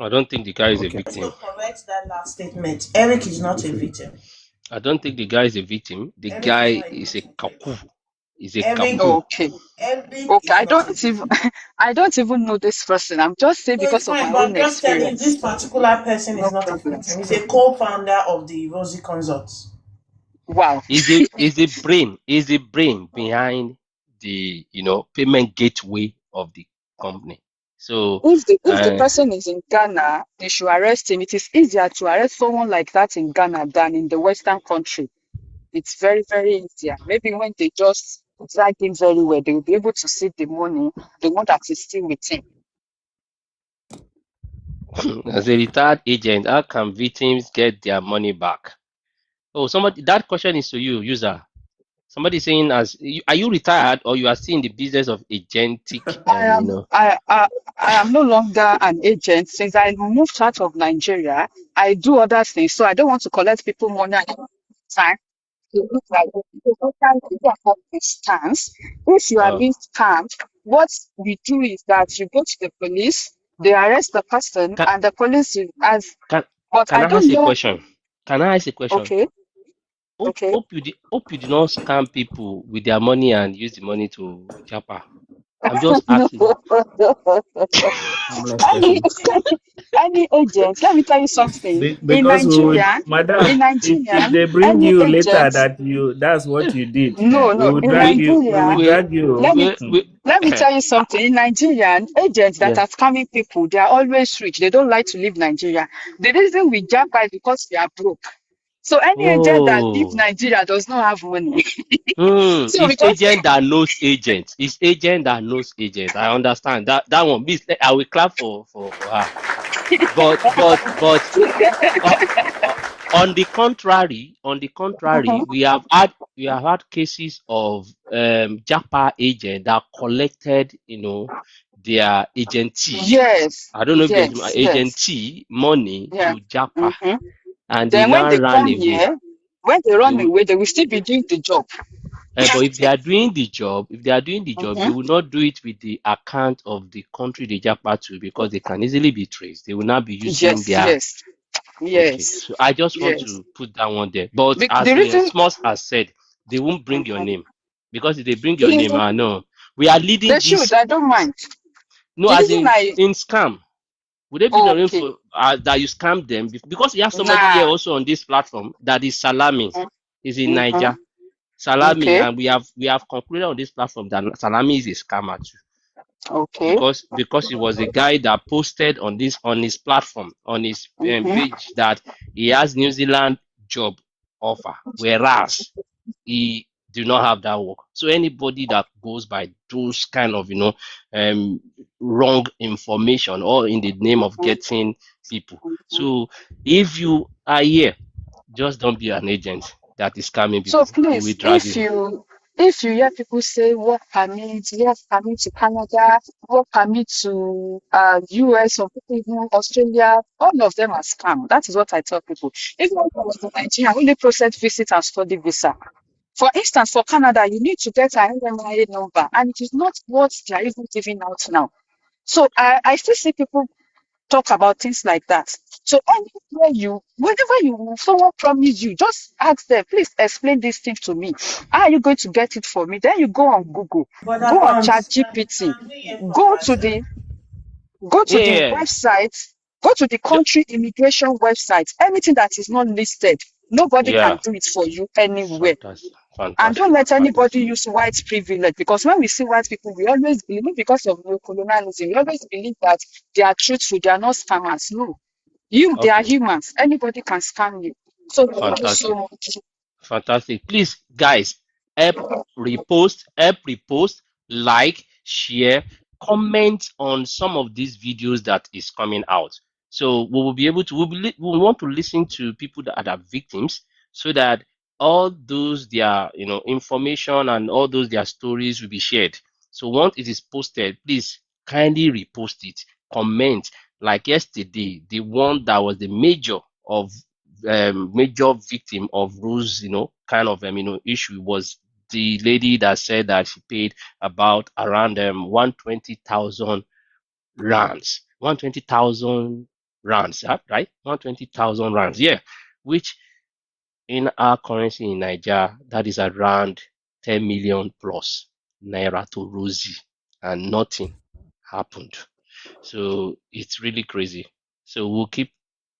S1: I don't think the guy is a
S3: Okay.
S4: To
S1: victim.
S4: correct that last statement, Eric is not a victim.
S1: I don't think the guy is a victim. The
S4: Eric is
S1: guy
S4: not a
S1: is a
S4: victim.
S1: kaku. Is a
S4: Eric,
S1: kaku.
S15: Okay.
S4: Eric
S15: Okay.
S4: is
S15: I
S4: not a
S15: don't even
S4: victim.
S15: I don't even know this person. I'm just saying
S4: No, it's
S15: because of
S4: fine,
S15: my
S4: but
S15: own
S4: I'm just telling you,
S15: experience.
S4: this particular person
S15: No
S4: is not a
S15: problem.
S4: victim. He's a co-founder of the Rosie Consult.
S15: Wow.
S1: Is the brain behind the payment gateway of the company. So
S15: If the
S1: uh
S15: person is in Ghana, they should arrest him. It is easier to arrest someone like that in Ghana than in the Western country. It's very, very easier. Maybe when they just drag him very well, they will be able to see the money, the one that is still with him.
S1: as a retired agent, how can victims get their money back? Oh, somebody, that question is to you, user. Somebody saying, are you retired or you are still in the business of agentic?
S15: I am no longer an agent. Since I moved out of Nigeria, I do other things. So I don't want to collect people money at the time. To look like this stance. If you are
S1: Uh,
S15: being scammed, what we do is that you go to the police, they arrest the person,
S1: can,
S15: and the police will as.
S1: can
S15: But
S1: can
S15: I
S1: I
S15: don't
S1: ask a
S15: know.
S1: question? Can I ask a question?
S15: Okay,
S1: Hope
S15: okay.
S1: hope you did hope you did not scam people with their money and use the money to japa. I'm just
S15: No.
S1: asking.
S3: Harmless
S15: any
S3: person.
S15: any agent. Let me tell you something. In
S11: Because we would,
S15: Nigerian,
S11: madam,
S15: in
S11: if
S15: Nigerian,
S11: they bring
S15: any
S11: you later
S15: agent.
S11: that that's what you did,
S15: No.
S11: we will
S15: In
S11: drag
S1: wait,
S11: you. We will
S15: Nigeria,
S1: wait,
S11: drag you.
S15: let me
S1: wait, wait.
S15: let me tell you something. In Nigerian, agents that
S1: Yeah.
S15: are scamming people, they are always rich. They don't like to leave Nigeria. The reason we japa is because we are broke. So any agent that leaves
S1: Oh.
S15: Nigeria does not have money. So
S1: It's
S15: because
S1: agent that knows agent. It's agent that knows agent. I understand that one. Please, I will clap for her. But uh, uh, on the contrary, we have had cases of Japa agent that collected, their agentee.
S15: yes,
S1: I don't know if there's my
S15: yes,
S1: agentee money
S15: yeah.
S1: to Japa,
S15: hmm
S1: and they
S15: Then when
S1: now
S15: they
S1: ran
S15: come
S1: away.
S15: here, when they
S1: They
S15: run
S1: will,
S15: away, they will still be doing the job.
S1: but if they are doing the job, they
S15: hmm
S1: will not do it with the account of the country they Japa to, because they can easily be traced. They will not be using
S15: Yes,
S1: their.
S15: yes,
S1: Okay,
S15: yes,
S1: so I just want
S15: yes.
S1: to put that one there. But
S15: The
S1: as
S15: reason.
S1: Smalls has said, they won't bring your
S15: Mhm.
S1: name, because if they bring your name, I know we are leading
S15: They should.
S1: this.
S15: I don't mind.
S1: No,
S15: The
S1: as
S15: reason
S1: in
S15: I
S1: scam. Would they bring your name
S15: okay
S1: for that you scam them? Because you have somebody here
S15: nah.
S1: also on this platform that is Salami, is in
S15: Mm-hmm.
S1: Niger. Salami,
S15: Okay,
S1: and we have concluded on this platform that Salami is a scammer too,
S15: okay.
S1: because he was a guy that posted on his platform, on his
S15: Mm-hmm.
S1: page, that he has New Zealand job offer, whereas he do not have that work. So anybody that goes by those kind of um wrong information, or in the name of
S15: Mm-hmm.
S1: getting people.
S15: Mm-hmm.
S1: So if you are here, just don't be an agent that is scamming
S15: So
S1: people. They will
S15: please,
S1: drag you.
S15: if you hear people say work permit to Canada, work permit to US, or people even Australia, all of them are scam. That is what I tell people. If you want to Nigeria, only process visit and study visa. For instance, for Canada, you need to get an NMIA number, and it is not what they are even giving out now. So I still see people talk about things like that. So whenever someone promise you, just ask them, please explain this thing to me. How are you going to get it for me? Then you go on Google,
S4: But
S15: go
S4: that
S15: on Chat
S4: comes,
S15: GPT,
S4: I'm doing
S15: go to
S4: informative.
S15: the go to the
S1: Yeah.
S15: website, go to the
S1: Ju-
S15: country immigration website, anything that is not listed. Nobody can
S1: Yeah,
S15: do it for you anywhere.
S1: fantastic,
S15: And don't
S1: fantastic,
S15: let anybody
S1: fantastic.
S15: use white privilege, because when we see white people, we always believe, because of colonialism, we always believe that they are truthful, they are not scammers. No, they are
S1: Okay,
S15: humans. Anybody can scam you. So thank you so
S1: fantastic.
S15: much.
S1: Fantastic. Please, guys, help repost, like, share, comment on some of these videos that is coming out. So we will be able to, we want to listen to people that are victims so that all those their, information and all those their stories will be shared. So once it is posted, please kindly repost it, comment. Like yesterday, the one that was the major victim of Rose, kind of issue was the lady that said that she paid about around 120,000 rands, 120,000 rands, right? 120,000 rands, yeah, which in our currency in Nigeria, that is around 10 million plus naira to Rosie, and nothing happened. So it's really crazy. So we'll keep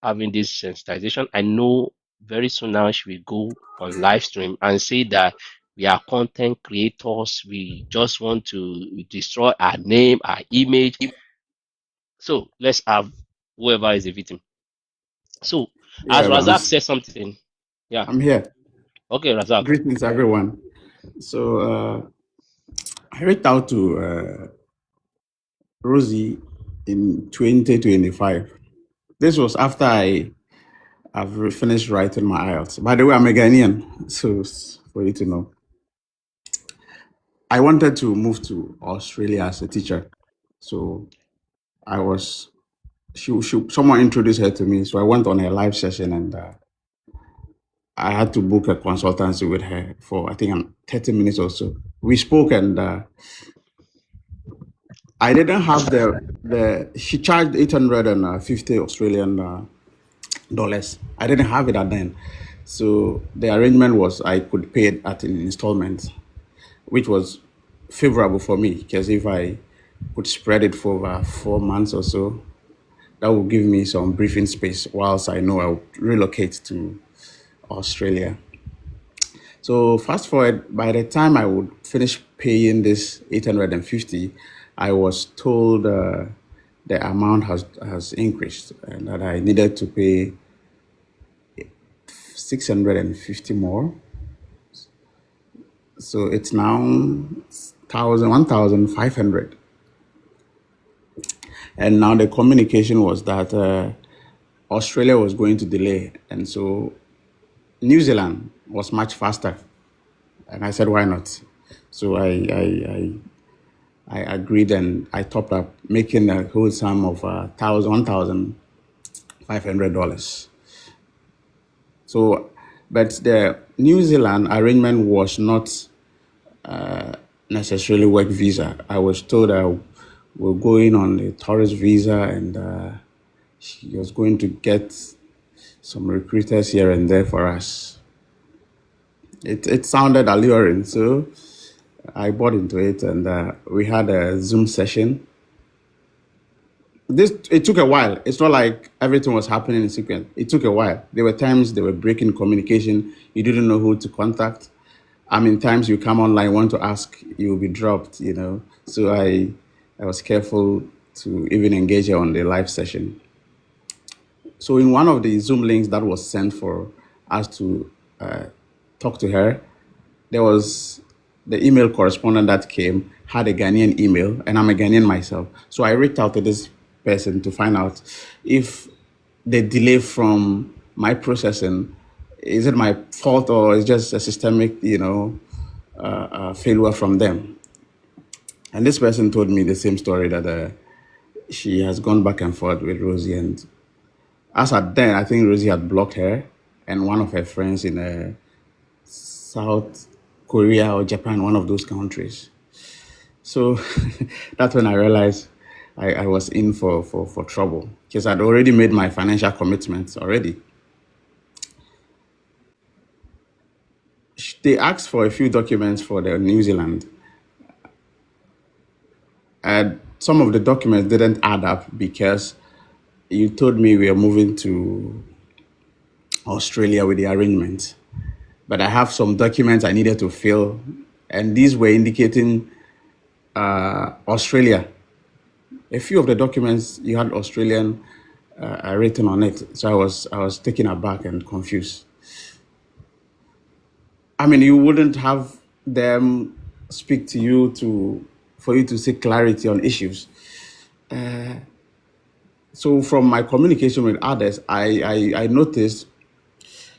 S1: having this sensitization. I know very soon now she will go on live stream and say that we are content creators. We just want to destroy our name, our image. So let's have whoever is a victim. So as
S16: Yeah,
S1: Razak said something, yeah.
S16: I'm here.
S1: Okay, Razak.
S16: Greetings, everyone. So I reached out to Rosie in 2025. This was after I've finished writing my IELTS. By the way, I'm a Ghanaian, so for you to know, I wanted to move to Australia as a teacher. So I was someone introduced her to me, so I went on a live session and I had to book a consultancy with her for I think 30 minutes or so. We spoke and I didn't have the she charged 850 Australian dollars. I didn't have it at then. So the arrangement was I could pay it at an installment, which was favorable for me because if I could spread it for over 4 months or so, that would give me some breathing space whilst I know I would relocate to Australia. So fast forward, by the time I would finish paying this 850, I was told the amount has increased and that I needed to pay 650 more. So it's now 1,500. And now the communication was that Australia was going to delay. And so New Zealand was much faster. And I said, why not? So I agreed and I topped up, making a whole sum of $1,500. So, but the New Zealand arrangement was not necessarily work visa. I was told we're going on a tourist visa and she was going to get some recruiters here and there for us. It sounded alluring, so I bought into it and we had a Zoom session. It took a while. It's not like everything was happening in sequence. It took a while. There were times they were breaking communication. You didn't know who to contact. I mean, times you come online, want to ask, you will be dropped, So I was careful to even engage her on the live session. So in one of the Zoom links that was sent for us to talk to her, there was the email correspondent that came, had a Ghanaian email, and I'm a Ghanaian myself. So I reached out to this person to find out if the delay from my processing, is it my fault or is just a systemic, failure from them? And this person told me the same story that she has gone back and forth with Rosie. And as at then, I think Rosie had blocked her and one of her friends in South Korea or Japan, one of those countries. So that's when I realized I was in for trouble because I'd already made my financial commitments already. They asked for a few documents for the New Zealand. And some of the documents didn't add up because you told me we are moving to Australia with the arrangement. But I have some documents I needed to fill, and these were indicating Australia. A few of the documents you had Australian written on it, so I was taken aback and confused. I mean, you wouldn't have them speak to you for you to seek clarity on issues. So from my communication with others, I noticed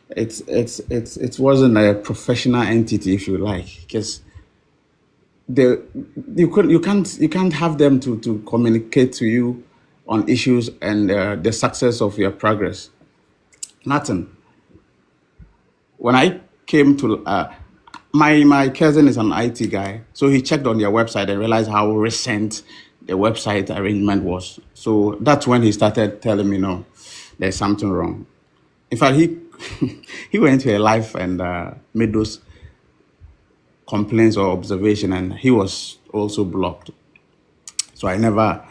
S16: it wasn't a professional entity, if you like, because you can't have them to communicate to you on issues and the success of your progress. Nothing. When I came to my cousin is an IT guy, so he checked on their website and realized how recent the website arrangement was. So that's when he started telling me, no, there's something wrong. In fact, he he went to a live and made those complaints or observation, and he was also blocked. So I never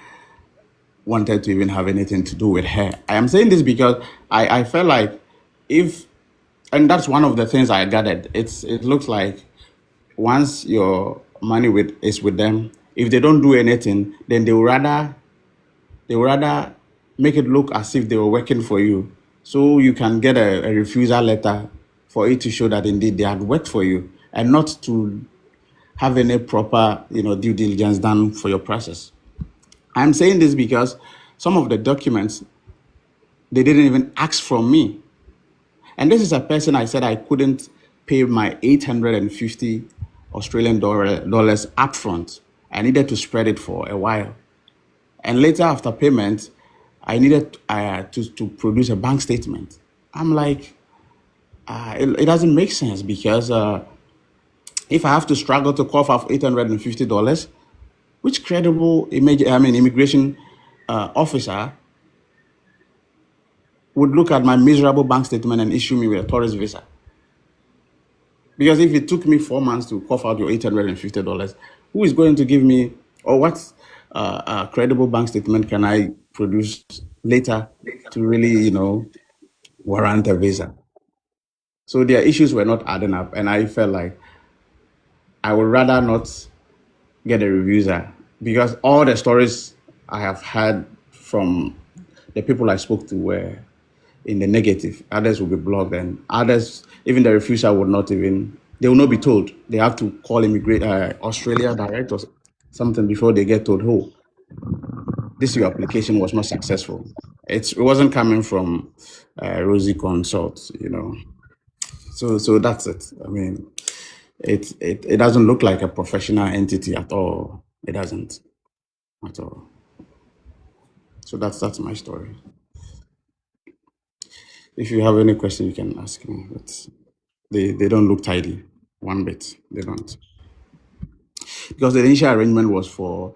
S16: wanted to even have anything to do with her. I am saying this because I felt like if, and that's one of the things I gathered. It looks like once your money is with them, if they don't do anything, then they would rather make it look as if they were working for you, so you can get a refusal letter for it to show that indeed they had worked for you, and not to have any proper due diligence done for your process. I'm saying this because some of the documents they didn't even ask from me. And this is a person I said I couldn't pay my 850 Australian dollars upfront. I needed to spread it for a while. And later after payment, I needed to produce a bank statement. I'm like, it doesn't make sense, because if I have to struggle to cough off $850, which credible immigration officer would look at my miserable bank statement and issue me with a tourist visa? Because if it took me 4 months to cough out your $850, who is going to give me, or what credible bank statement can I produce later to really, warrant a visa? So their issues were not adding up, and I felt like I would rather not get a visa, because all the stories I have heard from the people I spoke to were in the negative. Others will be blocked, and others, even the refusal would not even, they will not be told. They have to call Australia direct or something before they get told, oh, this your application was not successful. It wasn't coming from Rosie Consult, So that's it. I mean, it doesn't look like a professional entity at all. It doesn't at all. So that's my story. If you have any question, you can ask me. But they don't look tidy one bit. They don't. Because the initial arrangement was for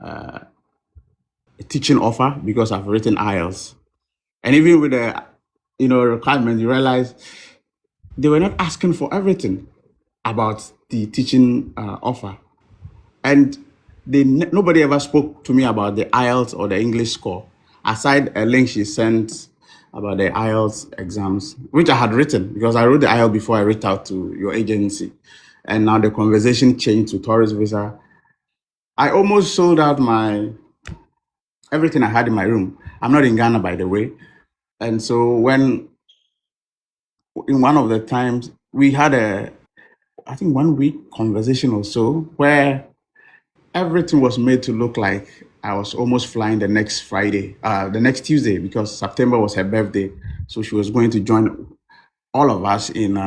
S16: a teaching offer, because I've written IELTS. And even with the requirement, you realize they were not asking for everything about the teaching offer. And nobody ever spoke to me about the IELTS or the English score, aside a link she sent about the IELTS exams, which I had written, because I wrote the IELTS before I reached out to your agency. And now the conversation changed to tourist visa. I almost sold out everything I had in my room. I'm not in Ghana, by the way. And so when, in one of the times, we had I think 1 week conversation or so, where everything was made to look like I was almost flying the next Tuesday, because September was her birthday. So she was going to join all of us in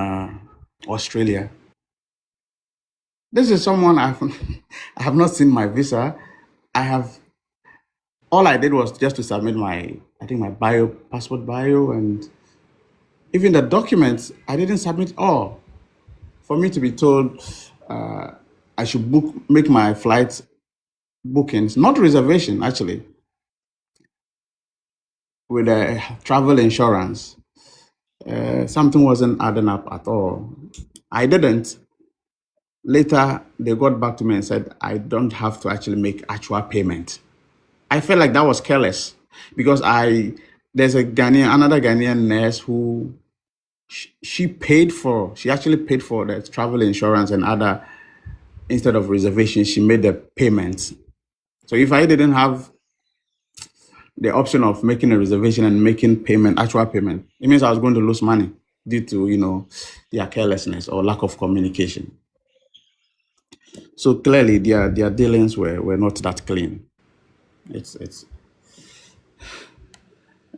S16: Australia. This is someone I have not seen my visa. All I did was just to submit my passport bio, and even the documents, I didn't submit all. For me to be told I should make my flight bookings, not reservation actually, with a travel insurance, something wasn't adding up at all. I didn't. Later, they got back to me and said, I don't have to actually make actual payment. I felt like that was careless, because there's another Ghanaian nurse who she actually paid for the travel insurance and other, instead of reservation, she made the payments. So if I didn't have the option of making a reservation and making payment, actual payment, it means I was going to lose money due to, their carelessness or lack of communication. So clearly their dealings were not that clean. It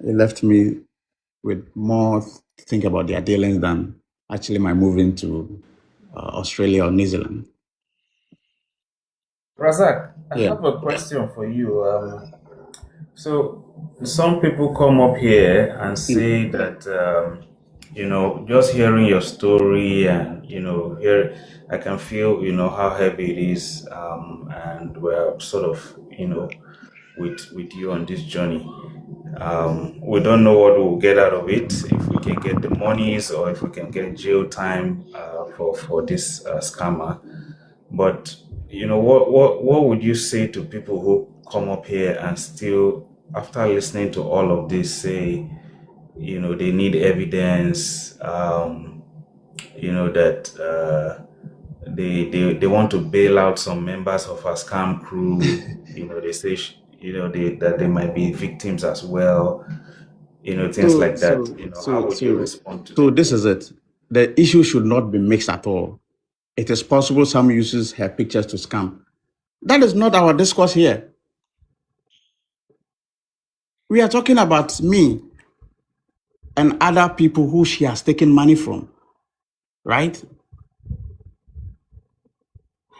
S16: left me with more to think about their dealings than actually my moving to Australia or New Zealand.
S11: Razak, I
S16: Yeah.
S11: have a question for you. So some people come up here and say that just hearing your story and here I can feel how heavy it is, and we're sort of with you on this journey. We don't know what we'll get out of it, if we can get the monies or if we can get jail time for this scammer. But what would you say to people who come up here and still, after listening to all of this, say they need evidence, that they want to bail out some members of our scam crew. They say that they might be victims as well. Things like that. How would you respond to
S16: So
S11: them?
S16: this is it. The issue should not be mixed at all. It is possible some uses her pictures to scam. That is not our discourse here. We are talking about me and other people who she has taken money from, right?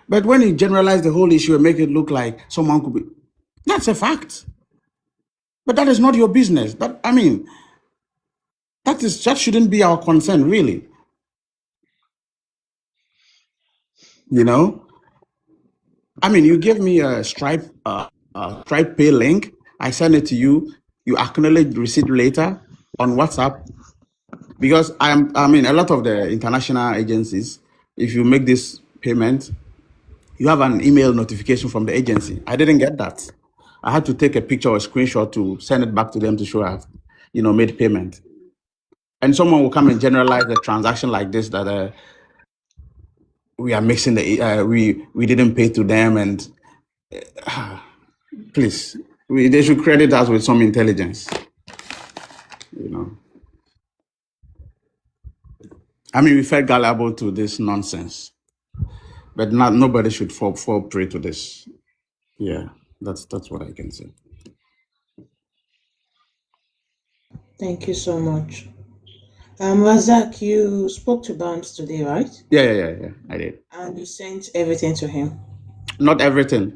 S16: But when you generalize the whole issue and make it look like someone could be, that's a fact. But that is not your business. That shouldn't be our concern, really. You gave me a Stripe Pay link. I send it to you. You acknowledge the receipt later on WhatsApp. Because a lot of the international agencies, if you make this payment, you have an email notification from the agency. I didn't get that. I had to take a picture or a screenshot to send it back to them to show I've, made payment. And someone will come and generalize a transaction like this, that we are mixing we didn't pay to them, and please, they should credit us with some intelligence. We felt gullible to this nonsense, but nobody should fall prey to this. Yeah, that's what I can say.
S4: Thank you so much. Razak, you spoke to Bounce today, right?
S16: Yeah, I did.
S4: And you sent everything to him.
S16: Not everything.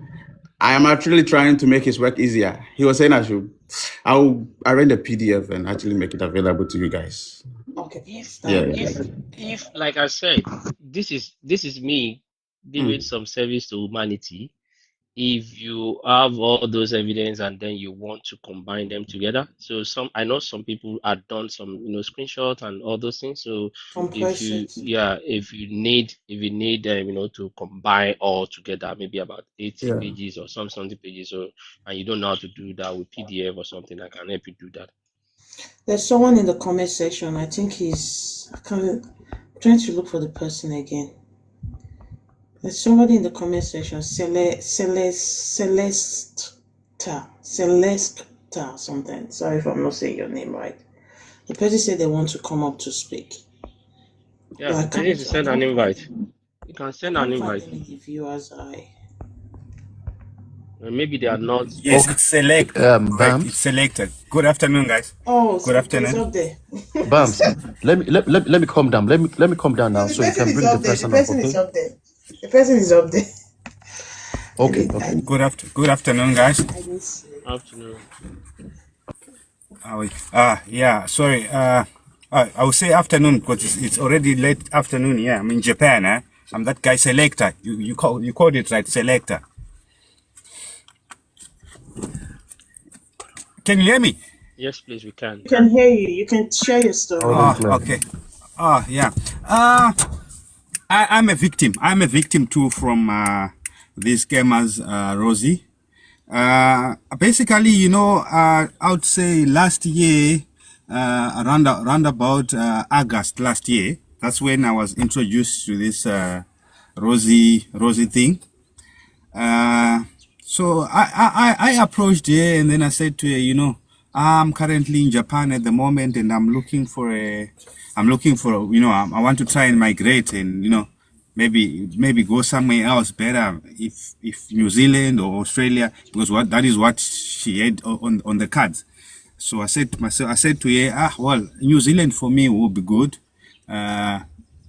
S16: I am actually trying to make his work easier. He was saying I read the PDF and actually make it available to you guys.
S4: Okay, yes.
S16: Yeah.
S1: If like I said, this is me giving some service to humanity. If you have all those evidence and then you want to combine them together, so I know some people have done some screenshot and all those things. So if you need to combine all together, maybe about 80 pages or something pages, and you don't know how to do that with PDF or something, I can help you do that.
S4: There's someone in the comment section. I think I'm trying to look for the person again. There's somebody in the comment section, Celesta something. Sorry if I'm not saying your name right. The person said they want to come up to speak.
S1: Yeah, I need to send an invite. You can send an invite.
S4: The viewers
S1: maybe they are not.
S11: Yes, it's selected. Right, it's selected. Good afternoon, guys.
S4: Oh,
S11: good afternoon.
S4: It's up there.
S5: Bams, let me calm down. Let me calm down now, so you can bring the person up.
S4: Is up there. The person is up there.
S5: Okay.
S11: Good afternoon, guys.
S1: Afternoon.
S11: Yeah. Sorry. I will say afternoon because it's already late afternoon. Yeah, I'm in Japan. I'm that guy selector. You called it right, selector. Can you hear me?
S1: Yes, please, we can.
S4: We can hear you. You can share your story.
S11: Okay. Yeah. I'm a victim. I'm a victim too from these scammers, Rosie. Basically, I would say last year
S16: around about August last year. That's when I was introduced to this Rosie thing. Uh, so I approached her, and then I said to her, you know, I'm currently in Japan at the moment, and I'm looking for you know, I want to try and migrate, and you know, maybe go somewhere else better, if New Zealand or Australia, because that is what she had on the cards. So I said to her, well, New Zealand for me will be good. Uh,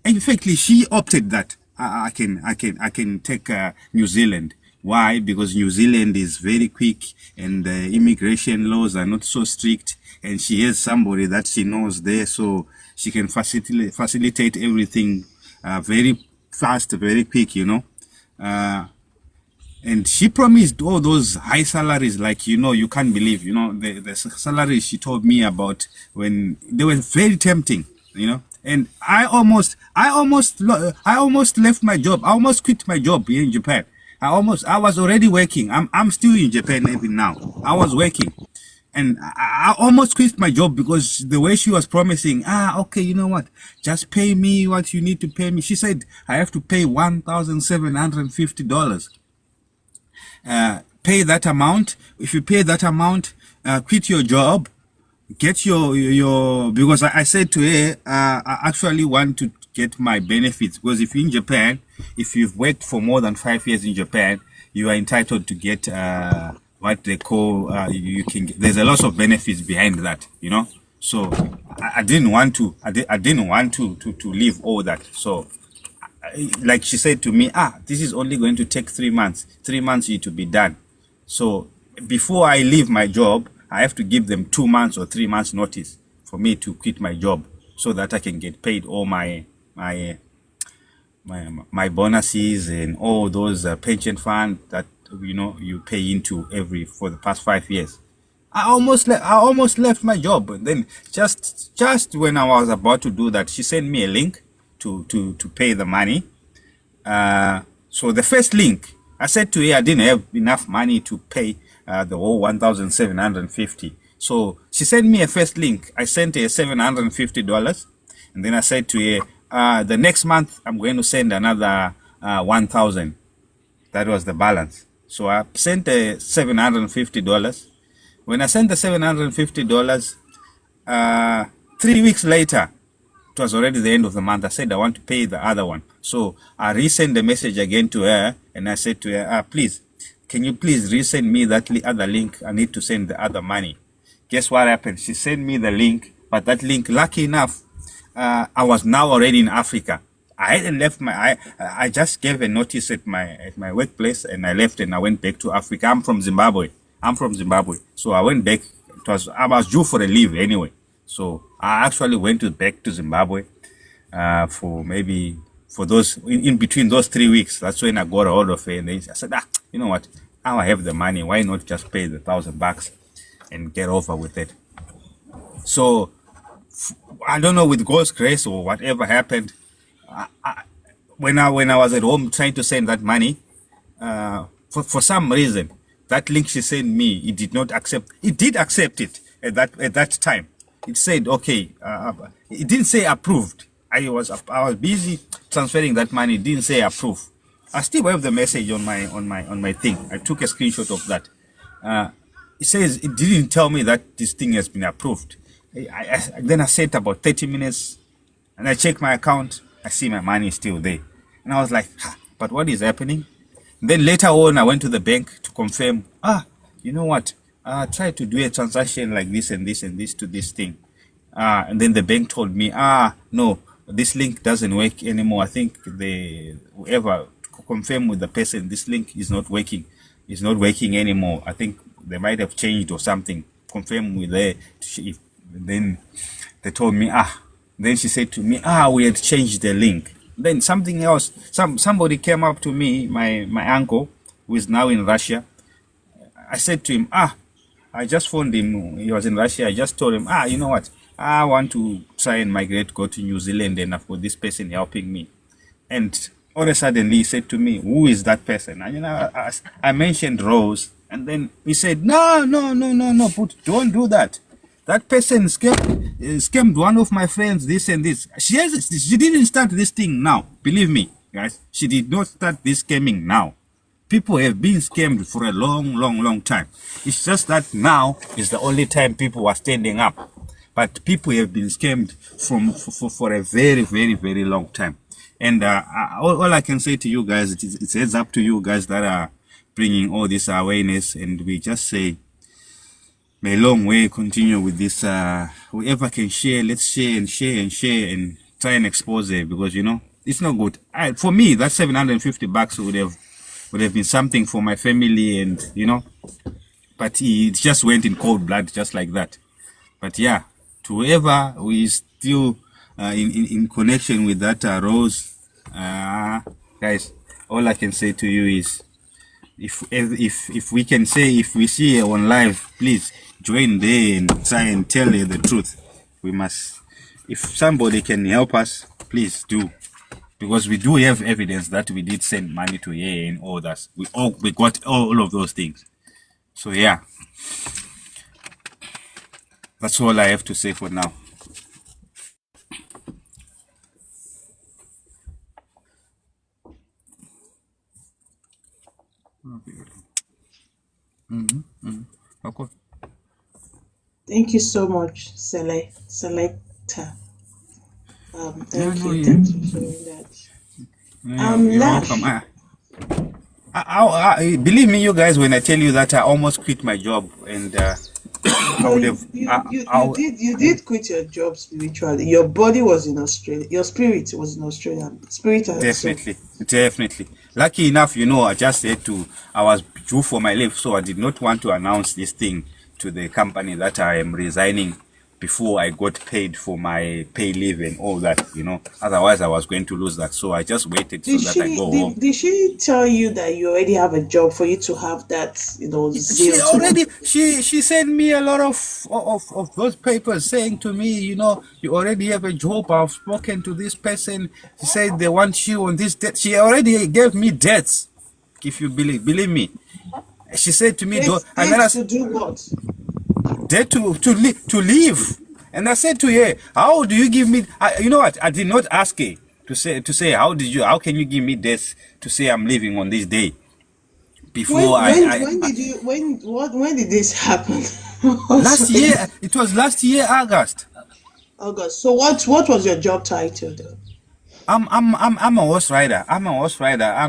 S16: in fact, she opted that I can take New Zealand. Why? Because New Zealand is very quick, and the immigration laws are not so strict, and she has somebody that she knows there, so she can facilitate everything very fast, very quick, you know. Uh, and she promised all those high salaries, like, you know, you can't believe, you know, the salaries she told me about, when they were very tempting, you know. And I almost left my job. I almost quit my job here in Japan. I was already working. I'm still in Japan even now. I was working, and I almost quit my job because the way she was promising, okay, you know what, just pay me what you need to pay me. She said I have to pay $1,750. Pay that amount. If you pay that amount, quit your job, get your because I said to her, I actually want to get my benefits, because if you're in Japan, if you've worked for more than 5 years in Japan, you are entitled to get what they call you can get, there's a lot of benefits behind that, you know. So I didn't want to to leave all that. So like she said to me, this is only going to take 3 months. 3 months you to be done. So before I leave my job, I have to give them 2 months or 3 months notice for me to quit my job, so that I can get paid all my bonuses and all those pension fund that, you know, you pay into every for the past 5 years. I almost left my job, but then just when I was about to do that, she sent me a link to pay the money. So the first link, I said to her I didn't have enough money to pay the whole 1,750. So she sent me a first link. I sent her $750, and then I said to her, the next month I'm going to send another 1,000. That was the balance. So I sent her $750. When I sent the $750, 3 weeks later, it was already the end of the month. I said I want to pay the other one. So I resend the message again to her, and I said to her, please, can you please resend me that other link? I need to send the other money. Guess what happened? She sent me the link, but that link, lucky enough, I was now already in Africa. I hadn't left I just gave a notice at my workplace, and I left, and I went back to Africa. I'm from Zimbabwe. So I went back. I was due for a leave anyway. So I actually went back to Zimbabwe for those in between those 3 weeks. That's when I got a hold of her, and then I said, you know what? Now I have the money. Why not just pay the $1,000 and get over with it? So I don't know, with God's grace or whatever happened, when I was at home trying to send that money, for some reason, that link she sent me, it did not accept. It did accept it at that time. It said okay. It didn't say approved. I was busy transferring that money. It didn't say approve. I still have the message on my thing. I took a screenshot of that. It says it didn't tell me that this thing has been approved. Then I sat about 30 minutes, and I checked my account. I see my money is still there, and I was like, but what is happening? Then later on, I went to the bank to confirm, you know what, try to do a transaction like this and this and this to this thing. And then the bank told me, no, this link doesn't work anymore. I think whoever confirm with the person, this link is not working. It's not working anymore. I think they might have changed or something. Confirm with her. Then they told me, then she said to me, we had changed the link. Then something else, somebody came up to me, my uncle, who is now in Russia. I said to him, I just phoned him. He was in Russia. I just told him, you know what? I want to try and migrate, go to New Zealand, and I've got this person helping me. And all of a sudden, he said to me, who is that person? And, you know, I mentioned Rose. And then he said, no, don't do that.
S17: that person scammed one of my friends, this and this. She didn't start this thing now. Believe me, guys. She did not start this scamming now. People have been scammed for a long time. It's just that now is the only time people are standing up. But people have been scammed for a very long time. And all I can say to you guys, it's heads up to you guys that are bringing all this awareness, and we just say, may long way continue with this. Whoever can share, let's share and try and expose it, because you know it's not good. For me, that $750 would have been something for my family, and you know, but it just went in cold blood just like that. But yeah, to whoever who is still in connection with that Rose, guys, all I can say to you is, if we can say, if we see her on live, please join there and try and tell her the truth. We must, if somebody can help us, please do, because we do have evidence that we did send money to her and all that. We got all of those things. So yeah, that's all I have to say for now. Okay.
S4: Thank you so much, Selector. Thank you.
S17: Yeah.
S4: Thanks for sharing that.
S17: You're welcome.
S4: Nash.
S17: Believe me, you guys, when I tell you that I almost quit my job, and I
S4: No,
S17: would have.
S4: you did quit your job spiritually. Your body was in Australia. Your spirit was in Australia. Spirit and soul.
S17: Definitely. Lucky enough, you know, I just had to. I was due for my leave, so I did not want to announce this thing to the company that I am resigning before I got paid for my pay leave and all that, you know. Otherwise, I was going to lose that. So I just waited so that I go home.
S4: Did she tell you that you already have a job for you to have that, you know, zeal?
S17: She sent me a lot of those papers saying to me, you know, you already have a job. I've spoken to this person. She said they want you on this debt. She already gave me debts, if you believe me. She said to me,
S4: to do what?
S17: Debt to leave. And I said to her, how do you give me? You know what? I did not ask her to say how can you give me debts to say I'm leaving on this day?
S4: When did this happen?
S17: Last year. It was last year, August.
S4: So what was your job title though?
S17: I'm a horse rider. I'm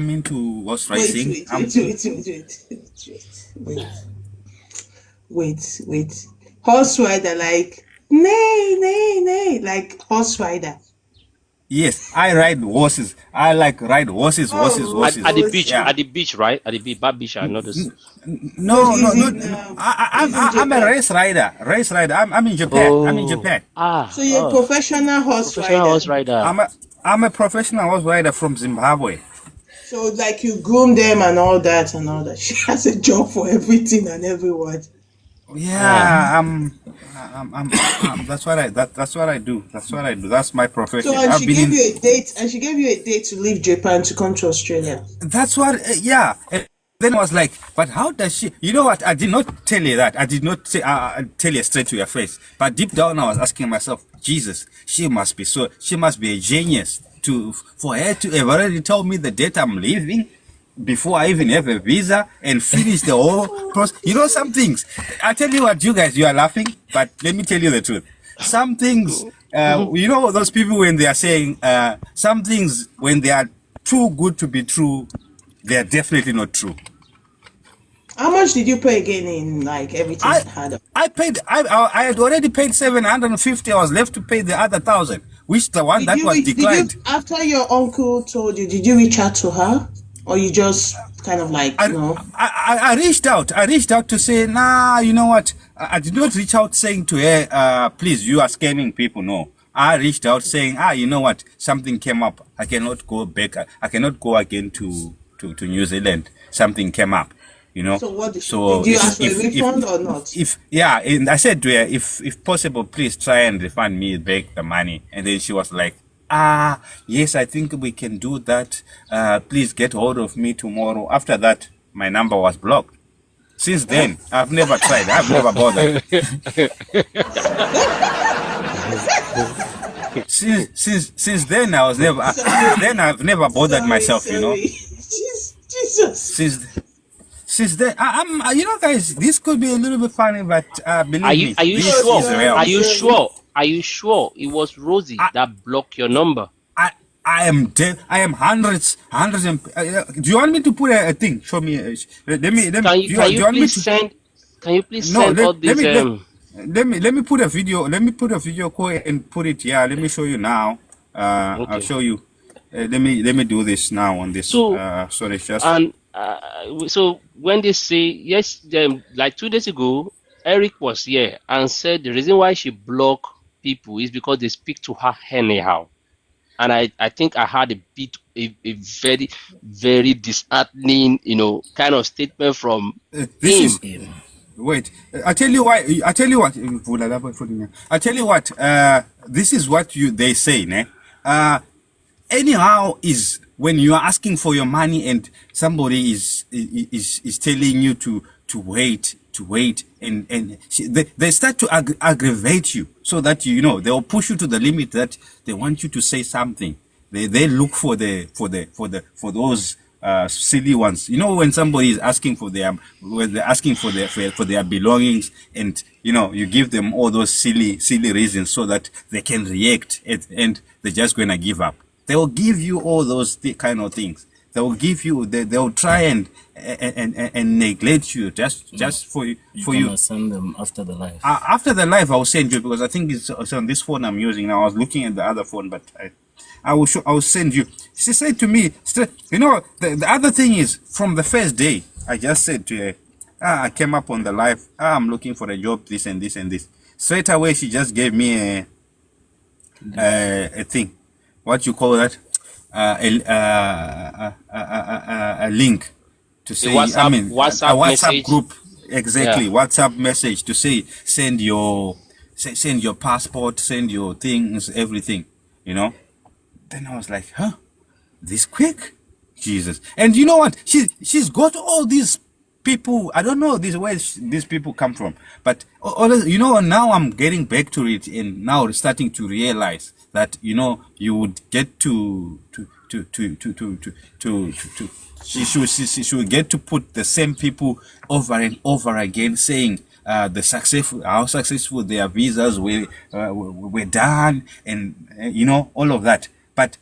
S17: into horse racing.
S4: Wait. Horse rider, like nay, like horse rider.
S17: Yes, I ride horses. I like ride horses.
S1: At the beach, yeah. At the beach, right? At the beach, bad beach, and others.
S17: No. I'm a race rider. I'm in Japan.
S4: So you're a professional horse rider.
S17: I'm a professional horse rider from Zimbabwe.
S4: So like you groom them and all that. She has a job for everything and everyone.
S17: Yeah, that's what I do. That's my profession.
S4: So she gave you a date to leave Japan to come to Australia.
S17: That's what. Yeah. And then I was like, but how does she? You know what? I did not tell you that. I did not say tell you straight to your face. But deep down, I was asking myself, Jesus, she must be a genius for her to have already told me the date I'm leaving before I even have a visa and finish the whole process. You know, some things, I tell you what, you guys, you are laughing, but let me tell you the truth. Some things, you know, those people when they are saying, some things, when they are too good to be true, they are definitely not true.
S4: How much did you pay again in like everything?
S17: I had already paid $750. I was left to pay the other 1,000, which the one that was declined.
S4: After your uncle told you, did you reach out to her? Or you just kind of like, you know?
S17: I reached out. I reached out to say, nah, you know what? I did not reach out saying to her, please, you are scamming people. No. I reached out saying, you know what? Something came up. I cannot go back. I cannot go again to New Zealand. Something came up, you know?
S4: So what did you ask for a refund or not?
S17: And I said to her, if possible, please try and refund me back the money. And then she was like, yes, I think we can do that. Please get hold of me tomorrow. After that, my number was blocked. Since then, I've never tried. I've never bothered. Since then, I was never. Since then, I've never bothered myself. You know.
S4: Jesus.
S17: Since then, you know, guys, this could be a little bit funny, but believe me,
S1: Are you
S17: this
S1: sure?
S17: is real.
S1: Are you sure? Are you sure it was Rosie
S17: I,
S1: that blocked your number?
S17: I am dead. I am hundreds and. Do you want me to put a thing? Show me. Let me.
S1: Can
S17: Do
S1: you
S17: you want me to?
S1: send? Can you please
S17: No.
S1: send all these
S17: Let me put a video. Let me put a video call and put it here. Let me show you now. I'll
S1: Okay.
S17: show you. Let me do this now on this.
S1: So
S17: Sorry, just.
S1: and so when they say yes, like 2 days ago, Eric was here and said the reason why she blocked people is because they speak to her anyhow. And I think I had a very, very disheartening, kind of statement from
S17: This is.
S1: him.
S17: Wait, I tell you why. I tell you what. I tell you what. This is what they say, ne? Anyhow, is when you are asking for your money and somebody is telling you to wait, and they start to aggravate you, so that they'll push you to the limit that they want you to say something. They look for those silly ones. You know, when somebody is asking for when they're asking for their belongings, and you give them all those silly reasons so that they can react, and they're just gonna give up. They will give you all those kind of things. They will give you. They'll try and neglect you just for you.
S18: Gonna send them after the live.
S17: After the live, I'll send you, because I think it's on this phone I'm using now. I was looking at the other phone, but I will send you. She said to me, the other thing is, from the first day, I just said to her, I came up on the live. I'm looking for a job, this and this and this. Straight away, she just gave me a thing. What you call that? A link to say.
S1: WhatsApp
S17: a WhatsApp
S1: message.
S17: group. Exactly.
S1: Yeah.
S17: WhatsApp message to say send your passport, send your things, everything. Then I was like, huh? This quick? Jesus. And you know what? She's got all these people. I don't know where these people come from, but now I'm getting back to it, and now starting to realize that you would get she should get to put the same people over and over again, saying how successful their visas were done, and all of that. But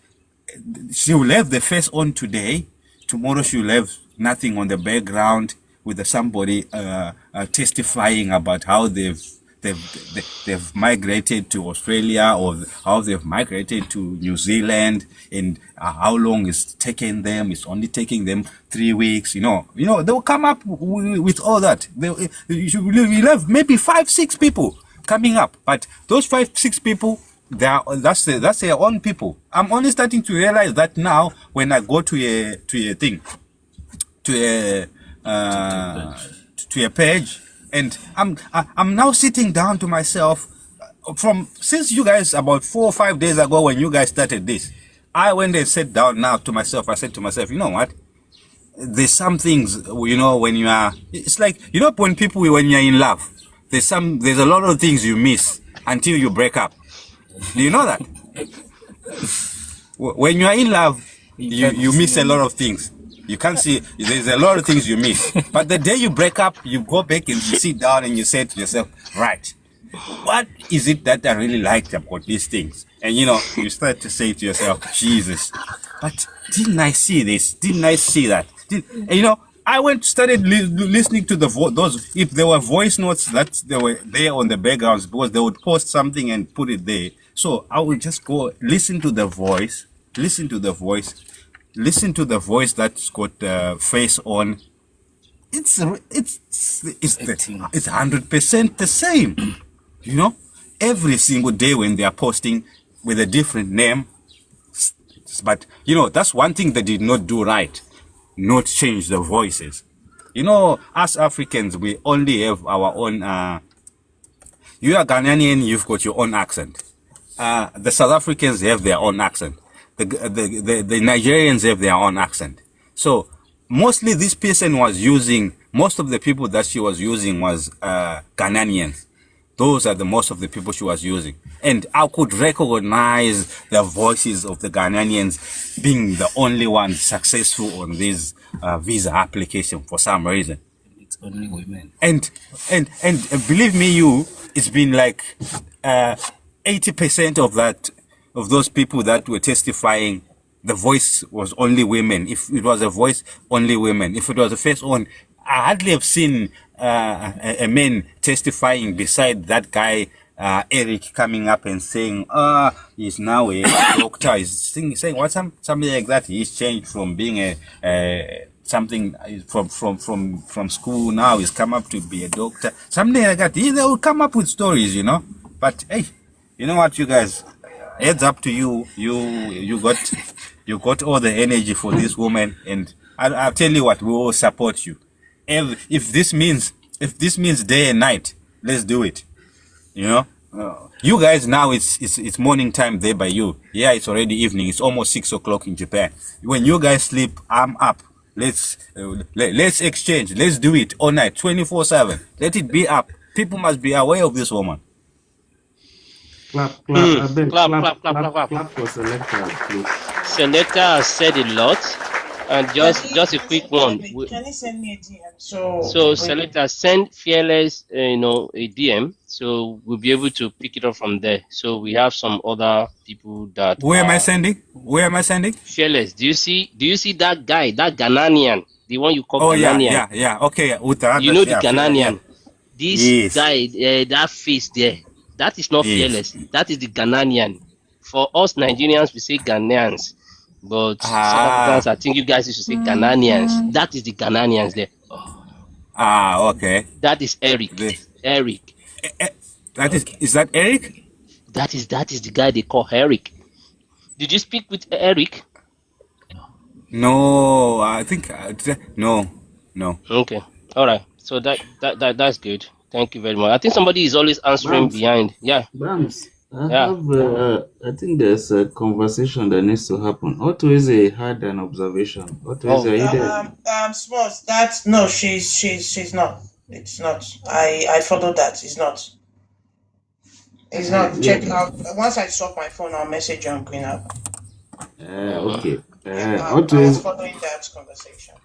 S17: she will have the face on today. Tomorrow she will have nothing on the background, with somebody testifying about how they've migrated to Australia, or how they've migrated to New Zealand, and how long it's taken them. It's only taking them 3 weeks. They'll come up with all that. We'll have maybe 5-6 people coming up, but those 5-6 people, that's their own people. I'm only starting to realize that now when I go to a page, and I'm now sitting down to myself. Since you guys, about 4 or 5 days ago, when you guys started this, I went and sat down now to myself. I said to myself, you know what? There's some things, when you are, it's like, when you're in love, there's a lot of things you miss until you break up. Do you know that? When you are in love, you miss a lot of things. You can't see, there's a lot of things you miss. But the day you break up, you go back and you sit down and you say to yourself, right, what is it that I really liked about these things? And you start to say to yourself, Jesus, but didn't I see this? Didn't I see that? I started listening to those, if there were voice notes that they were there on the backgrounds, because they would post something and put it there. So I would just go listen to the voice that's got the face on. It's 100% the same. Every single day when they are posting with a different name. But that's one thing they did not do right. Not change the voices. Us Africans, we only have our own. You are Ghanaian, you've got your own accent. The South Africans have their own accent. The Nigerians have their own accent. So mostly this person was using most of the people that she was using was Ghanaians. Those are the most of the people she was using. And I could recognize the voices of the Ghanaians being the only ones successful on this visa application for some reason.
S18: It's only women.
S17: And believe me, it's been like 80% of those people that were testifying, the voice was only women. If it was a voice, only women. If it was a face on, I hardly have seen a man testifying beside that guy, Eric, coming up and saying, he's now a doctor. He's saying what, something like that. He's changed from being something from school. Now he's come up to be a doctor, something like that. They will come up with stories, but hey, you know what, you guys, heads up to you. You got all the energy for this woman, and I'll tell you what, we will support you. If this means day and night, let's do it. You guys, now it's morning time there by you. Yeah, it's already evening. It's almost 6 o'clock in Japan. When you guys sleep, I'm up. Let's exchange. Let's do it all night, 24/7. Let it be up. People must be aware of this woman.
S11: Clap, I beg,
S1: Clap
S11: for Selector, please.
S1: Selector has said a lot, and just a quick one.
S4: Can you send me a DM?
S1: So Selector, send Fearless, a DM, so we'll be able to pick it up from there. So we have some other people that.
S17: Where am I sending?
S1: Fearless. Do you see that guy, that Ghanaian, the one you call Ghanaian?
S17: Yeah. Okay,
S1: You know the Ghanaian. This guy, that face there, that is not Fearless. That is the Ghanaian. For us Nigerians, we say Ghanaians, but South Africans, I think you guys used to say Ghanaians. That is the Ghanaians there.
S17: Okay.
S1: That is Eric. Eric.
S17: Is that Eric?
S1: That is the guy they call Eric. Did you speak with Eric?
S17: No, I think no.
S1: Okay, all right. So that's good. Thank you very much. I think somebody is always answering behind. Yeah.
S11: Bams, I think there's a conversation that needs to happen. Otueze had an observation. Otueze, are you there?
S4: Smalls, no, she's not. It's not. I followed that. It's not. It's not. Check out. Once I stop my phone, I'll message you on Green Up.
S11: Okay.
S4: I was following that conversation.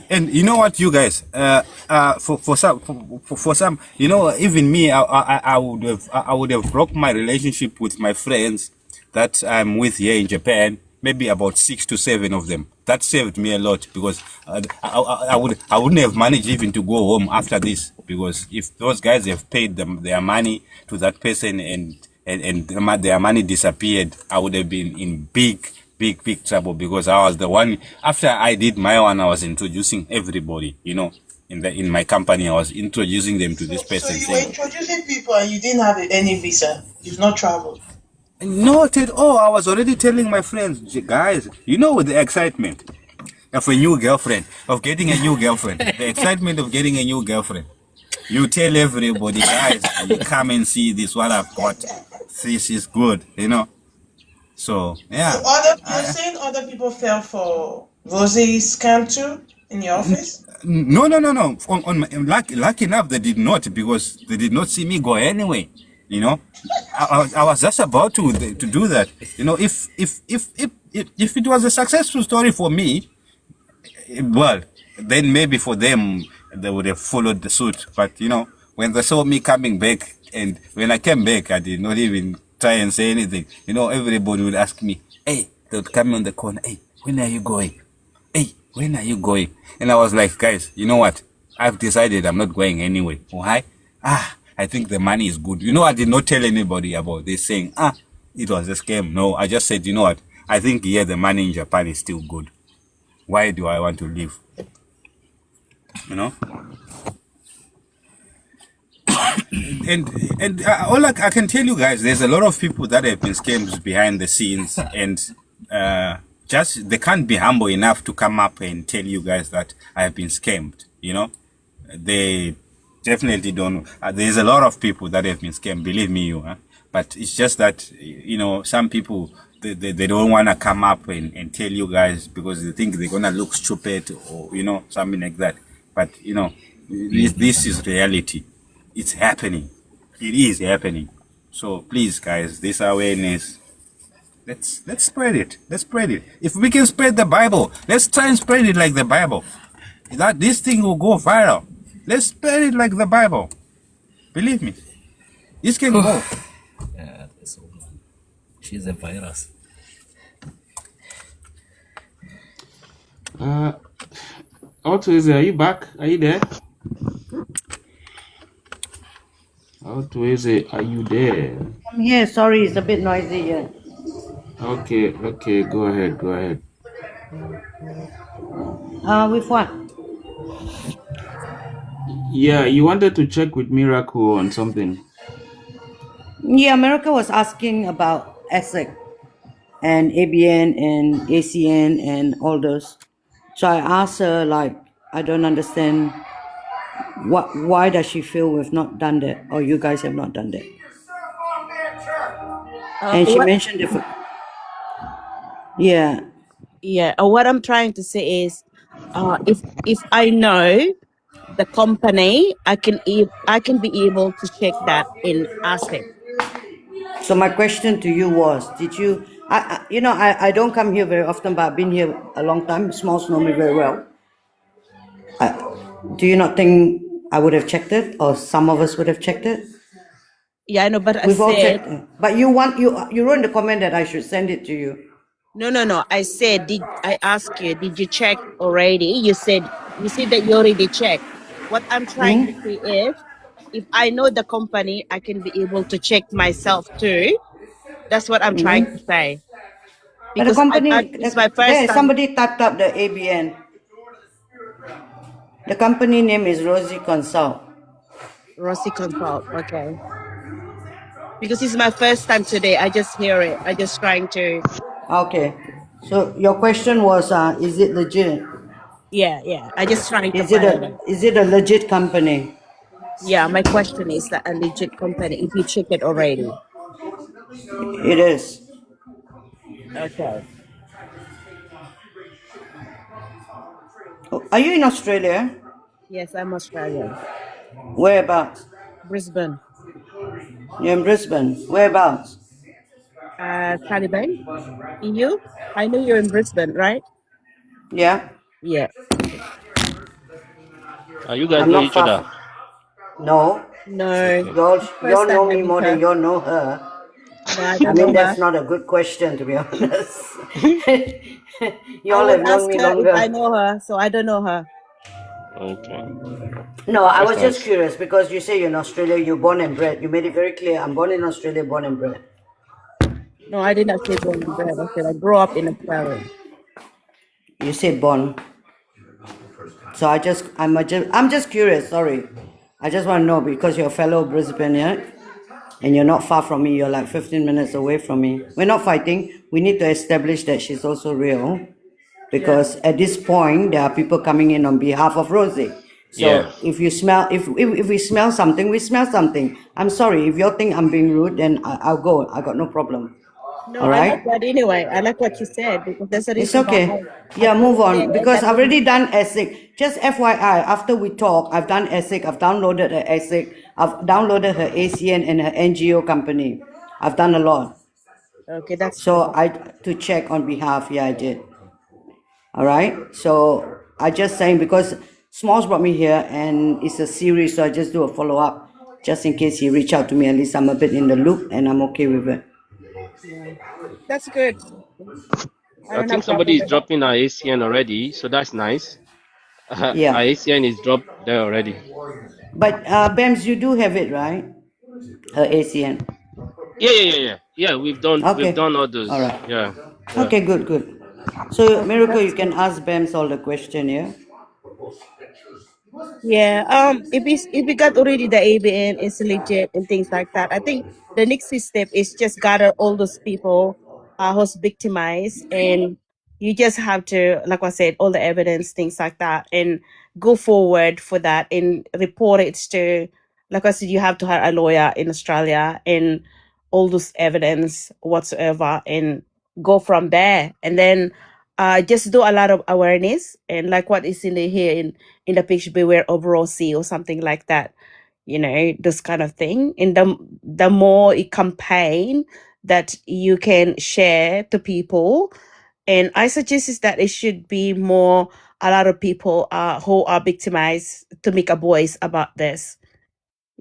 S17: And you know what, you guys, for some, even me, I would have broke my relationship with my friends that I'm with here in Japan, maybe about 6 to 7 of them. That saved me a lot, because I wouldn't have managed even to go home after this, because if those guys have paid their money to that person and their money disappeared, I would have been in big trouble, because I was the one. After I did my one, I was introducing everybody, in my company. I was introducing them to this person.
S4: So you were introducing people and you didn't have any visa. You've not traveled.
S17: Not at all. I was already telling my friends, guys, with the excitement of a new girlfriend, of getting a new girlfriend, the excitement of getting a new girlfriend. You tell everybody, guys, you come and see this, what I've got. This is good, So, yeah. So
S4: you're saying other people fell for Rosie's scam too in your office?
S17: No. Lucky enough, they did not, because they did not see me go anyway. I was just about to do that. If it was a successful story for me, well, then maybe for them they would have followed the suit. But when they saw me coming back, and when I came back, I did not even try and say anything. Everybody would ask me, hey, they would come on the corner, hey, when are you going? Hey, when are you going? And I was like, guys, you know what? I've decided I'm not going anyway. Why? I think the money is good. I did not tell anybody about this, saying, it was a scam. No, I just said, you know what? I think, the money in Japan is still good. Why do I want to leave? And all I can tell you guys, there's a lot of people that have been scammed behind the scenes, and they can't be humble enough to come up and tell you guys that I have been scammed. They definitely don't. There's a lot of people that have been scammed, believe me, but it's just that some people they don't want to come up and tell you guys because they think they're going to look stupid or, something like that. But, this is reality. It's happening. It is happening. So please, guys, this awareness, let's spread it. Let's spread it. If we can spread the Bible, let's try and spread it like the Bible. That this thing will go viral. Let's spread it like the Bible. Believe me, this can go.
S18: Yeah, this woman. She's a virus.
S11: Altoize, are you back? Are you there? Altoize, are you there?
S14: I'm here. Sorry, it's a bit noisy here.
S11: Okay, go ahead.
S14: With what?
S11: Yeah, you wanted to check with Miracle on something.
S14: Yeah, America was asking about ASIC and ABN and ACN and all those. So I asked her, like, I don't understand why does she feel we've not done that or you guys have not done that. And she
S12: What?
S14: mentioned yeah.
S12: Yeah. What I'm trying to say is, if I know the company, I can be able to check that in ASIC.
S14: So my question to you was, did you, I don't come here very often, but I've been here a long time. Smalls know me very well. Do you not think I would have checked it, or some of us would have checked it?
S12: Yeah, I know, but
S14: We've all checked it. But you wrote in the comment that I should send it to you.
S12: No. I said, I asked you, did you check already? You said that you already checked. What I'm trying to say is, if I know the company, I can be able to check myself too. That's what I'm trying to say.
S14: But the
S12: Because
S14: company,
S12: it's my first
S14: there
S12: time.
S14: somebody typed up the ABN. The company name is Rosie Consult.
S12: Rosie Consult, okay. Because it's my first time today. I just hear it. I just trying to.
S14: Okay. So your question was, is it legit?
S12: Yeah. I just trying to
S14: Is it
S12: find out.
S14: a legit company?
S12: Yeah, my question is that a legit company, if you check it already.
S14: It is.
S12: Okay.
S14: Are you in Australia?
S12: Yes, I'm Australian.
S14: Whereabouts?
S12: Brisbane.
S14: You're in Brisbane. Whereabouts?
S12: Taliban? EU? I know you're in Brisbane, right?
S14: Yeah.
S12: Yeah.
S1: You guys
S14: I'm
S1: know
S14: not
S1: each
S14: far
S1: other?
S14: from. No.
S12: No.
S1: Okay.
S14: Y'all
S12: First
S14: know
S12: time I
S14: me
S12: meet
S14: more than
S12: her.
S14: y'all know her.
S12: No, I
S14: I
S12: don't
S14: mean,
S12: know
S14: that's
S12: her.
S14: not a good question, to be honest.
S12: I
S14: Y'all
S12: will
S14: have known
S12: ask
S14: me
S12: her if I
S14: longer.
S12: know her, so I don't know her.
S1: Okay.
S14: No, I
S1: That's
S14: was just
S1: nice.
S14: curious because you say you're in Australia, you're born and bred. You made it very clear. I'm born in Australia, born and bred.
S12: No, I did not say born and bred. I said I grew up in Australia.
S14: You say born. So I'm just curious. Sorry, I just want to know because you're a fellow Brisbanean and you're not far from me. You're like 15 minutes away from me. We're not fighting. We need to establish that she's also real,
S12: Yeah.
S14: because at this point there are people coming in on behalf of Rosie.
S1: Yeah.
S14: So if you smell, if we smell something, we smell something. I'm sorry if you think I'm being rude, then I'll go. I got no problem.
S12: No,
S14: All
S12: I like
S14: right.
S12: that anyway. I like what you said because that's the
S14: It's
S12: reason why
S14: okay.
S12: I
S14: Yeah,
S12: put
S14: move
S12: it there
S14: on. Because
S12: that
S14: I've
S12: when
S14: already done ASIC. Just FYI, after we talk, I've done ASIC. I've downloaded her ASIC. I've downloaded her ACN and her NGO company. I've done a lot.
S12: okay, that's
S14: So
S12: fine.
S14: to check on behalf. Yeah, I did. All right. So I just saying because Smalls brought me here and it's a series, so I just do a follow up just in case he reach out to me. At least I'm a bit in the loop and I'm okay with it.
S12: Yeah. That's good. I
S1: I
S12: don't
S1: think
S12: have
S1: somebody
S12: problem
S1: is
S12: with that.
S1: dropping our ACN already, so that's nice. Our
S14: Yeah.
S1: ACN is dropped there already.
S14: But Bams, you do have it, right? Her ACN.
S1: Yeah. We've
S14: Okay.
S1: done all
S14: All
S1: those.
S14: right.
S1: Yeah. Yeah.
S14: Okay, good, good. So,
S12: Okay,
S14: Miracle,
S12: that's
S14: you
S12: good.
S14: can ask Bams all the question, yeah?
S12: Yeah. If we got already the ABN is legit and things like that, I think the next step is just gather all those people who's victimized, and you just have to, like I said, all the evidence, things like that, and go forward for that and report it to, like I said, you have to hire a lawyer in Australia and all those evidence whatsoever, and go from there. And then just do a lot of awareness, and like what is in the here in the picture, beware of Rosie or something like that, this kind of thing. And the more a campaign that you can share to people, and I suggest is that it should be more a lot of people who are victimized to make a voice about this.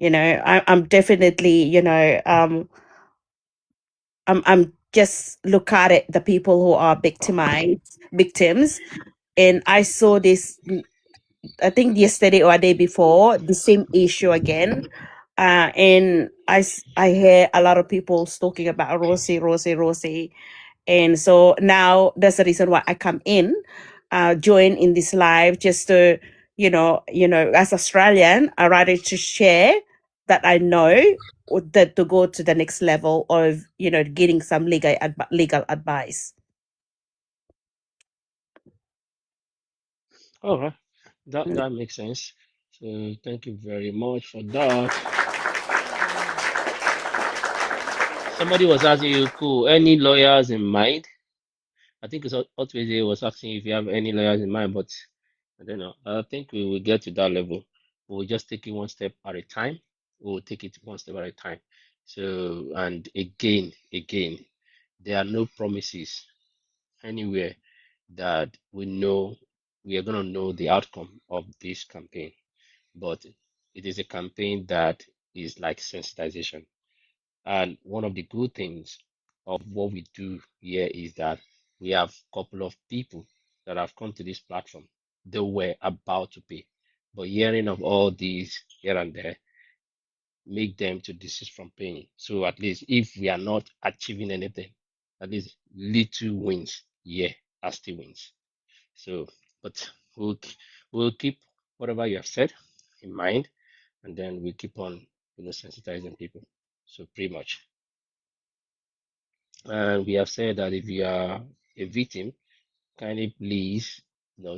S12: I'm definitely, I'm just look at it, the people who are victims. And I saw this, I think yesterday or a day before, the same issue again. And I hear a lot of people talking about Rosie, Rosie, Rosie. And so now that's the reason why I come in, join in this live, just to, as Australian, I rather to share that I know, or that to go to the next level of, getting some legal advice.
S1: All right, that
S12: Mm.
S1: that makes sense. So thank you very much for that. Somebody was asking you, cool, any lawyers in mind? I think it's Otweze was asking if you have any lawyers in mind, but I don't know. I think we will get to that level. We'll just take it one step at a time. We'll take it one step at a time. So, and again, there are no promises anywhere that we are going to know the outcome of this campaign. But it is a campaign that is like sensitization. And one of the good things of what we do here is that we have a couple of people that have come to this platform. They were about to pay, but hearing of all these here and there make them to desist from paying. So at least if we are not achieving anything, at least little wins here are still wins. So, but we'll keep whatever you have said in mind, and then we keep on sensitizing people. So pretty much. And we have said that if you are a victim, kindly please,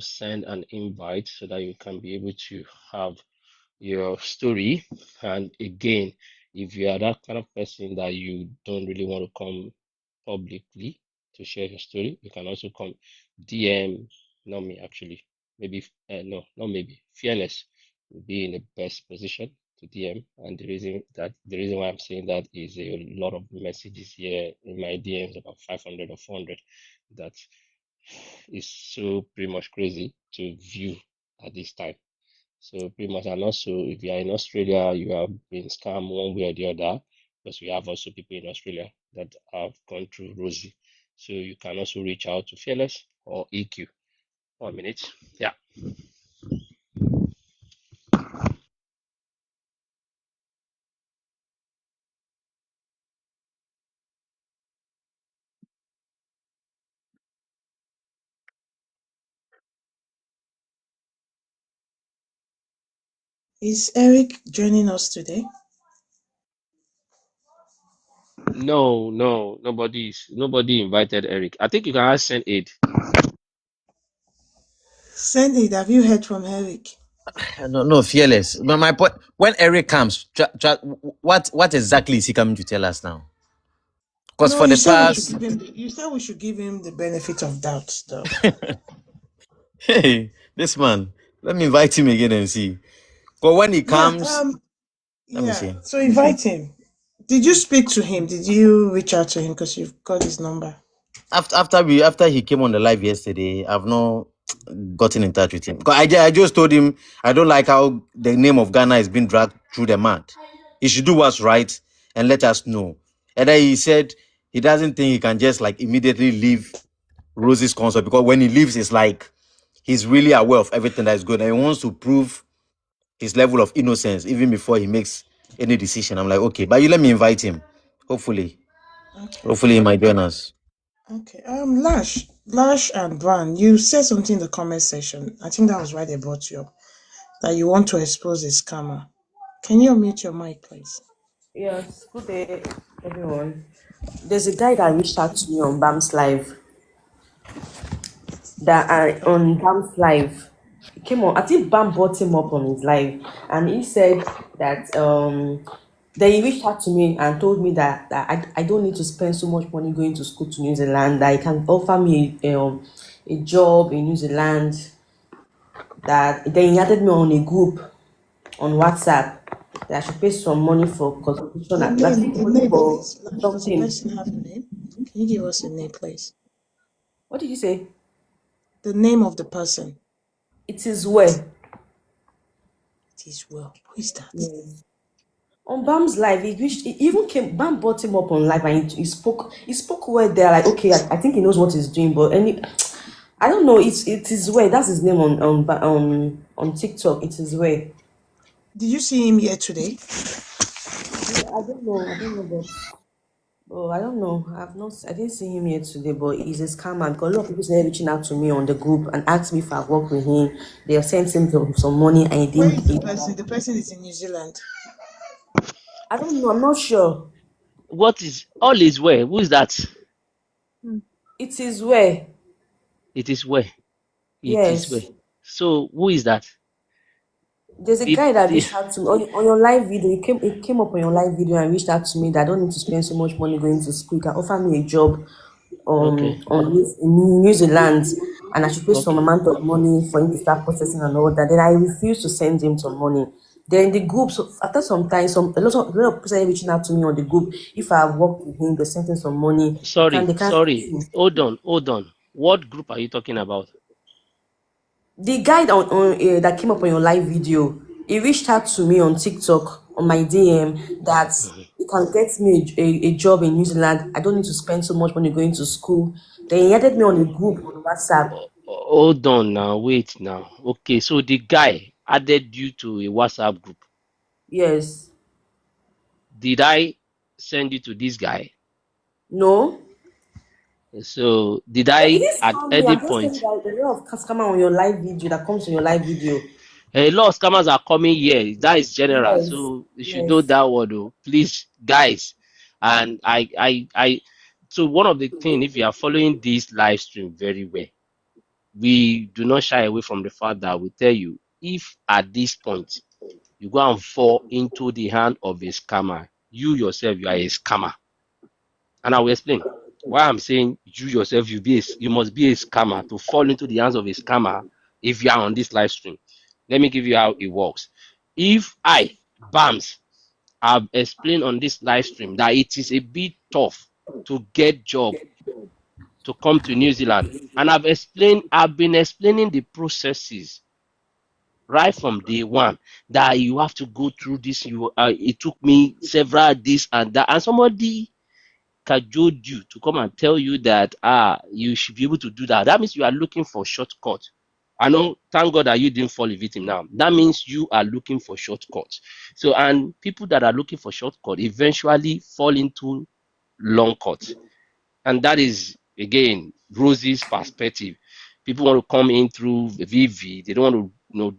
S1: send an invite so that you can be able to have your story. And again, if you are that kind of person that you don't really want to come publicly to share your story, you can also come DM, not me actually, maybe, no, not maybe, Fearless will be in the best position to DM. And the reason why I'm saying that is a lot of messages here in my DMs, about 500 or 400, that is so pretty much crazy to view at this time. So pretty much, and also if you are in Australia, you have been scammed one way or the other, because we have also people in Australia that have gone through Rosie. So you can also reach out to Fearless or EQ. 1 minute. Yeah.
S4: Is Eric joining us today?
S1: No, no, nobody invited Eric. I think you can ask send aid.
S4: Send it. Have you heard from Eric?
S3: No, no, fearless. But my point, when Eric comes, what exactly is he coming to tell us now? Because
S4: No,
S3: for
S4: you
S3: the
S4: said we should
S3: past,
S4: give him. You said we should give him the benefit of doubt, though.
S3: hey, this man, let me invite him again and see. But when he
S4: Yeah.
S3: comes, let me
S4: Yeah.
S3: see.
S4: So invite him. Did you speak to him? Did you reach out to him because you've got his number?
S3: After he came on the live yesterday, I've not gotten in touch with him. Because I just told him I don't like how the name of Ghana is being dragged through the mud. He should do what's right and let us know. And then he said he doesn't think he can just like immediately leave Rosie's Consult, because when he leaves, it's like he's really aware of everything that is good and he wants to prove his level of innocence even before he makes any decision. I'm like, okay, but you let me invite him. Hopefully,
S4: Okay.
S3: hopefully he might join us.
S4: Okay. Lash and Van, you said something in the comment section. I think that was why they brought you up. That you want to expose a scammer. Can you unmute your mic, please?
S12: Yes, good day, everyone. There's a guy that reached out to me on BAM's live. On BAM's live, he came on. I think BAM brought him up on his live, and he said that
S2: Then he reached out to me and told me that I don't need to spend so much money going to school to New Zealand, that he can offer me a job in New Zealand, that then he added me on a group on WhatsApp that I should pay some money for consultation. I think
S4: The
S2: money
S4: name,
S2: for
S4: please. Like, does the
S2: something.
S4: person have a name? Can you give us a name, please?
S2: What did you say?
S4: The name of the person.
S2: It is where.
S4: It is well. Who is that?
S2: Yes. On Bam's live, he even came. Bam brought him up on live, and he spoke well there. Like, okay, I think he knows what he's doing, but I don't know. It is where, that's his name on TikTok. It is where.
S4: Did you see him here today?
S2: Yeah, I don't know, but oh, I don't know. I didn't see him here today, but he's a scammer because a lot of people started reaching out to me on the group and asked me if I've worked with him. They have sent him some money and he
S4: Where
S2: didn't.
S4: is the person? The person is in New Zealand.
S2: I don't know. I'm not sure.
S1: What is all is well? Who is that?
S2: It is where.
S1: It is well. It is well.
S2: Yes.
S1: So who is that?
S2: There's a
S1: The,
S2: guy that
S1: the
S2: reached out to me on your live video. He came up on your live video and reached out to me that I don't need to spend so much money going to school. He can offer me a job
S1: okay.
S2: in New Zealand, and I should pay some
S1: Okay.
S2: amount of money for him to start processing and all that. Then I refused to send him some money. Then the group, so after some time, a lot of people started reaching out to me on the group. If I have worked with him, they sent him some money. They can't
S1: Sorry. Hold on. What group are you talking about?
S2: The guy that came up on your live video, he reached out to me on TikTok on my DM that he can get me a job in New Zealand. I don't need to spend so much money going to school. Then he added me on a group on WhatsApp.
S1: Hold on now. Wait now. Okay, so the guy added you to a WhatsApp group.
S2: Yes.
S1: Did I send you to this guy?
S2: No.
S1: So did
S2: But it
S1: I
S2: is
S1: at
S2: scam me.
S1: any
S2: I'm just saying
S1: point?
S2: that there's a lot of scammer on your live video that comes on your live video.
S1: A lot of scammers are coming here. That is general.
S2: Yes.
S1: So you should know
S2: Yes.
S1: that word, though. Please, guys. And so one of the things, if you are following this live stream very well, we do not shy away from the fact that we tell you, if at this point you go and fall into the hand of a scammer, you yourself, you are a scammer. And I will explain why I'm saying you yourself, you must be a scammer to fall into the hands of a scammer if you are on this live stream. Let me give you how it works. If I, Bams, have explained on this live stream that it is a bit tough to get job to come to New Zealand, and I've been explaining the processes right from day one, that you have to go through this. It took me several days and that, and somebody cajoled you to come and tell you that you should be able to do that. That means you are looking for shortcut. I know, thank God that you didn't fall a victim now. That means you are looking for shortcuts. So, and people that are looking for shortcut eventually fall into long cuts. And that is, again, Rosie's perspective. People want to come in through VV. They don't want to,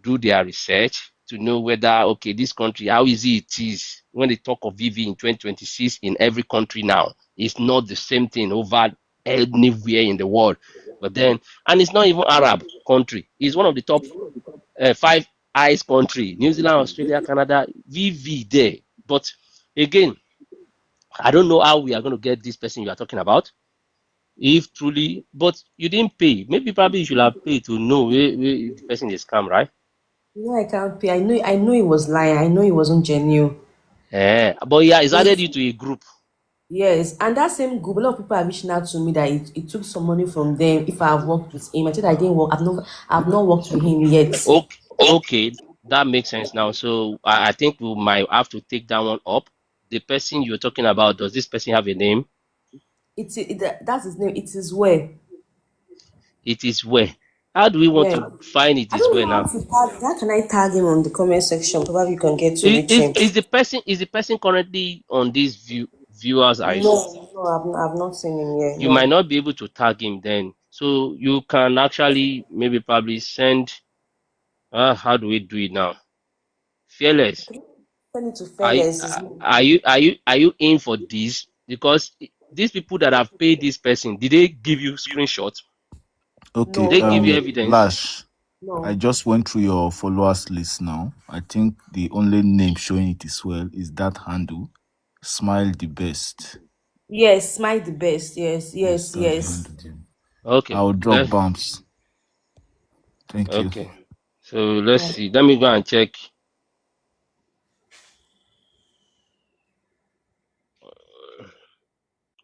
S1: do their research to know whether, okay, this country, how easy it is. When they talk of VV in 2026 in every country now, it's not the same thing over anywhere in the world. But then, and it's not even Arab country. It's one of the top five highest country. New Zealand, Australia, Canada, VV there. But again, I don't know how we are going to get this person you are talking about. If truly, but you didn't pay. Maybe probably you should have paid to know where the person is scam, right?
S2: You know I can't pay. I know he was lying. I know he wasn't genuine.
S1: But yeah, it's added
S2: If
S1: you to a group.
S2: Yes, and that same group, a lot of people are reaching out to me that it took some money from them if I have worked with him. I said I didn't work. I've not worked with him yet.
S1: Okay, okay, that makes sense now. So I think we might have to take that one up. The person you're talking about, does this person have a name?
S2: That's his name. It is where.
S1: It is where. How do we want
S2: Yeah.
S1: to find it
S2: I
S1: is
S2: don't
S1: where
S2: know how
S1: now?
S2: to tag. How can I tag him on the comment section? Probably you can get to
S1: Is,
S2: reach
S1: is,
S2: him.
S1: is the person currently on these viewers eyes?
S2: No, I've not seen him yet.
S1: You might
S2: No.
S1: not be able to tag him then. So you can actually maybe probably send. How do we do it now? Fearless.
S2: Send it to
S1: Are you
S2: Fearless.
S1: are you in for this? Because these people that have paid this person, did they give you screenshots? Did
S5: Okay,
S1: they give you
S2: No.
S1: evidence?
S5: Lash.
S2: No.
S19: I just went through your followers list now. I think the only name showing it is well is that handle. Smile the best.
S12: Yes, smile the best. Yes,
S19: Yes,
S12: yes,
S19: that's the
S12: yes.
S19: handle there.
S1: Okay,
S19: I'll drop
S1: let's
S19: bombs. Thank you.
S1: okay. So let's
S12: Yeah.
S1: see. Let me go and check.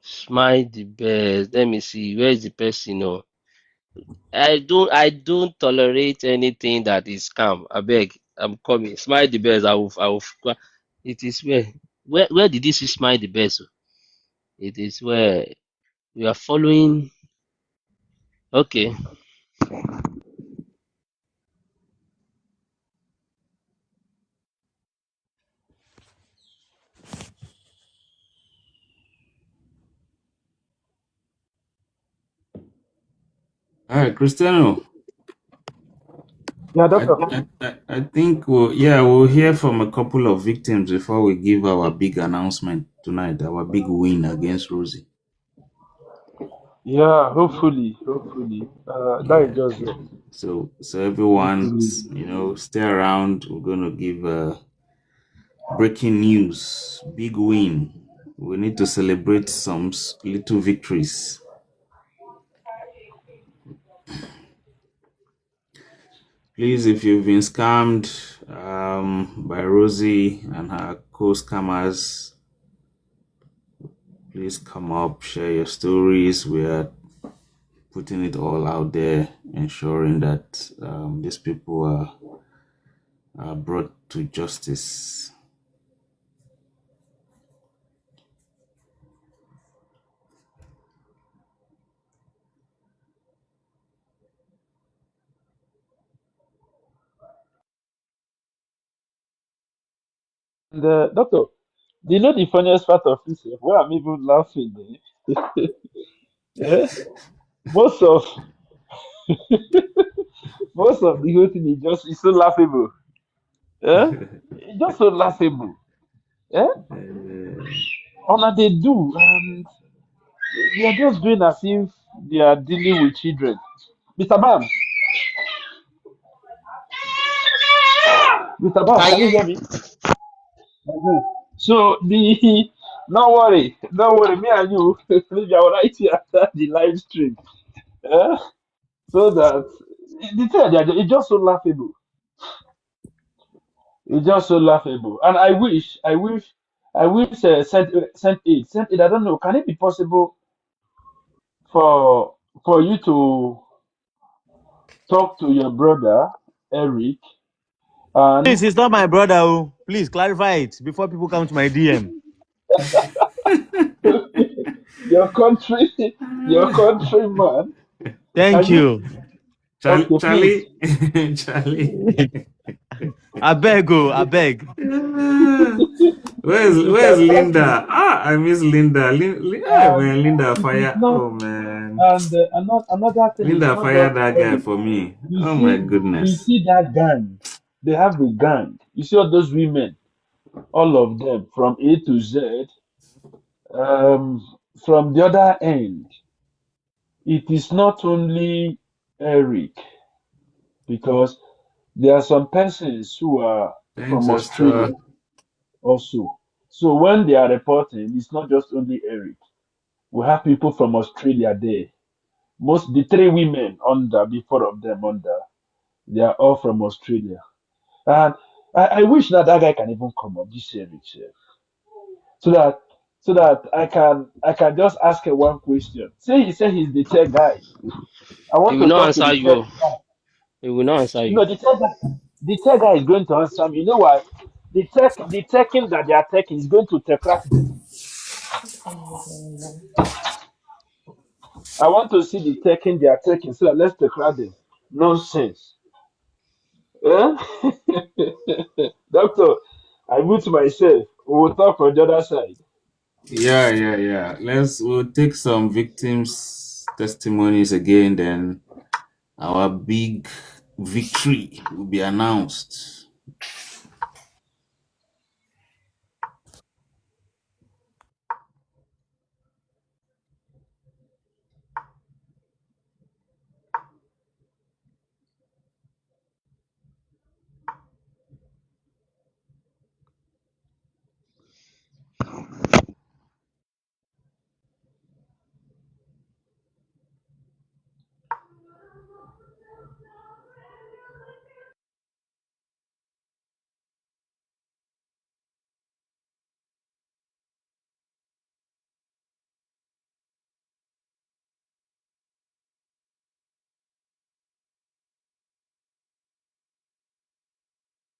S1: Smile the best. Let me see. Where is the person? No. I don't tolerate anything that is scam. I beg. I'm coming. Smile the best. It is where did this smile the best? It is where we are following. Okay.
S11: All right, Cristiano.
S20: Yeah,
S11: I,
S20: doctor.
S11: I think we'll hear from a couple of victims before we give our big announcement tonight, our big win against Rosie.
S20: Yeah, hopefully. That is
S11: Yeah.
S20: just it.
S11: So everyone,
S20: Hopefully.
S11: stay around. We're gonna give breaking news, big win. We need to celebrate some little victories. Please, if you've been scammed by Rosie and her co-scammers, please come up, share your stories. We're putting it all out there, ensuring that these people are brought to justice.
S20: And doctor, do you know the funniest part of this? Where I'm even laughing. Eh? Most of most of the whole thing is just it's so laughable. Eh? It's just so laughable. Eh? All that they do, and they are just doing as if they are dealing with children. Mr. Bam, Mr. Bam,
S3: Can
S20: can you
S3: you?
S20: hear me? Mhm. So the don't worry, me and you, maybe I will write here after the live stream. Eh? So that the thing it's just so laughable. It's just so laughable. And I wish sent it. I don't know. Can it be possible for you to talk to your brother Eric and
S3: Please, he's not my brother. Oh. Please clarify it before people come to my DM.
S20: your country, your countryman?
S3: Thank
S20: Can you?
S3: you.
S20: Okay, please.
S11: Charlie, Charlie.
S3: I beg, oh, I beg.
S11: Where's
S20: You
S11: Where's
S20: can ask him.
S11: Linda? I miss Linda.
S20: And
S11: Man, Linda
S20: it is
S11: fire.
S20: not.
S11: Oh man,
S20: And another thing is
S11: Linda
S20: not
S11: fire
S20: just
S11: that guy
S20: Eric.
S11: for me.
S20: You
S11: Oh my
S20: see, you
S11: goodness.
S20: see that gang. They have the gang. You see all those women, all of them from A to Z. From the other end, it is not only Eric because there are some persons who are
S11: Thanks,
S20: from
S11: Astra.
S20: Australia also. So when they are reporting, it's not just only Eric. We have people from Australia there. Most the three women under, the four of them under, they are all from Australia. And I wish that guy can even come up this year, so that I can just ask her one question. Say he said he's the tech guy. I
S1: He
S20: want
S1: will
S20: to
S1: not
S20: talk to
S1: answer
S20: the tech
S1: you.
S20: guy.
S1: He will not answer you.
S20: No, the tech guy is going to answer me. You know why? The teching that they are taking is going to tech crack them. I want to see the teching they are taking. So let's tech crack them. Nonsense. Eh? Doctor, I mute myself. We will talk on the other side.
S11: Yeah. We'll take some victims' testimonies again. Then our big victory will be announced.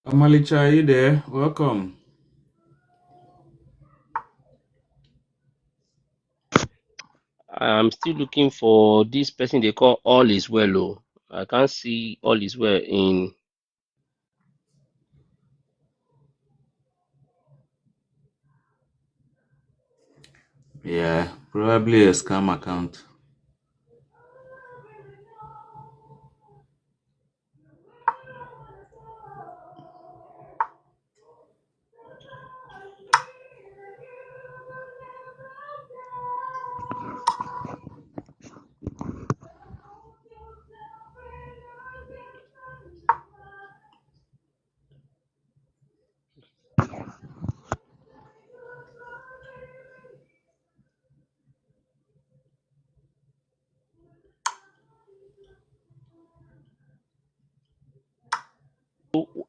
S11: Amalicha, are you there? Welcome.
S1: I'm still looking for this person they call All Is Well. Oh, I can't see All Is Well in.
S11: Yeah, probably a scam account.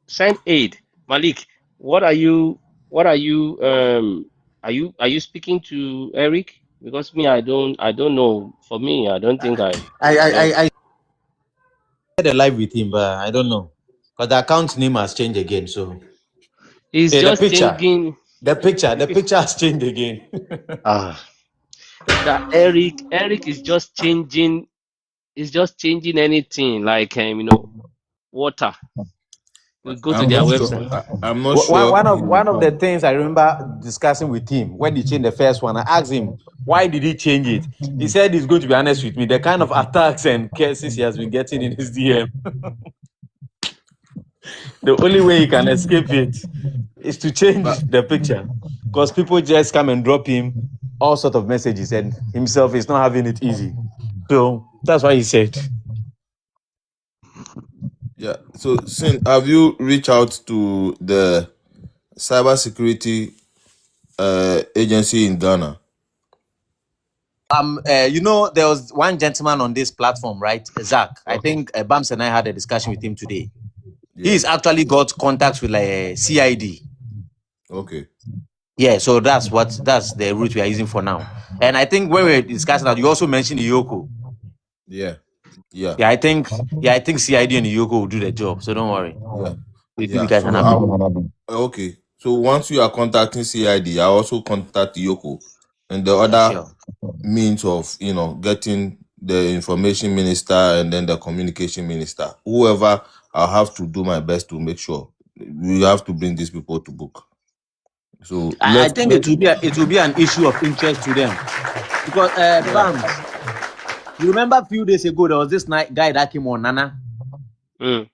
S1: Send aid, Malik. What are you? What are you? Are you speaking to Eric? Because me, I don't know. For me, I don't think you know.
S3: I had a live with him, but I don't know. Because the account name has changed again. So
S1: It's
S3: yeah, the
S1: just
S3: picture.
S1: changing.
S3: The picture has changed again.
S1: Ah, that Eric is just changing. Is just changing anything like water. We go to
S6: I'm
S1: their
S6: not sure.
S1: website.
S6: I'm not
S3: One
S6: sure.
S3: one of one of the things I remember discussing with him when he changed the first one, I asked him why did he change it. He said he's going to be honest with me. The kind of attacks and cases he has been getting in his DM, the only way he can escape it is to
S6: But
S3: change the picture, because people just come and drop him all sort of messages, and himself is not having it easy. So that's why he said.
S6: yeah. So, Sin, have you reached out to the cybersecurity agency in Ghana?
S3: There was one gentleman on this platform, right? Zach. I
S6: Okay.
S3: think Bams and I had a discussion with him today.
S6: Yeah.
S3: He's actually got contacts with like CID.
S6: Okay.
S3: Yeah, so that's the route we are using for now. And I think when we were discussing that, you also mentioned the Yoko.
S6: Yeah. Yeah.
S3: I think CID and the Yoko will do the job. So don't worry.
S6: Yeah.
S3: We'll give you
S6: Yeah.
S3: guys an
S6: So
S3: update.
S6: okay. So once you are contacting CID, I also contact Yoko and the
S3: Yeah,
S6: other
S3: sure.
S6: means of getting the information minister and then the communication minister. Whoever, I'll have to do my best to make sure we have to bring these people to book. So
S3: I think it will be an issue of interest to them because
S6: yeah.
S3: Bams, you remember a few days ago there was this guy that came on Nana.
S1: Mm.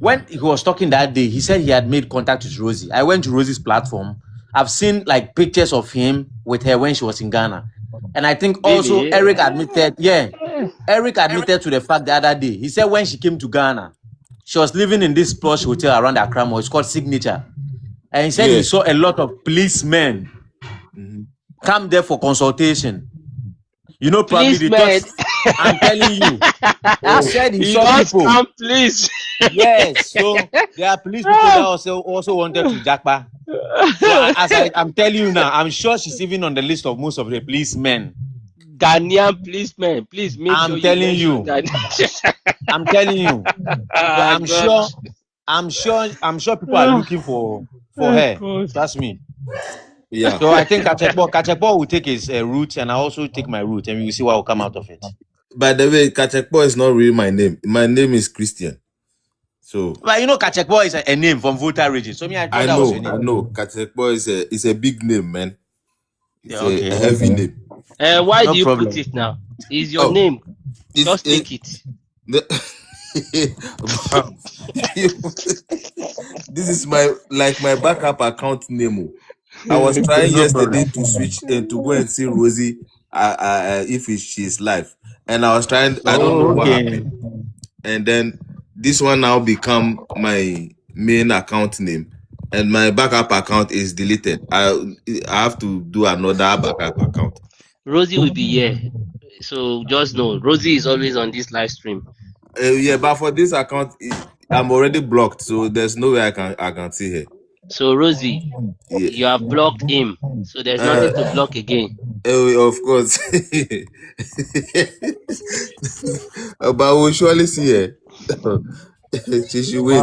S3: When he was talking that day, he said he had made contact with Rosie. I went to Rosie's platform. I've seen like pictures of him with her when she was in Ghana. And I think also
S1: Really?
S3: Eric admitted to the fact the other day. He said when she came to Ghana, she was living in this plush hotel around Accra Mall. It's called Signature. And he said he
S6: Yeah.
S3: saw a lot of policemen
S6: Mhm.
S3: come there for consultation. Probably
S1: Please,
S3: they thought,
S1: man.
S3: I'm telling you. He
S6: Oh,
S3: said he
S1: You
S3: saw
S1: just
S3: people.
S1: come, please.
S3: Yes, so there are police people that also wanted to jackpot. So I'm telling you now, I'm sure she's even on the list of most of the policemen.
S1: Ghanaian policeman, please make sure
S3: I'm
S1: you
S3: telling
S1: mention
S3: you.
S1: Ghanaian.
S3: I'm telling you. So
S1: Ah,
S3: I'm
S1: God.
S3: sure. I'm sure people are
S1: Ah,
S3: looking for her.
S1: God.
S3: Trust me.
S6: yeah.
S3: So I think Kachekpo will take his route, and I also take my route, and we will see what will come out of it.
S6: By the way, Kachekpo is not really my name. My name is Christian. So
S3: But Kachekpo is a name from Volta region. So I thought
S6: I
S3: that was your
S6: know,
S3: name.
S6: Kachekpo is a big name, man. It's
S3: Yeah,
S6: a
S3: okay.
S6: heavy name.
S1: Why
S3: No
S1: do you put
S3: problem.
S1: it now? Is your
S6: Oh,
S1: name?
S6: it's
S1: Just
S6: it.
S1: take it.
S6: This is my backup account name. Oh. I was trying
S11: No
S6: yesterday
S11: problem.
S6: to switch and to go and see Rosie if she's live, and I was trying. I don't know
S3: Oh,
S6: what
S3: okay.
S6: happened, and then this one now become my main account name, and my backup account is deleted. I have to do another backup account.
S1: Rosie will be here. So just know, Rosie is always on this live stream.
S6: Yeah, but for this account, I'm already blocked, so there's no way I can see her.
S1: So Rosie,
S6: Yeah.
S1: you have blocked him. So there's
S6: Uh,
S1: nothing to block again.
S6: of course. But we'll surely see her. She should wait.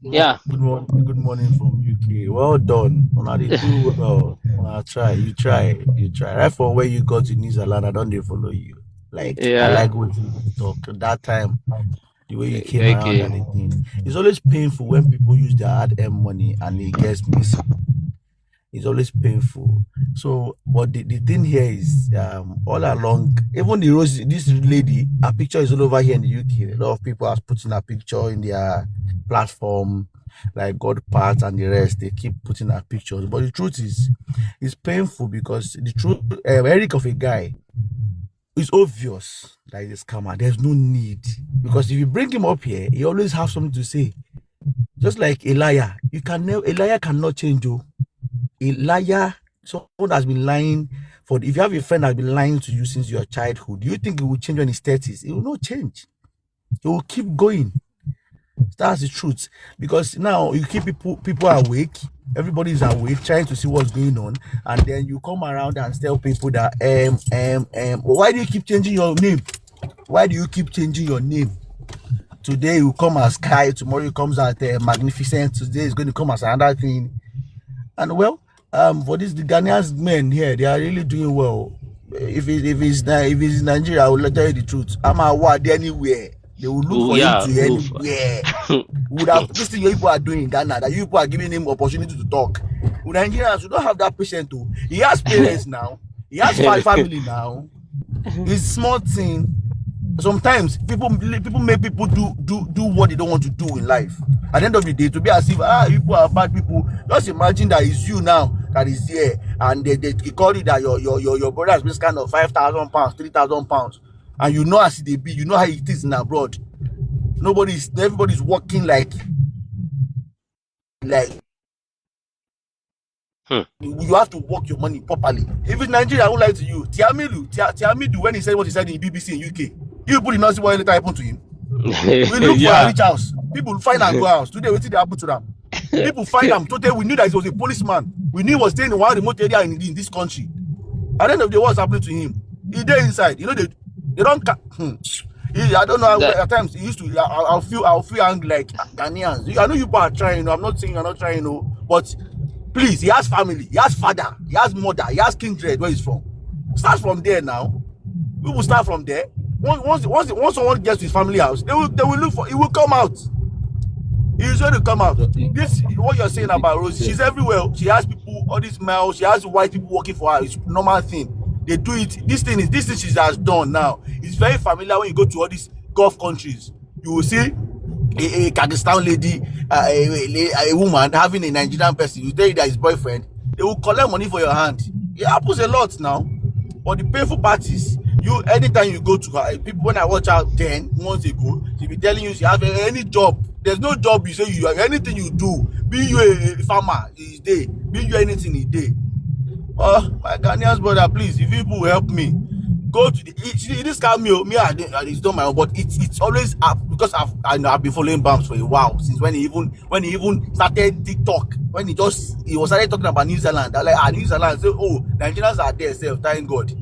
S1: Yeah,
S19: Good morning from UK. Well done. Una dey do well. Una try. You try. Right from where you got to New Zealand, I don't dey follow you. Like I
S1: yeah.
S19: like what you talk that time. The way you came around
S1: Okay.
S19: and everything. It's always painful when people use their hard-earned money and it gets missing. It's always painful. So, but the thing here is, all along, even the Rose, this lady, her picture is all over here in the UK. A lot of people are putting her picture in their platform, like God Part and the rest. They keep putting her pictures. But the truth is, it's painful because the truth, Eric of a guy, is obvious that he's a scammer. There's no need because if you bring him up here, he always has something to say. Just like a liar, a liar cannot change you. A liar, someone has been lying if you have a friend that's been lying to you since your childhood, do you think it will change when he's 30s? It will not change. It will keep going. That's the truth. Because now you keep people awake, everybody's awake, trying to see what's going on, and then you come around and tell people that why do you keep changing your name? Why do you keep changing your name? Today you come as Kai, tomorrow you comes as Magnificent, today is going to come as another thing. And well, for this, the Ghanaians men here, they are really doing well. If it's in Nigeria, I will tell you the truth. I'm a word anywhere. They will look
S1: Oh,
S19: for him
S1: yeah.
S19: to
S1: Move.
S19: anywhere. Would have this thing you people are doing in Ghana, that you people are giving him opportunity to talk. With Nigerians, you don't have that patient too. He has parents now. He has family now. It's small thing. Sometimes people make people do what they don't want to do in life. At the end of the day, to be as if people are bad people. Just imagine that it's you now that is here, and they call you that your brother has been kind of £5,000, £3,000, and you know as they be, you know how it is in abroad. Everybody's working like you have to work your money properly. If it's Nigeria, I won't lie to you. Tiamidu, when he said what he said in BBC in UK, you put in not see what later happened to him. We look for a
S1: Yeah.
S19: rich house. People find and go house. Today, what did happen to them? People find them. Today, we knew that he was a policeman. We knew he was staying in one remote area in this country. At the end of the day, what's happening to him? He there inside. You know, they don't. I don't know.
S1: That
S19: At times, he used to. I'll feel angry like Ghanaians. I know you people are trying. You know, I'm not saying you're not trying. You know, but please, he has family. He has father. He has mother. He has kindred. Where he's from. Start from there now. We will start from there. Once someone gets to his family house, they will look for. He will come out. He's going to come out. This what you're saying about Rosie. She's everywhere. She has people, all these males. She has white people working for her. It's normal thing. They do it. This thing she has done now. It's very familiar when you go to all these Gulf countries. You will see a Kyrgyzstan lady, a woman having a Nigerian person. You tell you that his boyfriend. They will collect money for your hand. It happens a lot now. But the painful part is, anytime you go to her, people, when I watch out 10 months ago, she'll be telling you she has any job. There's no job you say you have. Anything you do, be you a farmer, is there. Be you anything, is there. My Ghanaians brother, please, if people will help me, go to this cameo. It's not my own, but it's always up because I've been following Bams for a while, since when he even started TikTok, when he started talking about New Zealand. I like New Zealand, say, Nigerians are there, thank God,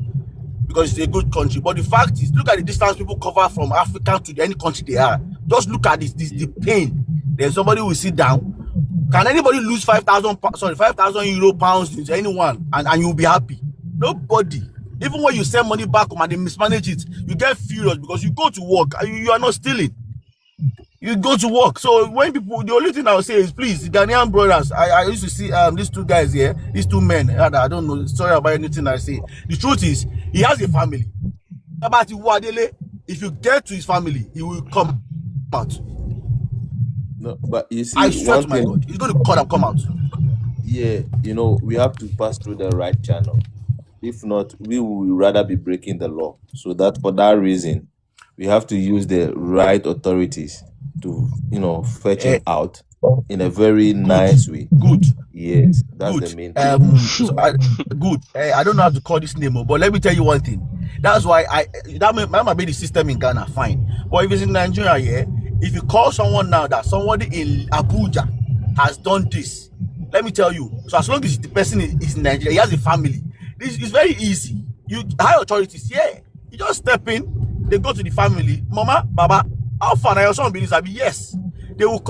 S19: because it's a good country. But the fact is, look at the distance people cover from Africa to any country they are. Just look at the pain. Then somebody will sit down. Can anybody lose 5,000 euro, pounds to anyone and you'll be happy? Nobody. Even when you send money back home and they mismanage it, you get furious because you go to work and you are not stealing. You go to work. So when people, the only thing I will say is, please, the Ghanaian brothers, I used to see these two guys here, these two men. I don't know, sorry about anything I say. The truth is, he has a family. If you get to his family, he will come out.
S6: No, but you see,
S19: I swear to my God, he's going to come out.
S6: Yeah, we have to pass through the right channel. If not, we will rather be breaking the law. So that for that reason, we have to use the right authorities to, fetch him out in a very nice way.
S19: Good.
S6: Yes, that's
S19: good.
S6: the main thing.
S19: Good. I don't know how to call this name, but let me tell you one thing. That's why that might be the system in Ghana, fine. But if it's in Nigeria, yeah, if you call someone now that somebody in Abuja has done this, let me tell you. So as long as the person is in Nigeria, he has a family. This is very easy. You high authorities, yeah. You just step in, they go to the family, Mama, Baba, how far now your son be this? I be yes. He will.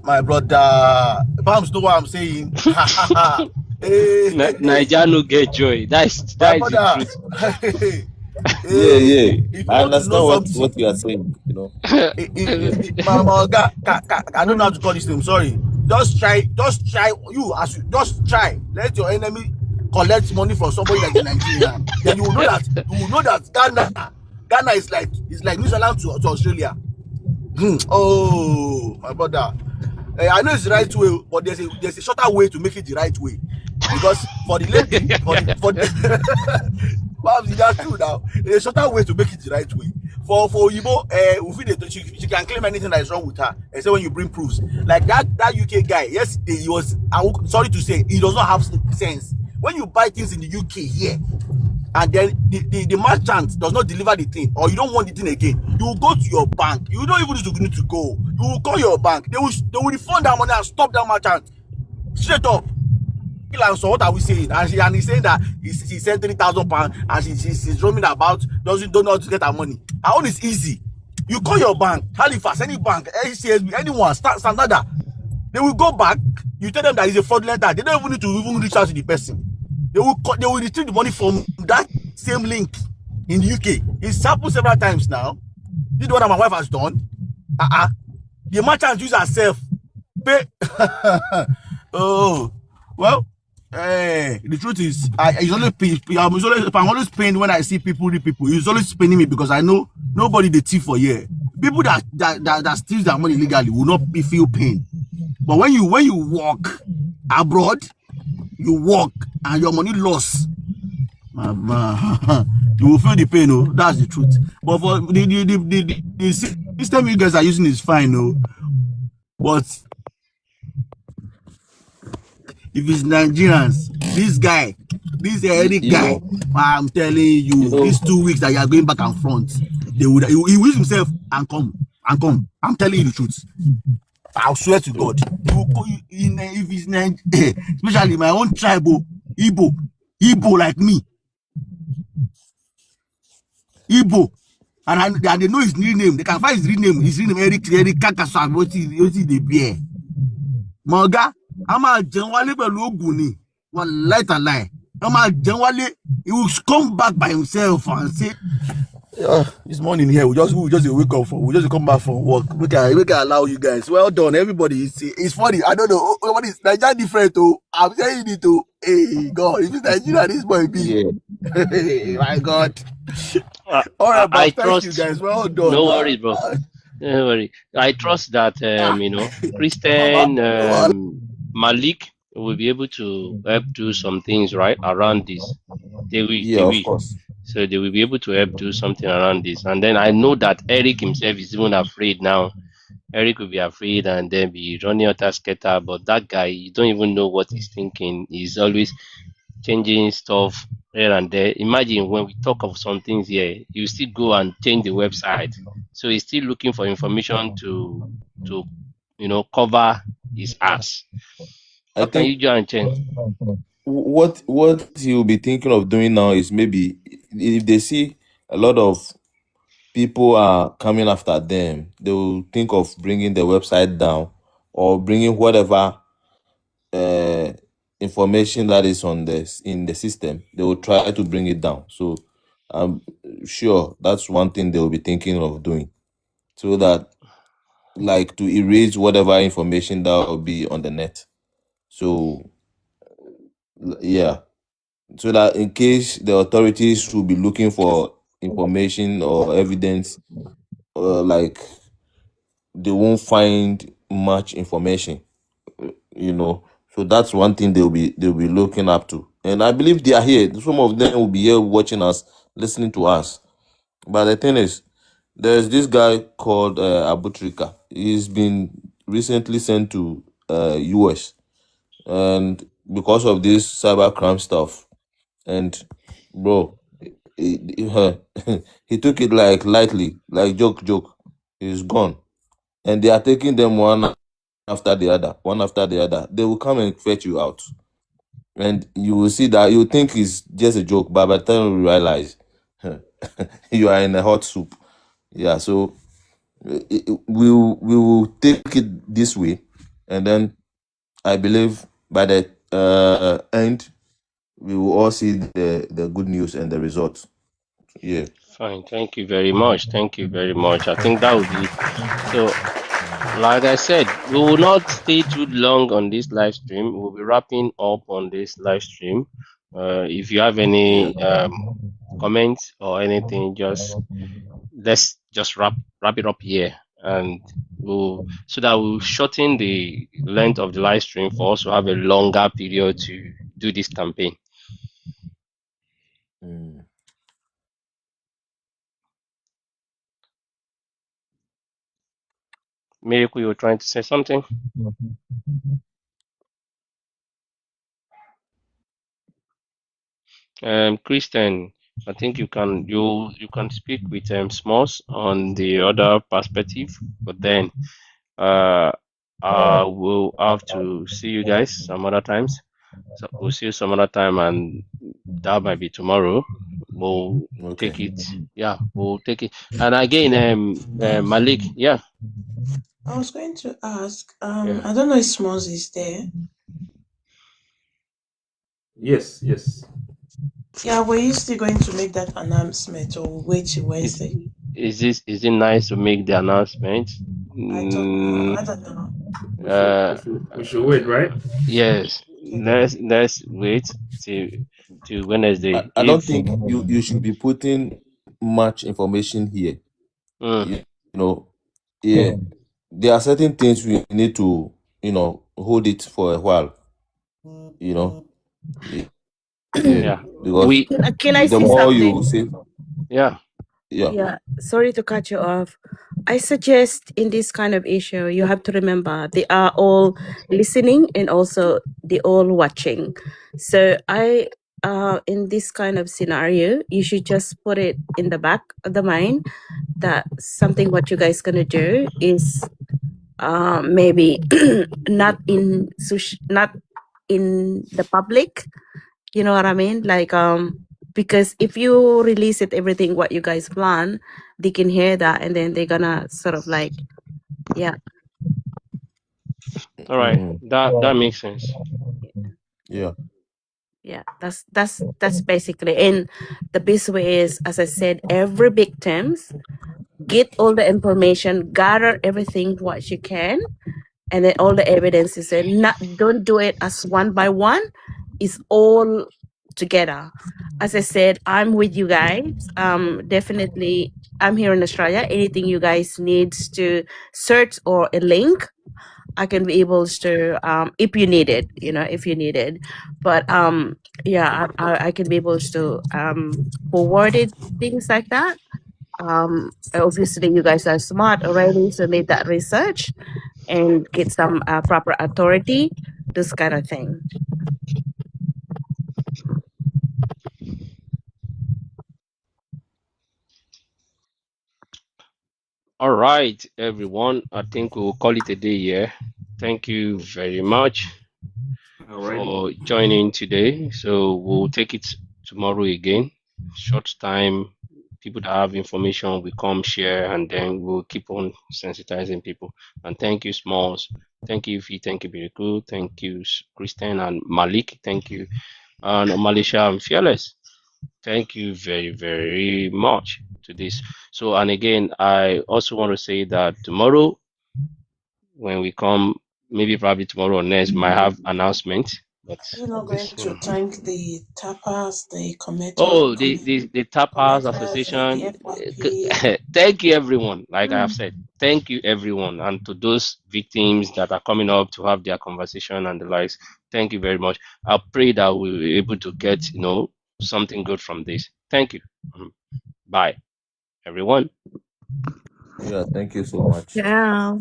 S19: My brother, Bams know what I'm saying.
S1: Naija no get joy. That's
S19: My
S1: the
S19: brother.
S1: truth.
S3: Yeah, yeah.
S19: If you
S3: I
S19: want to know
S3: understand
S19: something,
S3: what you are saying. You know.
S19: my guy, I don't know how to call this name. Sorry. Just try. Just try. Let your enemy collect money from somebody like the Nigerian. Then you will know that Ghana is like New Zealand to Australia. Oh, my brother. I know it's the right way, but there's a shorter way to make it the right way. Because for the lady, that's true now. There's a shorter way to make it the right way. For Yibo, she can claim anything that is wrong with her, except when you bring proofs. Like that UK guy, yesterday he was, sorry to say, he does not have sense. When you buy things in the UK here, and then the merchant does not deliver the thing, or you don't want the thing again, you will go to your bank. You don't even need to go. You will call your bank. They will refund that money and stop that merchant straight up. So what are we saying? And he's saying that he sent £3,000 and she's roaming about, don't know how to get her money. Her own is easy. You call your bank, Halifax, any bank, HCSB, anyone, Standard. They will go back. You tell them that it's a fraudulent act. They don't even need to reach out to the person. They will retrieve the money from that same link in the UK. It's happened several times now. This is what my wife has done. The merchant use herself. Pay. Oh, well. The truth is, I'm always paying when I see people. It's always paying me because I know nobody the thief for here. People that steals their money illegally will not feel pain. But when you walk abroad, you walk and your money lost, you will feel the pain. Oh, that's the truth. But for the system you guys are using is fine. Oh, but if it's Nigerians, this Eric guy, I'm telling you, these 2 weeks that you are going back and front, he will use himself and come. I'm telling you the truth. I swear to God. If it's especially my own tribe, Igbo like me, Igbo, and they know his real name. They can find his real name. His real name Eric Kakasa. What is the beer? Moga, I'm a generally beluguni. One light a lie. I'm a generally. He will come back by himself and say, this morning here, we just wake up, we just come back from work. We can allow you guys. Well done, everybody. It's funny. I don't know what is Nigeria different too. I'm saying it too. Hey God, if it's Nigeria, this boy be. Yeah. My God. All right, but thank you guys. Well done.
S1: No worries, bro. Don't worry. I trust that Christian Malik will be able to help do some things right around this. They will.
S3: Of course.
S1: So they will be able to help do something around this. And then I know that Eric himself is even afraid now. Eric will be afraid and then be running out as skater. But that guy, you don't even know what he's thinking. He's always changing stuff here and there. Imagine when we talk of some things here, you still go and change the website. So he's still looking for information to cover his ass. How can you do and change?
S6: What he'll be thinking of doing now is maybe if they see a lot of people are coming after them, they will think of bringing the website down or bringing whatever information that is in the system. They will try to bring it down. So I'm sure that's one thing they will be thinking of doing, so that like to erase whatever information that will be on the net. So yeah. So that in case the authorities will be looking for information or evidence, like they won't find much information, So that's one thing they'll be looking up to. And I believe they are here. Some of them will be here watching us, listening to us. But the thing is, there's this guy called Abutrika. He's been recently sent to US, and because of this cybercrime stuff. And bro, he took it like lightly, like joke. He's gone, and they are taking them one after the other. They will come and fetch you out, and you will see that you think it's just a joke, but by the time you realize you are in a hot soup. Yeah, so we will take it this way, and then I believe by the end we will all see the good news and the results. Yeah.
S1: Fine. Thank you very much. Thank you very much. I think that would be so. Like I said, we will not stay too long on this live stream. We'll be wrapping up on this live stream. If you have
S6: Yeah.
S1: any comments or anything, just let's just wrap it up here, and we'll so that we'll shorten the length of the live stream for us to have a longer period to do this campaign.
S6: Mm.
S1: Miracle, you were trying to say something? Christian, I think you can speak with Smalls on the other perspective, but then uh we'll have to see you guys some other times. So we'll see you some other time, and that might be tomorrow. We'll
S6: Okay.
S1: take it. Yeah, we'll take it. And again, Malik, yeah,
S4: I was going to ask,
S1: yeah.
S4: I don't know if Smalls is there.
S11: Yes, yes.
S4: Yeah, were you still going to make that announcement or wait till
S1: Is
S4: Wednesday?
S1: is it nice to make the announcement?
S4: I don't know.
S1: Uh,
S11: We should wait, right?
S1: yes.
S4: Okay.
S1: Let's wait till Wednesday.
S6: I don't
S1: If
S6: think you should be putting much information here.
S1: mm,
S6: You know, yeah, there are certain things we need to, hold it for a while, you know. Yeah,
S1: yeah,
S6: because
S1: we
S12: Can I
S6: the
S12: say
S6: more you
S12: something?
S6: say,
S1: yeah.
S6: yeah.
S12: Yeah, sorry to cut you off. I suggest in this kind of issue, you have to remember they are all listening and also they all watching. So in this kind of scenario, you should just put it in the back of the mind that something what you guys gonna do is maybe not in the public. You know what I mean? Like because if you release it everything what you guys plan, they can hear that and then they're gonna sort of like yeah.
S1: All right,
S6: Mm-hmm.
S1: that makes sense.
S6: Yeah.
S12: Yeah, that's basically. And the best way is, as I said, every victims get all the information, gather everything what you can, and then all the evidence is there. Not don't do it as one by one. It's all together. As I said, I'm with you guys. Definitely, I'm here in Australia. Anything you guys needs to search or a link, I can be able to if you need it, if you need it. But yeah, I can be able to forward it, things like that. Obviously you guys are smart already, so make that research and get some proper authority, this kind of thing.
S1: All right, everyone. I think we'll call it a day here. Thank you very much
S11: Alrighty.
S1: for joining today. So we'll take it tomorrow again. Short time. People that have information will come share, and then we'll keep on sensitizing people. And thank you, Smalls. Thank you, Fee. Thank you, Biriku. Thank you, Christian and Malik. Thank you, and Malisha and Fearless. Thank you very, very much to this. So, and again, I also want to say that tomorrow, when we come, maybe probably tomorrow or next, we might have announcement. But
S4: You're not going
S1: this,
S4: to thank the tapas, the
S1: oh, the Tapas
S4: commenters, the
S1: Association.
S4: FYP.
S1: Thank you, everyone. Like I have said, thank you, everyone, and to those victims that are coming up to have their conversation and the likes. Thank you very much. I pray that we'll be able to get something good from this. Thank you. Bye, everyone.
S6: Yeah. Thank you so much.
S12: Yeah.